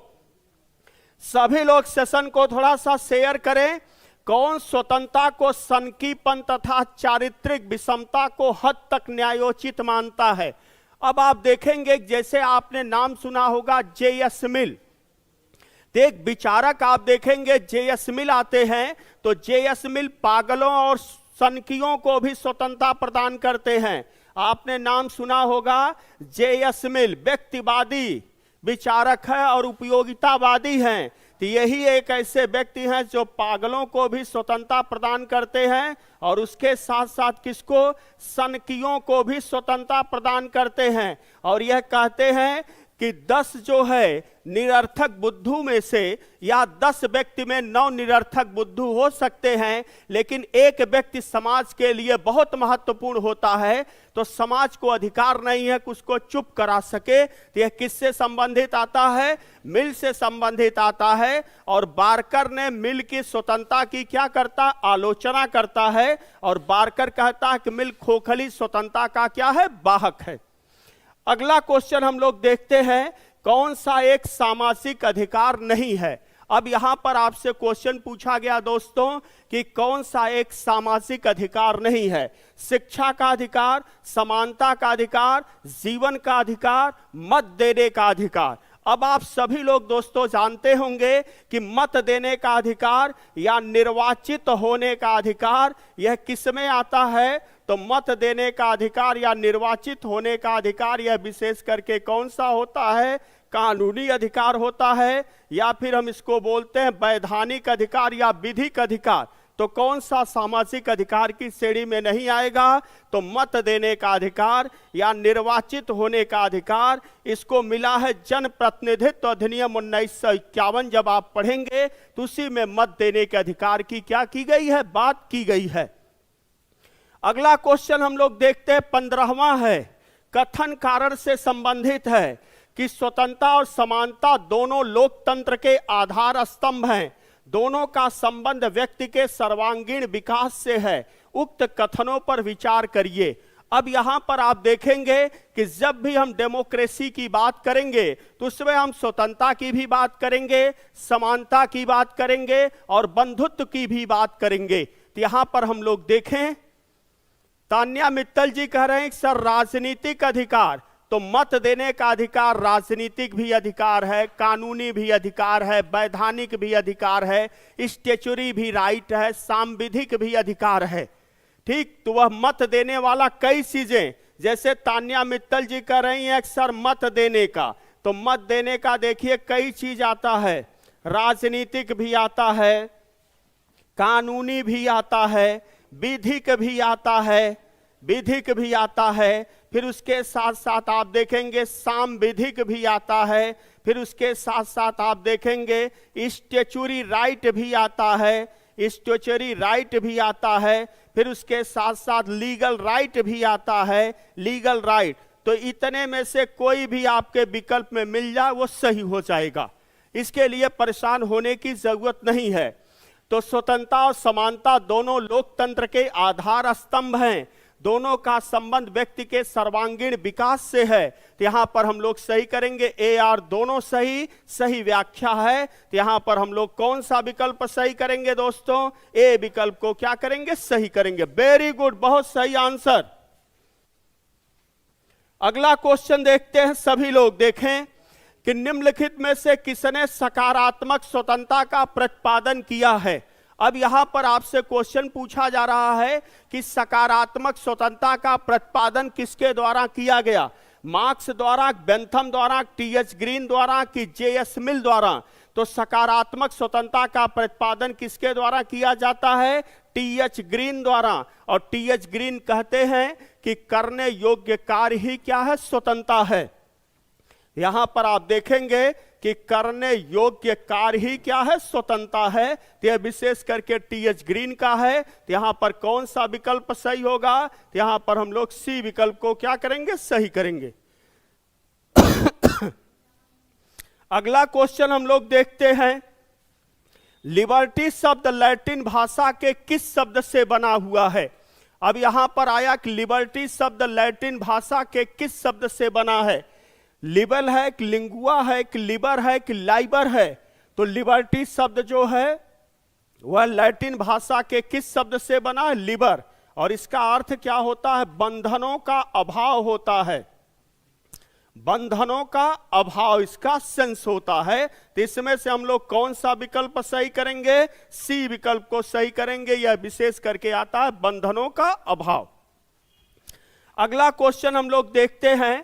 सभी लोग सेशन को थोड़ा सा शेयर करें। कौन स्वतंत्रता को सनकीपन तथा चारित्रिक विषमता को हद तक न्यायोचित मानता है? अब आप देखेंगे जैसे आपने नाम सुना होगा जे.एस. मिल, एक विचारक आप देखेंगे जे.एस. मिल आते हैं, तो जे.एस. मिल पागलों और सनकियों को भी स्वतंत्रता प्रदान करते हैं। आपने नाम सुना होगा जे.एस. मिल, व्यक्तिवादी विचारक है और उपयोगितावादी हैं। तो यही एक ऐसे व्यक्ति हैं जो पागलों को भी स्वतंत्रता प्रदान करते हैं और उसके साथ साथ किसको, सनकियों को भी स्वतंत्रता प्रदान करते हैं। और यह कहते हैं कि 10 जो है निरर्थक बुद्धू में से या 10 व्यक्ति में 9 निरर्थक बुद्धू हो सकते हैं, लेकिन एक व्यक्ति समाज के लिए बहुत महत्वपूर्ण होता है, तो समाज को अधिकार नहीं है कि उसको चुप करा सके। तो यह किससे संबंधित आता है, मिल से संबंधित आता है। और बार्कर ने मिल की स्वतंत्रता की क्या करता, आलोचना करता है। और बार्कर कहता है कि मिल खोखली स्वतंत्रता का क्या है, वाहक है। अगला क्वेश्चन हम लोग देखते हैं, कौन सा एक सामाजिक अधिकार नहीं है। अब यहां पर आपसे क्वेश्चन पूछा गया दोस्तों कि कौन सा एक सामाजिक अधिकार नहीं है। शिक्षा का अधिकार, समानता का अधिकार, जीवन का अधिकार, मत देने का अधिकार। अब आप सभी लोग दोस्तों जानते होंगे कि मत देने का अधिकार या निर्वाचित होने का अधिकार यह किस में आता है, तो मत देने का अधिकार या निर्वाचित होने का अधिकार यह विशेष करके कौन सा होता है, कानूनी अधिकार होता है, या फिर हम इसको बोलते हैं वैधानिक अधिकार या विधिक अधिकार। तो कौन सा सामाजिक अधिकार की श्रेणी में नहीं आएगा, तो मत देने का अधिकार या निर्वाचित होने का अधिकार। इसको मिला है जन प्रतिनिधित्व अधिनियम 1951। जब आप पढ़ेंगे तो उसी में मत देने के अधिकार की क्या की गई है, बात की गई है। अगला क्वेश्चन हम लोग देखते हैं 15वां है, कथन कारण से संबंधित है कि स्वतंत्रता और समानता दोनों लोकतंत्र के आधार स्तंभ हैं। दोनों का संबंध व्यक्ति के सर्वांगीण विकास से है। उक्त कथनों पर विचार करिए। अब यहां पर आप देखेंगे कि जब भी हम डेमोक्रेसी की बात करेंगे तो उसमें हम स्वतंत्रता की भी बात करेंगे, समानता की बात करेंगे और बंधुत्व की भी बात करेंगे। तो यहां पर हम लोग देखें, तान्या मित्तल जी कह रहे हैं कि सर राजनीतिक अधिकार, तो मत देने का अधिकार राजनीतिक भी अधिकार है, कानूनी भी अधिकार है, वैधानिक भी अधिकार है, स्टैच्यूटरी भी राइट है, सांविधिक भी अधिकार है। ठीक, तो वह मत देने वाला कई चीजें, जैसे तान्या मित्तल जी कह रही हैं सर मत देने का, तो मत देने का देखिए कई चीज आता है, राजनीतिक भी आता है, कानूनी भी आता है, विधिक भी आता है, विधिक भी आता है, फिर उसके साथ साथ आप देखेंगे सांविधिक भी आता है, फिर उसके साथ साथ आप देखेंगे स्टैच्यूटरी राइट भी आता है, स्टैच्यूटरी राइट भी आता है, फिर उसके साथ साथ लीगल राइट भी आता है, लीगल राइट। तो इतने में से कोई भी आपके विकल्प में मिल जाए वो सही हो जाएगा, इसके लिए परेशान होने की जरूरत नहीं है। तो स्वतंत्रता और समानता दोनों लोकतंत्र के आधार स्तंभ हैं। दोनों का संबंध व्यक्ति के सर्वांगीण विकास से है। तो यहां पर हम लोग सही करेंगे ए आर, दोनों सही, सही व्याख्या है। तो यहां पर हम लोग कौन सा विकल्प सही करेंगे दोस्तों, ए विकल्प को क्या करेंगे, सही करेंगे। वेरी गुड, बहुत सही आंसर। अगला क्वेश्चन देखते हैं, सभी लोग देखें कि निम्नलिखित में से किसने सकारात्मक स्वतंत्रता का प्रतिपादन किया है। अब यहां पर आपसे क्वेश्चन पूछा जा रहा है कि सकारात्मक स्वतंत्रता का प्रतिपादन किसके द्वारा किया गया, मार्क्स द्वारा, बेंथम द्वारा, टी.एच. ग्रीन द्वारा कि जे.एस. मिल द्वारा। तो सकारात्मक स्वतंत्रता का प्रतिपादन किसके द्वारा किया जाता है, टी.एच. ग्रीन द्वारा। और टी.एच. ग्रीन कहते हैं कि करने योग्य कार्य ही क्या है, स्वतंत्रता है। यहां पर आप देखेंगे कि करने योग्य कार्य ही क्या है, स्वतंत्रता है। तो यह विशेष करके टी.एच. ग्रीन का है। तो यहां पर कौन सा विकल्प सही होगा, तो यहां पर हम लोग सी विकल्प को क्या करेंगे, सही करेंगे। अगला क्वेश्चन हम लोग देखते हैं, लिबर्टी शब्द लैटिन भाषा के किस शब्द से बना हुआ है? अब यहां पर आया कि लिबर्टी शब्द लैटिन भाषा के किस शब्द से बना है? लिबल है कि लिंगुआ है कि लिबर है कि लाइबर है? तो लिबर्टी शब्द जो है वह लैटिन भाषा के किस शब्द से बना है? लिबर। और इसका अर्थ क्या होता है? बंधनों का अभाव होता है, बंधनों का अभाव इसका सेंस होता है। तो इसमें से हम लोग कौन सा विकल्प सही करेंगे? सी विकल्प को सही करेंगे। यह विशेष करके आता है बंधनों का अभाव। अगला क्वेश्चन हम लोग देखते हैं,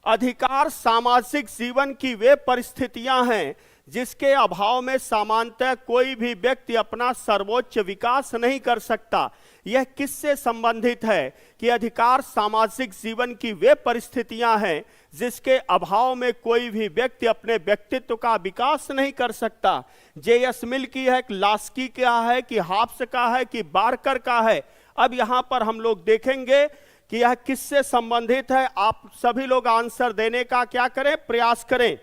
अधिकार सामाजिक जीवन की वे परिस्थितियां हैं जिसके अभाव में सामान्यतः कोई भी व्यक्ति अपना सर्वोच्च विकास नहीं कर सकता। यह किससे संबंधित है कि अधिकार सामाजिक जीवन की वे परिस्थितियां हैं जिसके अभाव में कोई भी व्यक्ति अपने व्यक्तित्व का विकास नहीं कर सकता? जे.एस. मिल की है कि लास्की का है कि हाब्स का है कि बार्कर का है? अब यहां पर हम लोग देखेंगे कि यह किससे संबंधित है। आप सभी लोग आंसर देने का क्या करें? प्रयास करें।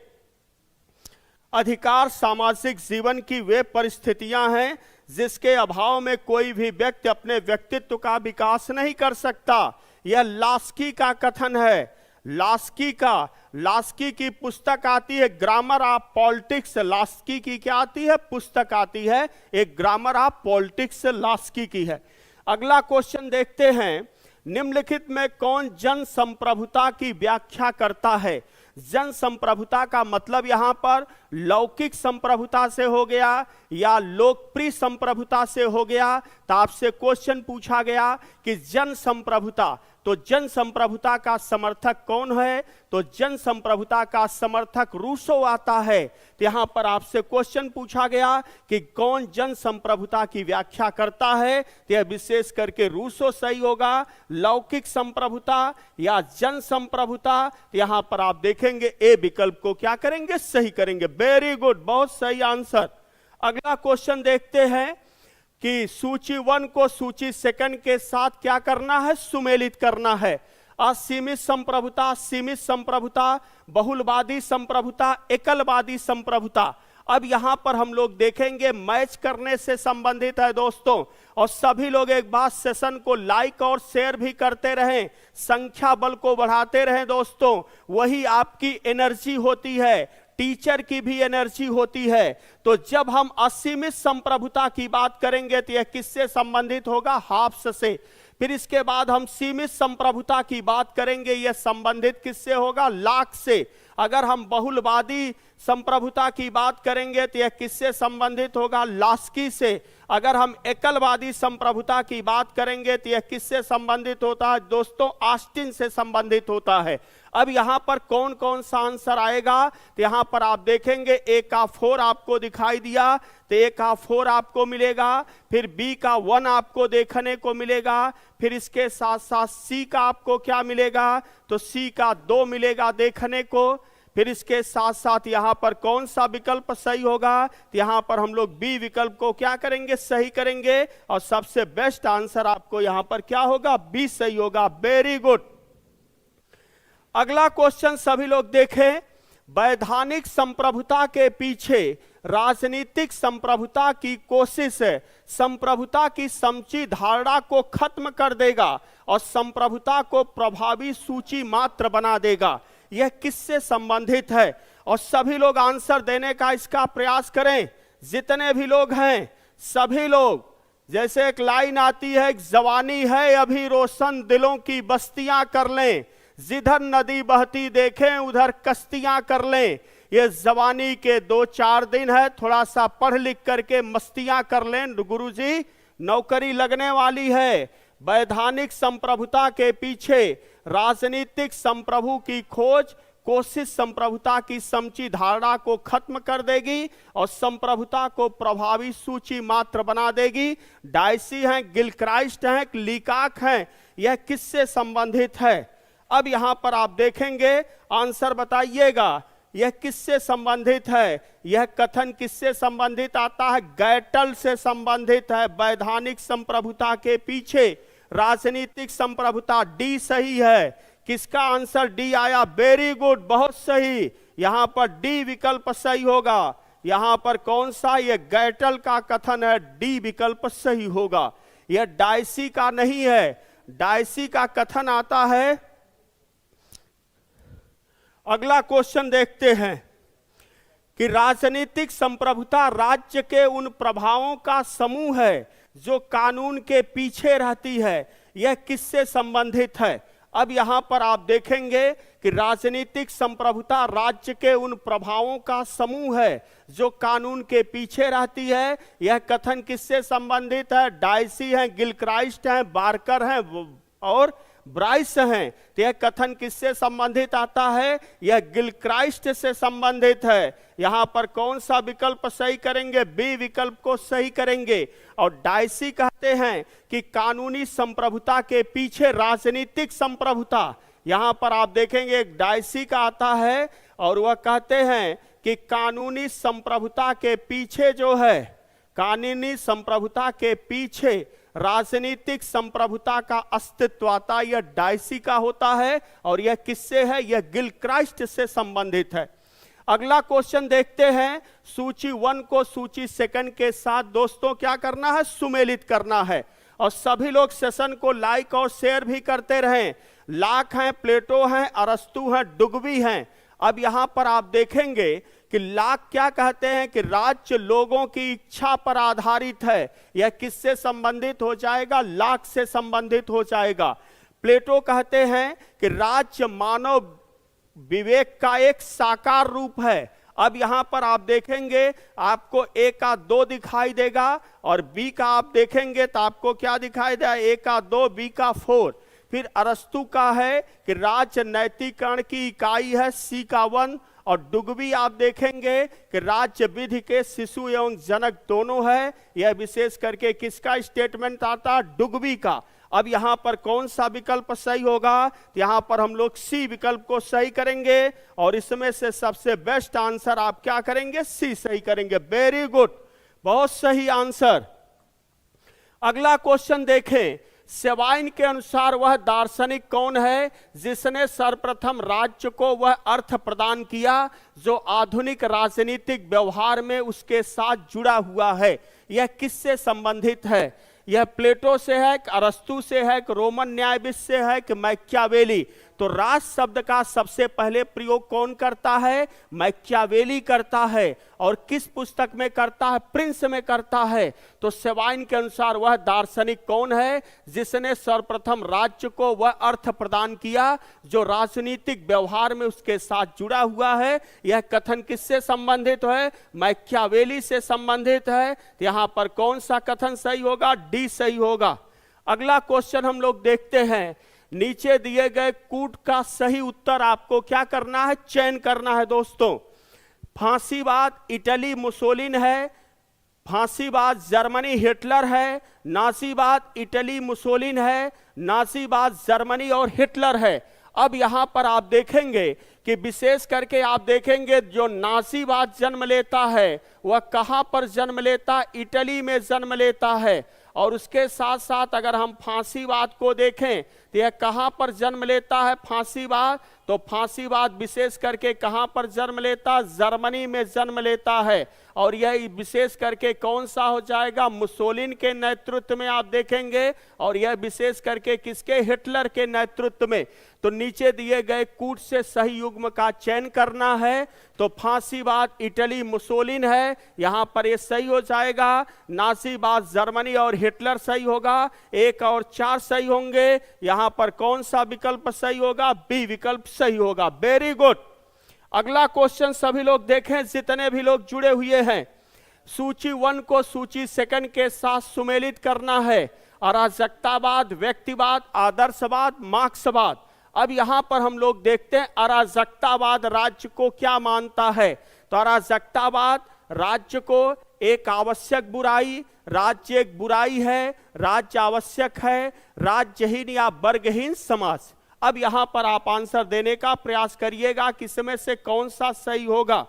अधिकार सामाजिक जीवन की वे परिस्थितियां हैं जिसके अभाव में कोई भी व्यक्ति अपने व्यक्तित्व का विकास नहीं कर सकता। यह लास्की का कथन है। लास्की की पुस्तक आती है ग्रामर ऑफ पॉलिटिक्स। लास्की की क्या आती है? पुस्तक आती है, एक ग्रामर ऑफ पॉलिटिक्स लास्की की है। अगला क्वेश्चन देखते हैं, निम्नलिखित में कौन जन संप्रभुता की व्याख्या करता है? जन संप्रभुता का मतलब यहां पर लौकिक संप्रभुता से हो गया या लोकप्रिय संप्रभुता से हो गया? तो आपसे क्वेश्चन पूछा गया कि जन संप्रभुता, तो जन संप्रभुता का समर्थक कौन है? तो जन संप्रभुता का समर्थक रूसो आता है। तो यहां पर आपसे क्वेश्चन पूछा गया कि कौन जन संप्रभुता की व्याख्या करता है? तो यह विशेष करके रूसो सही होगा। लौकिक संप्रभुता या जन संप्रभुता? तो यहां पर आप देखेंगे ए विकल्प को क्या करेंगे? सही करेंगे। वेरी गुड, बहुत सही आंसर। अगला क्वेश्चन देखते हैं कि सूची 1 को सूची 2 के साथ क्या करना है? सुमेलित करना है। असीमित संप्रभुता, सीमित संप्रभुता, बहुलवादी संप्रभुता, एकलवादी संप्रभुता। अब यहां पर हम लोग देखेंगे मैच करने से संबंधित है दोस्तों। और सभी लोग एक बार सेशन को लाइक और शेयर भी करते रहें, संख्या बल को बढ़ाते रहें दोस्तों। वही आपकी एनर्जी होती है, टीचर की भी एनर्जी होती है। तो जब हम असीमित संप्रभुता की बात करेंगे तो यह किससे संबंधित होगा? हाब्स से। फिर इसके बाद हम सीमित संप्रभुता की बात करेंगे, यह संबंधित किससे होगा? लॉक से। अगर हम बहुलवादी संप्रभुता की बात करेंगे तो यह किससे संबंधित होगा? लास्की से। अगर हम एकलवादी संप्रभुता की बात करेंगे तो यह किससे संबंधित होता है दोस्तों? ऑस्टिन से संबंधित होता है। अब यहां पर कौन कौन सा आंसर आएगा? तो यहां पर आप देखेंगे ए का 4 आपको दिखाई दिया, तो ए का 4 आपको मिलेगा। फिर बी का 1 आपको देखने को मिलेगा। फिर इसके साथ साथ सी का आपको क्या मिलेगा? तो सी का 2 मिलेगा देखने को। फिर इसके साथ साथ यहां पर कौन सा विकल्प सही होगा? तो यहां पर हम लोग बी विकल्प को क्या करेंगे? सही करेंगे। और सबसे बेस्ट आंसर आपको यहां पर क्या होगा? बी सही होगा। Very good. अगला क्वेश्चन सभी लोग देखें, वैधानिक संप्रभुता के पीछे राजनीतिक संप्रभुता की कोशिश संप्रभुता की समची धारणा को खत्म कर देगा और संप्रभुता को प्रभावी सूची मात्र बना देगा। यह किससे संबंधित है? और सभी लोग आंसर देने का इसका प्रयास करें, जितने भी लोग हैं सभी लोग। जैसे एक लाइन आती है, जवानी है अभी रोशन दिलों की बस्तियां कर लें, जिधर नदी बहती देखें उधर कश्तियां कर लें। ये जवानी के 2-4 दिन है, थोड़ा सा पढ़ लिख करके मस्तियां कर लें गुरुजी, नौकरी लगने वाली है। वैधानिक संप्रभुता के पीछे राजनीतिक संप्रभु की खोज कोशिश संप्रभुता की समची धारणा को खत्म कर देगी और संप्रभुता को प्रभावी सूची मात्र बना देगी। डायसी हैं, गिलक्राइस्ट हैं, लीकाक हैं। यह किससे संबंधित है? अब यहां पर आप देखेंगे, आंसर बताइएगा, यह किससे संबंधित है? यह कथन किससे संबंधित आता है? गैटल से संबंधित है। वैधानिक संप्रभुता के पीछे राजनीतिक संप्रभुता, डी सही है। किसका आंसर डी आया? वेरी गुड, बहुत सही। यहां पर डी विकल्प सही होगा। यहां पर कौन सा, यह गैटल का कथन है, डी विकल्प सही होगा। यह डायसी का नहीं है, डायसी का कथन आता है। अगला क्वेश्चन देखते हैं कि राजनीतिक संप्रभुता राज्य के उन प्रभावों का समूह है जो कानून के पीछे रहती है। यह किससे संबंधित है? अब यहां पर आप देखेंगे कि राजनीतिक संप्रभुता राज्य के उन प्रभावों का समूह है जो कानून के पीछे रहती है। यह कथन किससे संबंधित है? डायसी है, गिलक्राइस्ट है, बार्कर है और ब्राइस हैं। तो यह कथन किससे संबंधित आता है? यह गिलक्राइस्ट से संबंधित है। यहां पर कौन सा विकल्प सही करेंगे? बी विकल्प को सही करेंगे। और डायसी कहते हैं कि कानूनी संप्रभुता के पीछे राजनीतिक संप्रभुता, यहां पर आप देखेंगे एक डायसी का आता है और वह कहते हैं कि कानूनी संप्रभुता के पीछे जो है, कानूनी संप्रभुता के पीछे राजनीतिक संप्रभुता का अस्तित्व आता, यह डायसी का होता है। और यह किससे है? यह गिलक्राइस्ट से संबंधित है। अगला क्वेश्चन देखते हैं। सूची 1 को सूची 2 के साथ दोस्तों क्या करना है? सुमेलित करना है। और सभी लोग सेशन को लाइक और शेयर भी करते रहें। लाक हैं, प्लेटो हैं, अरस्तु हैं, डुगवी हैं। अब यहां पर आप देखेंगे कि लाक क्या कहते हैं कि राज्य लोगों की इच्छा पर आधारित है। यह किससे संबंधित हो जाएगा? लाक से संबंधित हो जाएगा। प्लेटो कहते हैं कि राज्य मानव विवेक का एक साकार रूप है। अब यहां पर आप देखेंगे आपको ए का 2 दिखाई देगा और बी का आप देखेंगे तो आपको क्या दिखाई देगा? ए का 2, बी का 4। फिर अरस्तु का है कि राज्य नैतिकरण की इकाई है, सी का 1। और डुगवी आप देखेंगे कि राज्य विधि के शिशु एवं जनक दोनों है। यह विशेष करके किसका स्टेटमेंट आता? डुगवी का। अब यहां पर कौन सा विकल्प सही होगा? तो यहां पर हम लोग सी विकल्प को सही करेंगे और इसमें से सबसे बेस्ट आंसर आप क्या करेंगे? सी सही करेंगे। वेरी गुड, बहुत सही आंसर। अगला क्वेश्चन देखें। सेवाइन के अनुसार वह दार्शनिक कौन है जिसने सर्वप्रथम राज्य को वह अर्थ प्रदान किया जो आधुनिक राजनीतिक व्यवहार में उसके साथ जुड़ा हुआ है? यह किससे संबंधित है? यह प्लेटो से है, अरस्तु से है, रोमन न्यायविद से है कि मैकियावेली? तो राज शब्द का सबसे पहले प्रयोग कौन करता है? मैकियावेली करता है। और किस पुस्तक में करता है? प्रिंस में करता है। तो सेवाइन के अनुसार वह दार्शनिक कौन है जिसने सर्वप्रथम राज्य को वह अर्थ प्रदान किया जो राजनीतिक व्यवहार में उसके साथ जुड़ा हुआ है? यह कथन किससे संबंधित है? मैकियावेली से संबंधित है। यहां पर कौन सा कथन सही होगा? डी सही होगा। अगला क्वेश्चन हम लोग देखते हैं। नीचे दिए गए कूट का सही उत्तर आपको क्या करना है? चयन करना है दोस्तों। फांसीवाद इटली मुसोलिन है, फांसीवाद जर्मनी हिटलर है, नाजीवाद इटली मुसोलिन है, नाजीवाद जर्मनी और हिटलर है। अब यहां पर आप देखेंगे कि विशेष करके आप देखेंगे जो नाजीवाद जन्म लेता है वह कहां पर जन्म लेता? इटली में जन्म लेता है। और उसके साथ साथ अगर हम फांसीवाद को देखें तो यह कहां पर जन्म लेता है? फांसीवाद। तो फांसीवाद विशेष करके कहां पर जन्म लेता? जर्मनी में जन्म लेता है। और यह विशेष करके कौन सा हो जाएगा? मुसोलिन के नेतृत्व में आप देखेंगे। और यह विशेष करके किसके? हिटलर के नेतृत्व में। तो नीचे दिए गए कूट से सही युग्म का चयन करना है। तो फांसीवाद इटली मुसोलिन है, यहां पर यह सही हो जाएगा। नाजीवाद जर्मनी और हिटलर सही होगा। 1 और 4 सही होंगे। यहां पर कौन सा विकल्प सही होगा? बी विकल्प सही होगा। Very good. अगला क्वेश्चन सभी लोग देखें, जितने भी लोग जुड़े हुए हैं। सूची 1 को सूची 2 के साथ सुमेलित करना है। अराजकतावाद, व्यक्तिवाद, आदर्शवाद, मार्क्सवाद। अब यहां पर हम लोग देखते हैं अराजकतावाद राज्य को क्या मानता है। तो अराजकतावाद राज्य को एक आवश्यक बुराई, राज्य एक बुराई है, राज्य आवश्यक है, राज्यहीन या वर्गहीन समाज। अब यहां पर आप आंसर देने का प्रयास करिएगा कि इसमें से कौन सा सही होगा?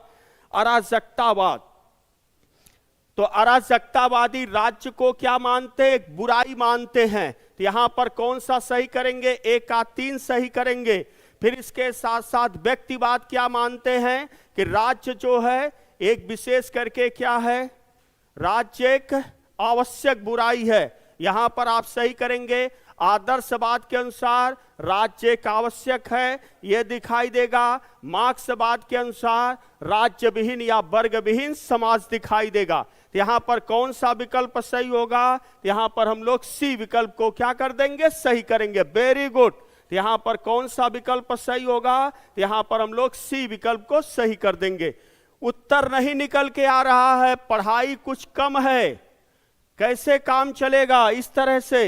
अराजकतावाद। तो अराजकतावादी राज्य को क्या मानते हैं? एक बुराई मानते हैं। तो यहां पर कौन सा सही करेंगे? 1 का 3 सही करेंगे। फिर इसके साथ साथ व्यक्तिवाद क्या मानते हैं कि राज्य जो है एक विशेष करके क्या है, राज्य एक आवश्यक बुराई है। यहां पर आप सही करेंगे। आदर्शवाद के अनुसार राज्य एक आवश्यक है, यह दिखाई देगा। मार्क्सवाद के अनुसार राज्य विहीन या वर्ग विहीन समाज दिखाई देगा। तो यहां पर कौन सा विकल्प सही होगा? यहां पर हम लोग सी विकल्प को क्या कर देंगे, सही करेंगे। Very good. तो यहां पर कौन सा विकल्प सही होगा? तो यहां पर हम लोग सी विकल्प को सही कर देंगे। उत्तर नहीं निकल के आ रहा है, पढ़ाई कुछ कम है, कैसे काम चलेगा इस तरह से।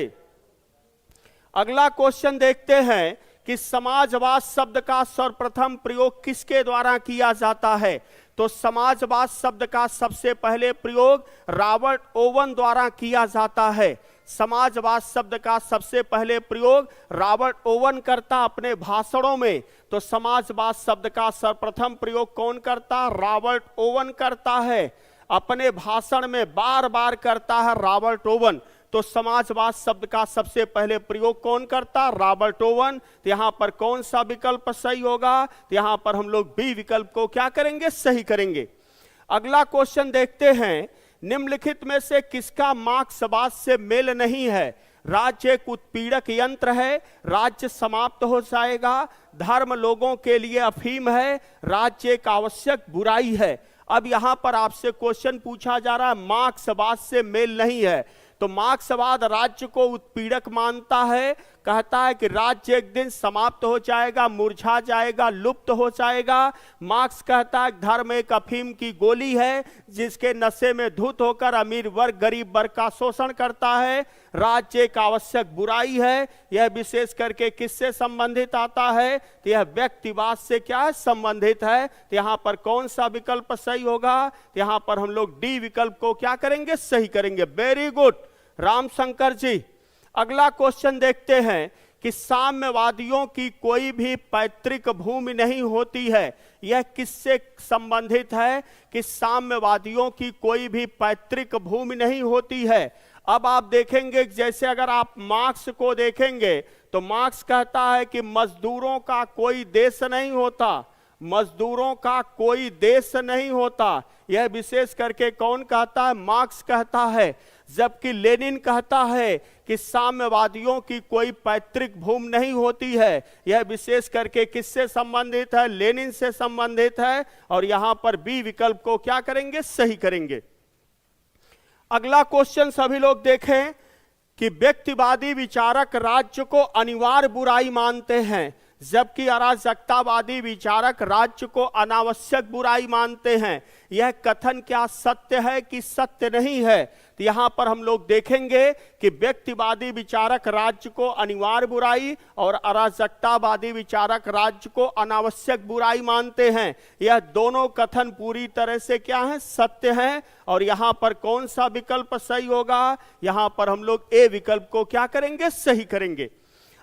अगला क्वेश्चन देखते हैं कि समाजवाद शब्द का सर्वप्रथम प्रयोग किसके द्वारा किया जाता है? तो समाजवाद शब्द का सबसे पहले प्रयोग रॉबर्ट ओवन द्वारा किया जाता है। समाजवाद शब्द का सबसे पहले प्रयोग रॉबर्ट ओवन करता अपने भाषणों में। तो समाजवाद शब्द का सर्वप्रथम प्रयोग कौन करता? रॉबर्ट ओवन करता है। अपने भाषण में बार बार करता है रॉबर्ट ओवन। तो समाजवाद शब्द का सबसे पहले प्रयोग कौन करता? Robert oven. तो यहां पर कौन सा विकल्प सही होगा? तो यहां पर हम लोग बी विकल्प को क्या करेंगे, सही करेंगे। अगला क्वेश्चन देखते हैं, निम्नलिखित में से किसका मार्क्सवाद से मेल नहीं है? राज्य एक उत्पीड़क यंत्र है, राज्य समाप्त हो जाएगा, धर्म लोगों के लिए अफीम है, राज्य एक आवश्यक बुराई है। अब यहां पर आपसे क्वेश्चन पूछा जा रहा है मार्क्सवाद से मेल नहीं है। तो मार्क्सवाद राज्य को उत्पीड़क मानता है, कहता है कि राज्य एक दिन समाप्त हो जाएगा, मुरझा जाएगा, लुप्त हो जाएगा। मार्क्स कहता है धर्म एक अफीम की गोली है जिसके नशे में धुत होकर अमीर वर्ग गरीब वर्ग का शोषण करता है, राज्य एक आवश्यक बुराई है। यह विशेष करके किससे संबंधित आता है? तो यह व्यक्तिवाद से क्या है, संबंधित है। तो यहां पर कौन सा विकल्प सही होगा? तो यहां पर हम लोग डी विकल्प को क्या करेंगे, सही करेंगे। वेरी गुड रामशंकर जी। अगला क्वेश्चन देखते हैं कि साम्यवादियों की कोई भी पैतृक भूमि नहीं होती है। यह किससे संबंधित है कि साम्यवादियों की कोई भी पैतृक भूमि नहीं होती है? अब आप देखेंगे जैसे अगर आप मार्क्स को देखेंगे तो मार्क्स कहता है कि मजदूरों का कोई देश नहीं होता, मजदूरों का कोई देश नहीं होता। यह विशेष करके कौन कहता है? मार्क्स कहता है। जबकि लेनिन कहता है कि साम्यवादियों की कोई पैतृक भूमि नहीं होती है। यह विशेष करके किससे संबंधित है? लेनिन से संबंधित है। और यहां पर बी विकल्प को क्या करेंगे, सही करेंगे। अगला क्वेश्चन सभी लोग देखें कि व्यक्तिवादी विचारक राज्य को अनिवार्य बुराई मानते हैं, जबकि अराजकतावादी विचारक राज्य को अनावश्यक बुराई मानते हैं। यह कथन क्या सत्य है कि सत्य नहीं है? तो यहां पर हम लोग देखेंगे कि व्यक्तिवादी विचारक राज्य को अनिवार्य बुराई और अराजकतावादी विचारक राज्य को अनावश्यक बुराई मानते हैं। यह दोनों कथन पूरी तरह से क्या है, सत्य हैं। और यहां पर कौन सा विकल्प सही होगा? यहां पर हम लोग ए विकल्प को क्या करेंगे, सही करेंगे।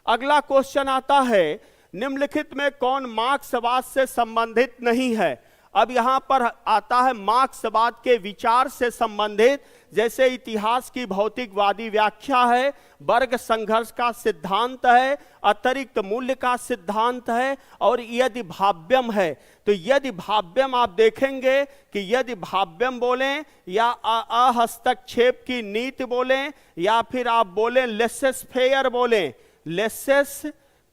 अगला क्वेश्चन आता है, निम्नलिखित में कौन मार्क्सवाद से संबंधित नहीं है? अब यहां पर आता है मार्क्सवाद के विचार से संबंधित, जैसे इतिहास की भौतिकवादी व्याख्या है, वर्ग संघर्ष का सिद्धांत है, अतिरिक्त मूल्य का सिद्धांत है और यदि भाव्यम है। तो यदि भाव्यम आप देखेंगे कि यदि भाव्यम बोलें या अहस्तक्षेप की नीति बोलें या फिर आप बोलें लेसेस फेयर बोलें, लेसेस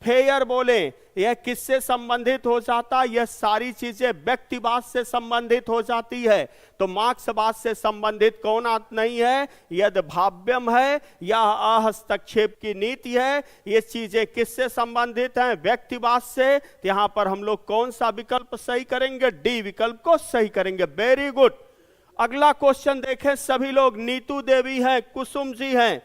फेयर बोले, यह किससे संबंधित हो जाता? यह सारी चीजें व्यक्तिवाद से संबंधित हो जाती है। तो मार्क्सवाद से संबंधित कौन नहीं है? यदि भाव्यम है या अहस्तक्षेप की नीति है। ये चीजें किससे संबंधित हैं? व्यक्तिवाद से। तो यहां पर हम लोग कौन सा विकल्प सही करेंगे? डी विकल्प को सही करेंगे। Very good. अगला क्वेश्चन देखें सभी लोग, नीतू देवी हैं, कुसुम जी हैं।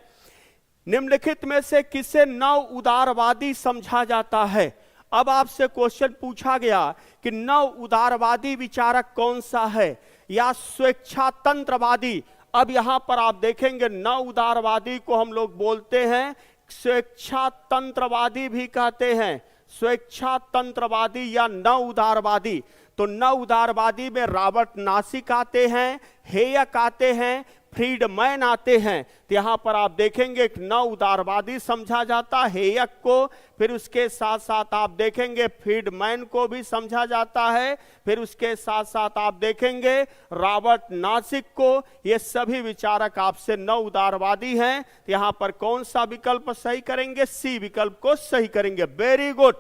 निम्नलिखित में से किसे नव उदारवादी समझा जाता है? अब आपसे क्वेश्चन पूछा गया कि नव उदारवादी विचारक कौन सा है या स्वेच्छातंत्रवादी। अब यहां पर आप देखेंगे नव उदारवादी को हम लोग बोलते हैं स्वेच्छातंत्रवादी भी कहते हैं, स्वेच्छातंत्रवादी या नव उदारवादी। तो नव उदारवादी में रॉबर्ट नासिक आते हैं, हेयक आते हैं, फ्रीडमैन आते हैं। तो यहाँ पर आप देखेंगे एक नव उदारवादी समझा जाता है हेयक को, फिर उसके साथ साथ आप देखेंगे फ्रीडमैन को भी समझा जाता है, फिर उसके साथ साथ आप देखेंगे रॉबर्ट नासिक को। ये सभी विचारक आपसे नव उदारवादी हैं। तो यहाँ पर कौन सा विकल्प सही करेंगे? सी विकल्प को सही करेंगे। Very good.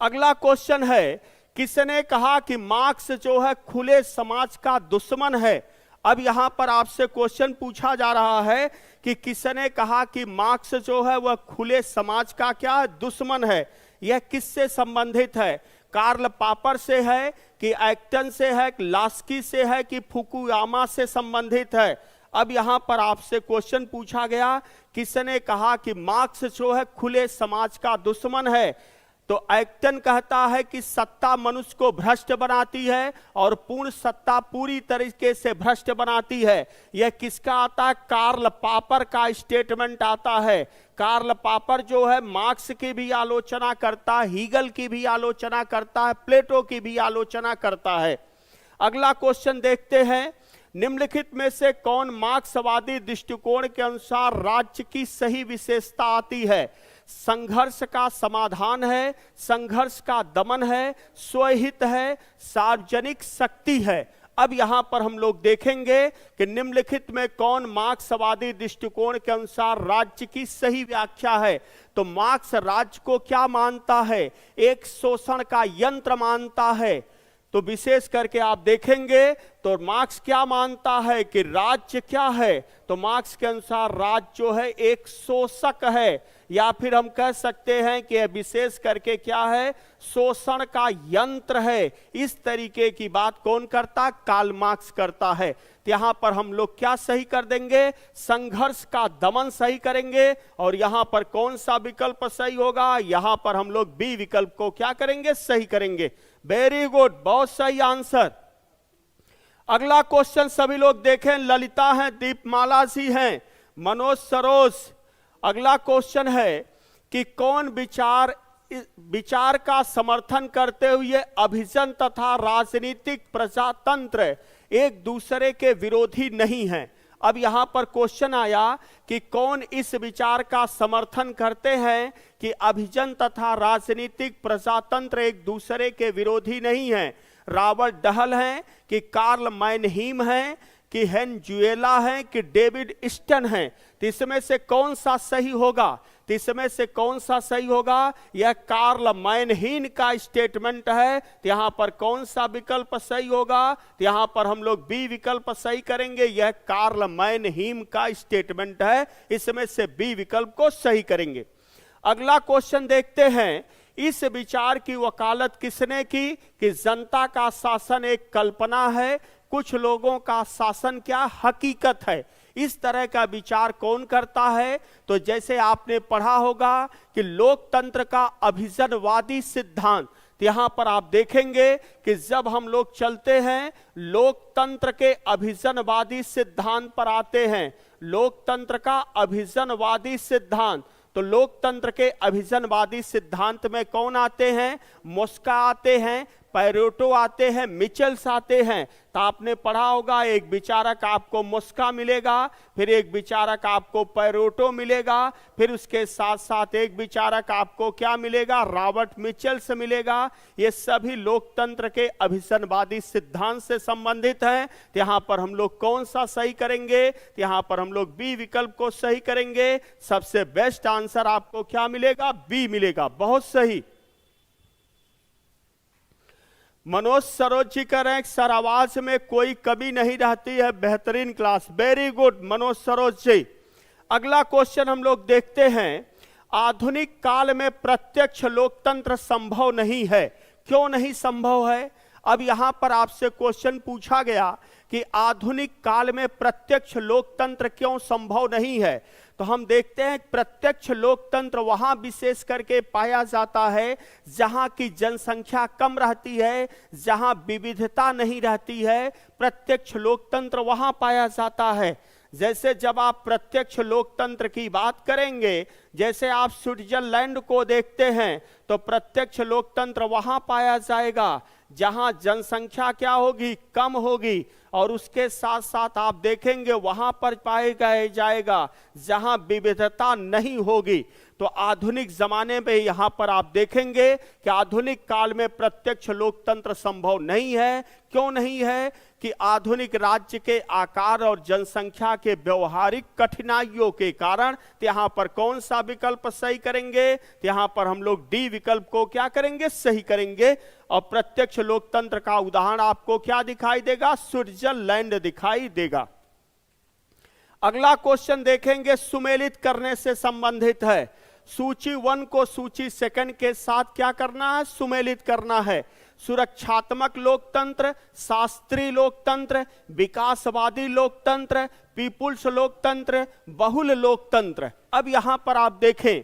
अगला क्वेश्चन है, किसने कहा कि मार्क्स जो है खुले समाज का दुश्मन है? अब यहां पर आपसे क्वेश्चन पूछा जा रहा है कि किसने कहा कि मार्क्स जो है वह खुले समाज का क्या है? दुश्मन है। यह किससे संबंधित है? कार्ल पॉपर से है कि एक्टन से है, लास्की से है कि फुकुयामा से संबंधित है? अब यहां पर आपसे क्वेश्चन पूछा गया, किसने कहा कि मार्क्स जो है खुले समाज का दुश्मन है? तो एक्टन कहता है कि सत्ता मनुष्य को भ्रष्ट बनाती है और पूर्ण सत्ता पूरी तरीके से भ्रष्ट बनाती है। यह किसका आता है? कार्ल पॉपर का स्टेटमेंट आता है। कार्ल पॉपर जो है मार्क्स की भी आलोचना करता है, हीगल की भी आलोचना करता है, प्लेटो की भी आलोचना करता है। अगला क्वेश्चन देखते हैं, निम्नलिखित में से कौन मार्क्सवादी दृष्टिकोण के अनुसार राज्य की सही विशेषता आती है? संघर्ष का समाधान है, संघर्ष का दमन है, स्वहित है, सार्वजनिक शक्ति है। अब यहां पर हम लोग देखेंगे कि निम्नलिखित में कौन मार्क्सवादी दृष्टिकोण के अनुसार राज्य की सही व्याख्या है। तो मार्क्स राज्य को क्या मानता है? एक शोषण का यंत्र मानता है। तो विशेष करके आप देखेंगे तो मार्क्स क्या मानता है कि राज्य क्या है? तो मार्क्स के अनुसार राज्य जो है एक शोषक है, या फिर हम कह सकते हैं कि विशेष करके क्या है? शोषण का यंत्र है। इस तरीके की बात कौन करता? कार्ल मार्क्स करता है। तो यहां पर हम लोग क्या सही कर देंगे? संघर्ष का दमन सही करेंगे। और यहां पर कौन सा विकल्प सही होगा? यहां पर हम लोग बी विकल्प को क्या करेंगे? सही करेंगे। वेरी गुड, बहुत सही आंसर। अगला क्वेश्चन सभी लोग देखें, ललिता हैं, दीपमाला जी हैं, मनोज सरोज। अगला क्वेश्चन है कि कौन विचार का समर्थन करते हुए अभिजन तथा राजनीतिक प्रजातंत्र एक दूसरे के विरोधी नहीं हैं? अब यहां पर क्वेश्चन आया कि कौन इस विचार का समर्थन करते हैं कि अभिजन तथा राजनीतिक प्रजातंत्र एक दूसरे के विरोधी नहीं हैं? रॉबर्ट डहल हैं कि कार्ल मैनहीम हैं कि हेनजुएला हैं कि डेविड स्टन हैं? तो इसमें से कौन सा सही होगा? तो इसमें से कौन सा सही होगा? यह कार्ल मैनहीम का स्टेटमेंट है। तो यहां पर कौन सा विकल्प सही होगा? तो यहां पर हम लोग बी विकल्प सही करेंगे। यह कार्ल मैनहीम का स्टेटमेंट है, इसमें से बी विकल्प को सही करेंगे। अगला क्वेश्चन देखते हैं, इस विचार की वकालत किसने की कि जनता का शासन एक कल्पना है, कुछ लोगों का शासन क्या हकीकत है? इस तरह का विचार कौन करता है? तो जैसे आपने पढ़ा होगा कि लोकतंत्र का अभिजनवादी सिद्धांत। यहां पर आप देखेंगे कि जब हम लोग चलते हैं लोकतंत्र के अभिजनवादी सिद्धांत पर आते हैं, लोकतंत्र का अभिजनवादी सिद्धांत, तो लोकतंत्र के अभिजनवादी सिद्धांत में कौन आते हैं? मोस्का आते हैं, पैरेटो आते हैं, मिचेल्स आते हैं। तो आपने पढ़ा होगा एक विचारक आपको मोस्का मिलेगा, फिर एक विचारक आपको पैरेटो मिलेगा, फिर उसके साथ साथ एक विचारक आपको क्या मिलेगा? रॉबर्ट मिचेल्स मिलेगा। ये सभी लोकतंत्र के अभिजनवादी सिद्धांत से संबंधित हैं। तो यहां पर हम लोग कौन सा सही करेंगे? तो यहां पर हम लोग बी विकल्प को सही करेंगे। सबसे बेस्ट आंसर आपको क्या मिलेगा? बी मिलेगा। बहुत सही। मनोज सरोज जी कह रहे हैं सर आवाज में कोई कमी नहीं रहती है, बेहतरीन class. Very good Manoj Saroj ji. अगला क्वेश्चन हम लोग देखते हैं, आधुनिक काल में प्रत्यक्ष लोकतंत्र संभव नहीं है, क्यों नहीं संभव है? अब यहां पर आपसे क्वेश्चन पूछा गया कि आधुनिक काल में प्रत्यक्ष लोकतंत्र क्यों संभव नहीं है। तो हम देखते हैं प्रत्यक्ष लोकतंत्र वहां विशेष करके पाया जाता है जहां की जनसंख्या कम रहती है, जहां विविधता नहीं रहती है। प्रत्यक्ष लोकतंत्र वहां पाया जाता है जैसे जब आप प्रत्यक्ष लोकतंत्र की बात करेंगे, जैसे आप स्विट्जरलैंड को देखते हैं तो प्रत्यक्ष लोकतंत्र वहां पाया जाएगा जहां जनसंख्या क्या होगी, कम होगी, और उसके साथ साथ आप देखेंगे वहां पर पाया जाएगा जहां विविधता नहीं होगी। तो आधुनिक जमाने में यहां पर आप देखेंगे कि आधुनिक काल में प्रत्यक्ष लोकतंत्र संभव नहीं है। क्यों नहीं है? कि आधुनिक राज्य के आकार और जनसंख्या के व्यवहारिक कठिनाइयों के कारण यहां पर कौन सा विकल्प सही करेंगे? यहां पर हम लोग डी विकल्प को क्या करेंगे? सही करेंगे। और प्रत्यक्ष लोकतंत्र का उदाहरण आपको क्या दिखाई देगा? स्विट्जरलैंड दिखाई देगा। अगला क्वेश्चन देखेंगे, सुमेलित करने से संबंधित है। सूची 1 को सूची 2 के साथ क्या करना है? सुमेलित करना है। सुरक्षात्मक लोकतंत्र, शास्त्रीय लोकतंत्र, विकासवादी लोकतंत्र, पीपुल्स लोकतंत्र, बहुल लोकतंत्र। अब यहां पर आप देखें,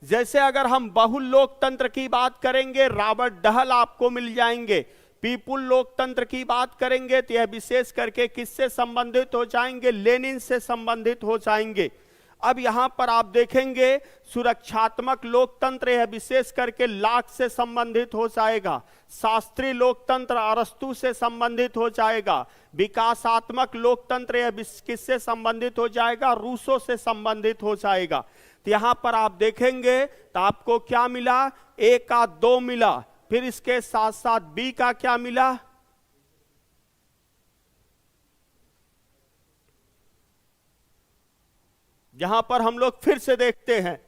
जैसे अगर हम बहुल लोकतंत्र की बात करेंगे, रॉबर्ट डहल आपको मिल जाएंगे। पीपुल लोकतंत्र की बात करेंगे तो यह विशेष करके किससे संबंधित हो जाएंगे? लेनिन से संबंधित हो जाएंगे। अब यहां पर आप देखेंगे सुरक्षात्मक लोकतंत्र यह विशेष करके लॉक से संबंधित हो जाएगा। शास्त्रीय लोकतंत्र अरस्तु से संबंधित हो जाएगा। विकासात्मक लोकतंत्र यह किससे संबंधित हो जाएगा? रूसो से संबंधित हो जाएगा। तो यहां पर आप देखेंगे तो आपको क्या मिला? ए का 2 मिला, फिर इसके साथ साथ बी का क्या मिला? यहां पर हम लोग फिर से देखते हैं,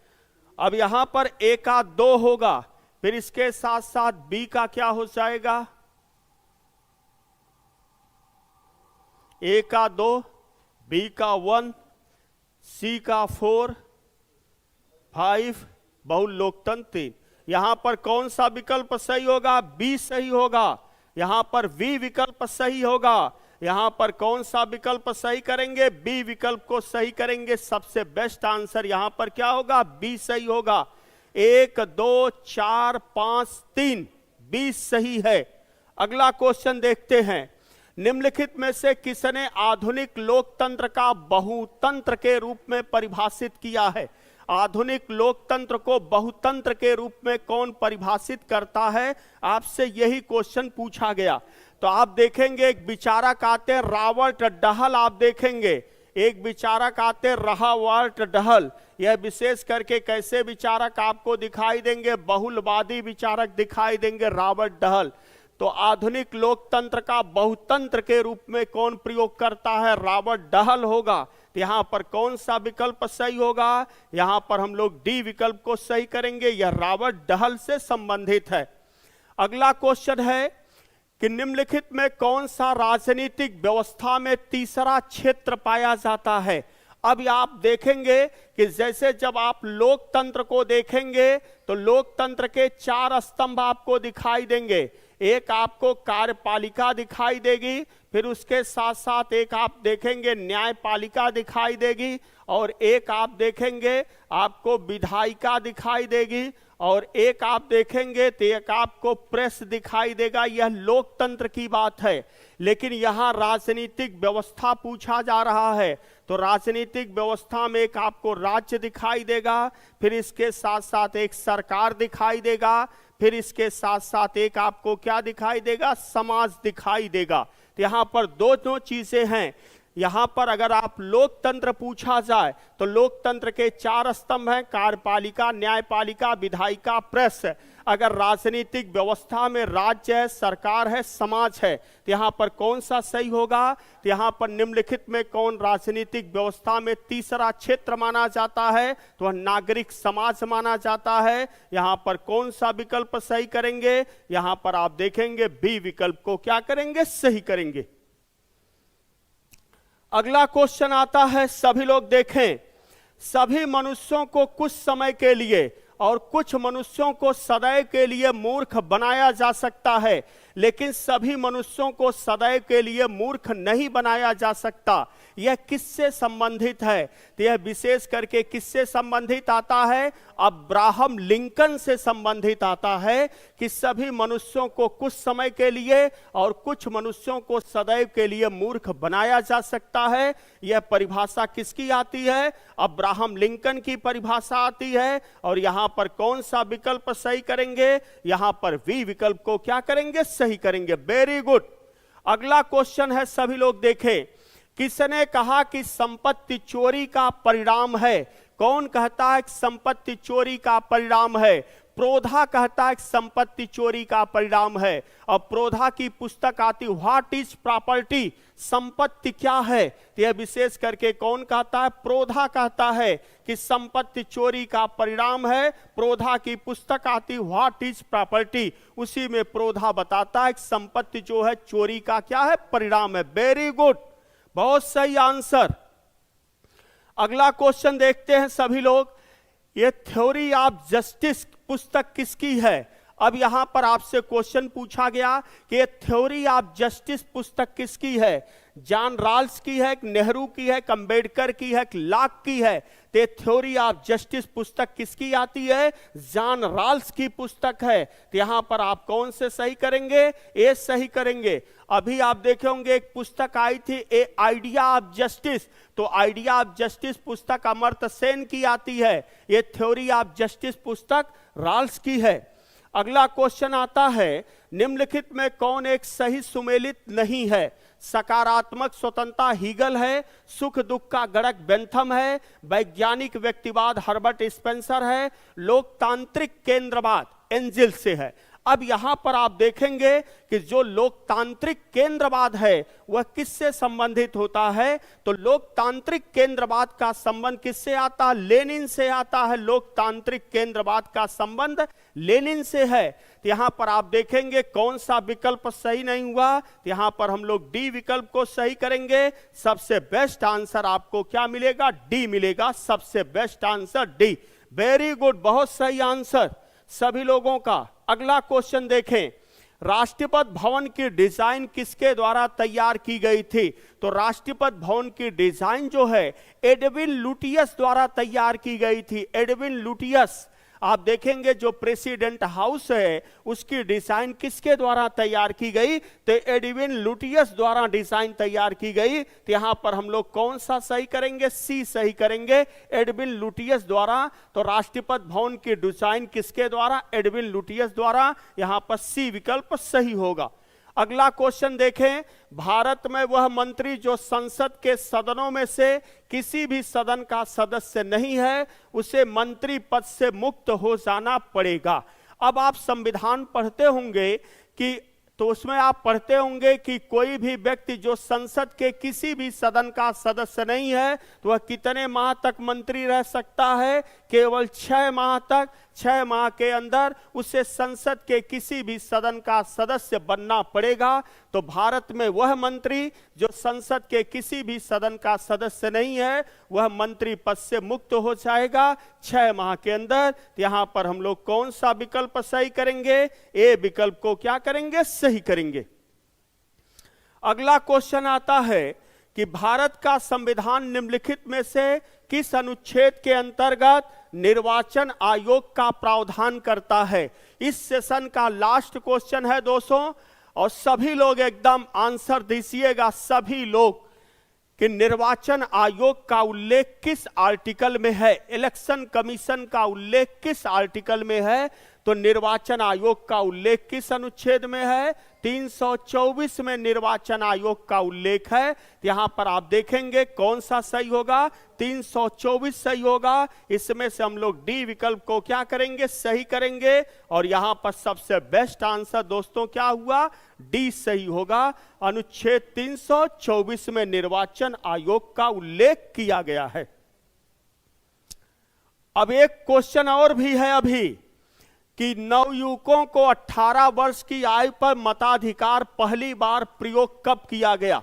अब यहां पर ए का 2 होगा, फिर इसके साथ साथ बी का क्या हो जाएगा? ए का 2, बी का 1, सी का 4, 5, बहुल लोकतंत्र 3। यहां पर कौन सा विकल्प सही होगा? बी सही होगा। यहां पर वी विकल्प सही होगा। यहां पर कौन सा विकल्प सही करेंगे? बी विकल्प को सही करेंगे। सबसे बेस्ट आंसर यहां पर क्या होगा? बी सही होगा। 1, 2, 4, 5, 3, बी सही है। अगला क्वेश्चन देखते हैं, निम्नलिखित में से किसने आधुनिक लोकतंत्र का बहुतंत्र के रूप में परिभाषित किया है? आधुनिक लोकतंत्र को बहुतंत्र के रूप में कौन परिभाषित करता है? आपसे यही क्वेश्चन पूछा गया। तो आप देखेंगे एक विचारक आते हैं रॉबर्ट डहल, आप देखेंगे एक विचारक आते हैं रॉबर्ट डहल। यह विशेष करके कैसे विचारक आपको दिखाई देंगे? बहुलवादी विचारक दिखाई देंगे रॉबर्ट डहल। तो आधुनिक लोकतंत्र का बहुतंत्र के रूप में कौन प्रयोग करता है? रॉबर्ट डहल होगा। तो यहां पर कौन सा विकल्प सही होगा? यहां पर हम लोग डी विकल्प को सही करेंगे, यह रॉबर्ट डहल से संबंधित है। अगला क्वेश्चन है कि निम्नलिखित में कौन सा राजनीतिक व्यवस्था में तीसरा क्षेत्र पाया जाता है? अब आप देखेंगे कि जैसे जब आप लोकतंत्र को देखेंगे तो लोकतंत्र के 4 स्तंभ आपको दिखाई देंगे। एक आपको कार्यपालिका दिखाई देगी, फिर उसके साथ साथ एक आप देखेंगे न्यायपालिका दिखाई देगी, और एक आप देखेंगे आपको विधायिका दिखाई देगी, और एक आप देखेंगे तो एक आपको प्रेस दिखाई देगा। यह लोकतंत्र की बात है। लेकिन यहां राजनीतिक व्यवस्था पूछा जा रहा है, तो राजनीतिक व्यवस्था में एक आपको राज्य दिखाई देगा, फिर इसके साथ साथ एक सरकार दिखाई देगा, फिर इसके साथ साथ एक आपको क्या दिखाई देगा? समाज दिखाई देगा। तो यहां पर दो चीजें हैं। यहां पर अगर आप लोकतंत्र पूछा जाए तो लोकतंत्र के 4 स्तंभ हैं, कार्यपालिका, न्यायपालिका, विधायिका, प्रेस। अगर राजनीतिक व्यवस्था में राज्य है, सरकार है, समाज है, तो यहां पर कौन सा सही होगा? तो यहां पर निम्नलिखित में कौन राजनीतिक व्यवस्था में तीसरा क्षेत्र माना जाता है? तो वह नागरिक समाज माना जाता है। यहां पर कौन सा विकल्प सही करेंगे? यहां पर आप देखेंगे बी विकल्प को क्या करेंगे? सही करेंगे। अगला क्वेश्चन आता है, सभी लोग देखें, सभी मनुष्यों को कुछ समय के लिए और कुछ मनुष्यों को सदैव के लिए मूर्ख बनाया जा सकता है, लेकिन सभी मनुष्यों को सदैव के लिए मूर्ख नहीं बनाया जा सकता। यह किससे संबंधित है? तो यह विशेष करके किससे संबंधित आता है? अब्राहम लिंकन से संबंधित आता है कि सभी मनुष्यों को कुछ समय के लिए और कुछ मनुष्यों को सदैव के लिए मूर्ख बनाया जा सकता है। यह परिभाषा किसकी आती है? अब्राहम लिंकन की परिभाषा आती है। और यहां पर कौन सा विकल्प सही करेंगे? यहां पर वी विकल्प को क्या करेंगे? सही करेंगे। Very good. अगला क्वेश्चन है, सभी लोग देखें। किसने कहा कि संपत्ति चोरी का परिणाम है? कौन कहता है कि संपत्ति चोरी का परिणाम है? प्रोधा कहता है कि संपत्ति चोरी का परिणाम है। और प्रोधा की पुस्तक आती व्हाट इज प्रॉपर्टी, संपत्ति क्या है? तो यह विशेष करके कौन कहता है? प्रोधा कहता है कि संपत्ति चोरी का परिणाम है। प्रोधा की पुस्तक आती व्हाट इज प्रॉपर्टी, उसी में प्रोधा बताता है कि संपत्ति जो है चोरी का क्या है? परिणाम है। वेरी गुड, बहुत सही आंसर। अगला क्वेश्चन देखते हैं सभी लोग। ये थ्योरी ऑफ जस्टिस पुस्तक किसकी है? अब यहां पर आपसे क्वेश्चन पूछा गया कि ये थ्योरी ऑफ जस्टिस पुस्तक किसकी है? जॉन रॉल्स की है, नेहरू की है, अम्बेडकर की है, लॉक की है? तो थ्योरी ऑफ जस्टिस पुस्तक किसकी आती है? जॉन रॉल्स की पुस्तक है। तो यहां पर आप कौन से सही करेंगे? ए सही करेंगे। अभी आप देखे होंगे एक पुस्तक आई थी ए आइडिया ऑफ जस्टिस, तो आइडिया ऑफ जस्टिस पुस्तक अमर्त्य सेन की आती है। ये थ्योरी ऑफ जस्टिस पुस्तक रॉल्स की है। अगला क्वेश्चन आता है, निम्नलिखित में कौन एक सही सुमेलित नहीं है? सकारात्मक स्वतंत्रता हीगल है, सुख दुख का गणक बेंथम है, वैज्ञानिक व्यक्तिवाद हर्बर्ट स्पेंसर है, लोकतांत्रिक केंद्रवाद एंजिल से है। अब यहां पर आप देखेंगे कि जो लोकतांत्रिक केंद्रवाद है वह किससे संबंधित होता है? तो लोकतांत्रिक केंद्रवाद का संबंध किससे आता है? लेनिन से आता है। लोकतांत्रिक केंद्रवाद का संबंध लेनिन से है। तो यहां पर आप देखेंगे कौन सा विकल्प सही नहीं हुआ? तो यहां पर हम लोग डी विकल्प को सही करेंगे। सबसे बेस्ट आंसर आपको क्या मिलेगा? डी मिलेगा। सबसे best answer D. Very good, बहुत सही आंसर सभी लोगों का। अगला क्वेश्चन देखें, राष्ट्रपति भवन की डिजाइन किसके द्वारा तैयार की गई थी? तो राष्ट्रपति भवन की डिजाइन जो है एडविन लुटियस द्वारा तैयार की गई थी। एडविन लुटियस, आप देखेंगे जो प्रेसिडेंट हाउस है उसकी डिजाइन किसके द्वारा तैयार की गई? तो एडविन लुटियस द्वारा डिजाइन तैयार की गई। तो यहां पर हम लोग कौन सा सही करेंगे? सी सही करेंगे, एडविन लुटियस द्वारा। तो राष्ट्रपति भवन की डिजाइन किसके द्वारा? एडविन लुटियस द्वारा। यहां पर सी विकल्प सही होगा। अगला क्वेश्चन देखें, भारत में वह मंत्री जो संसद के सदनों में से किसी भी सदन का सदस्य नहीं है उसे मंत्री पद से मुक्त हो जाना पड़ेगा। अब आप संविधान पढ़ते होंगे कि तो उसमें आप पढ़ते होंगे कि कोई भी व्यक्ति जो संसद के किसी भी सदन का सदस्य नहीं है तो वह कितने माह तक मंत्री रह सकता है? केवल 6 माह तक। 6 माह के अंदर उसे संसद के किसी भी सदन का सदस्य बनना पड़ेगा। तो भारत में वह मंत्री जो संसद के किसी भी सदन का सदस्य नहीं है वह मंत्री पद से मुक्त हो जाएगा 6 माह के अंदर। यहां पर हम लोग कौन सा विकल्प सही करेंगे? ए विकल्प को क्या करेंगे? सही करेंगे। अगला क्वेश्चन आता है कि भारत का संविधान निम्नलिखित में से किस अनुच्छेद के अंतर्गत निर्वाचन आयोग का प्रावधान करता है? इस सेशन का लास्ट क्वेश्चन है दोस्तों, और सभी लोग एकदम आंसर दीजिएगा, सभी लोग, कि निर्वाचन आयोग का उल्लेख किस आर्टिकल में है? इलेक्शन कमीशन का उल्लेख किस आर्टिकल में है? तो निर्वाचन आयोग का उल्लेख किस अनुच्छेद में है? 324 में निर्वाचन आयोग का उल्लेख है। यहां पर आप देखेंगे कौन सा सही होगा? 324 सही होगा। इसमें से हम लोग डी विकल्प को क्या करेंगे? सही करेंगे। और यहां पर सबसे बेस्ट आंसर दोस्तों क्या हुआ? डी सही होगा। अनुच्छेद 324 में निर्वाचन आयोग का उल्लेख किया गया है। अब एक क्वेश्चन और भी है अभी कि नवयुवकों को 18 वर्ष की आयु पर मताधिकार पहली बार प्रयोग कब किया गया?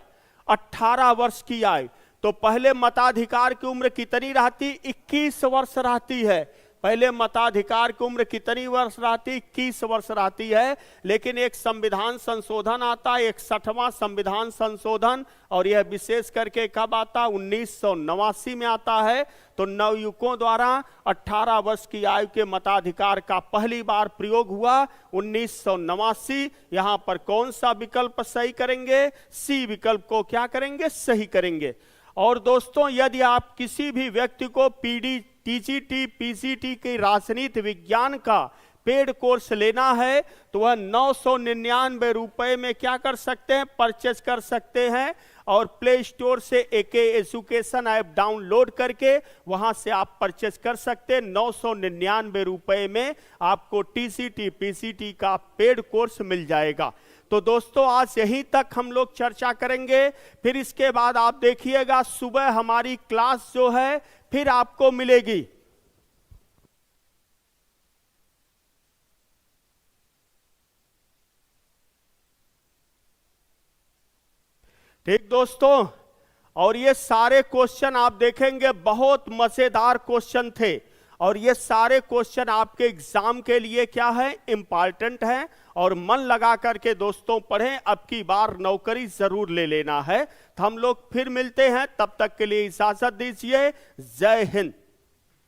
18 वर्ष की आयु। तो पहले मताधिकार की उम्र कितनी रहती? 21 वर्ष रहती है। पहले मताधिकार की उम्र कितनी वर्ष रहती? 21 वर्ष रहती है। लेकिन एक संविधान संशोधन आता है, 61वां संविधान संशोधन, और यह विशेष करके कब आता? 1989 में आता है। तो नवयुवकों द्वारा 18 वर्ष की आयु के मताधिकार का पहली बार प्रयोग हुआ 1989। यहां पर कौन सा विकल्प सही करेंगे? सी विकल्प को क्या करेंगे? सही करेंगे। और दोस्तों, यदि आप किसी भी व्यक्ति को पीडी, टीजीटी, पीसीटी की राजनीति विज्ञान का पेड कोर्स लेना है तो वह 999 रुपए में क्या कर सकते हैं? परचेज कर सकते हैं। और प्ले स्टोर से एके एजुकेशन ऐप डाउनलोड करके वहां से आप परचेज कर सकते हैं। 999 रुपए में आपको टीसीटी, पीसीटी का पेड कोर्स मिल जाएगा। तो दोस्तों, आज यहीं तक हम लोग चर्चा करेंगे। फिर इसके बाद आप देखिएगा सुबह हमारी क्लास जो है फिर आपको मिलेगी। ठीक दोस्तों, और ये सारे क्वेश्चन आप देखेंगे बहुत मजेदार क्वेश्चन थे, और ये सारे क्वेश्चन आपके एग्जाम के लिए क्या है? इंपॉर्टेंट है। और मन लगा करके दोस्तों पढ़ें, अब की बार नौकरी जरूर ले लेना है। तो हम लोग फिर मिलते हैं, तब तक के लिए इजाजत दीजिए। जय हिंद।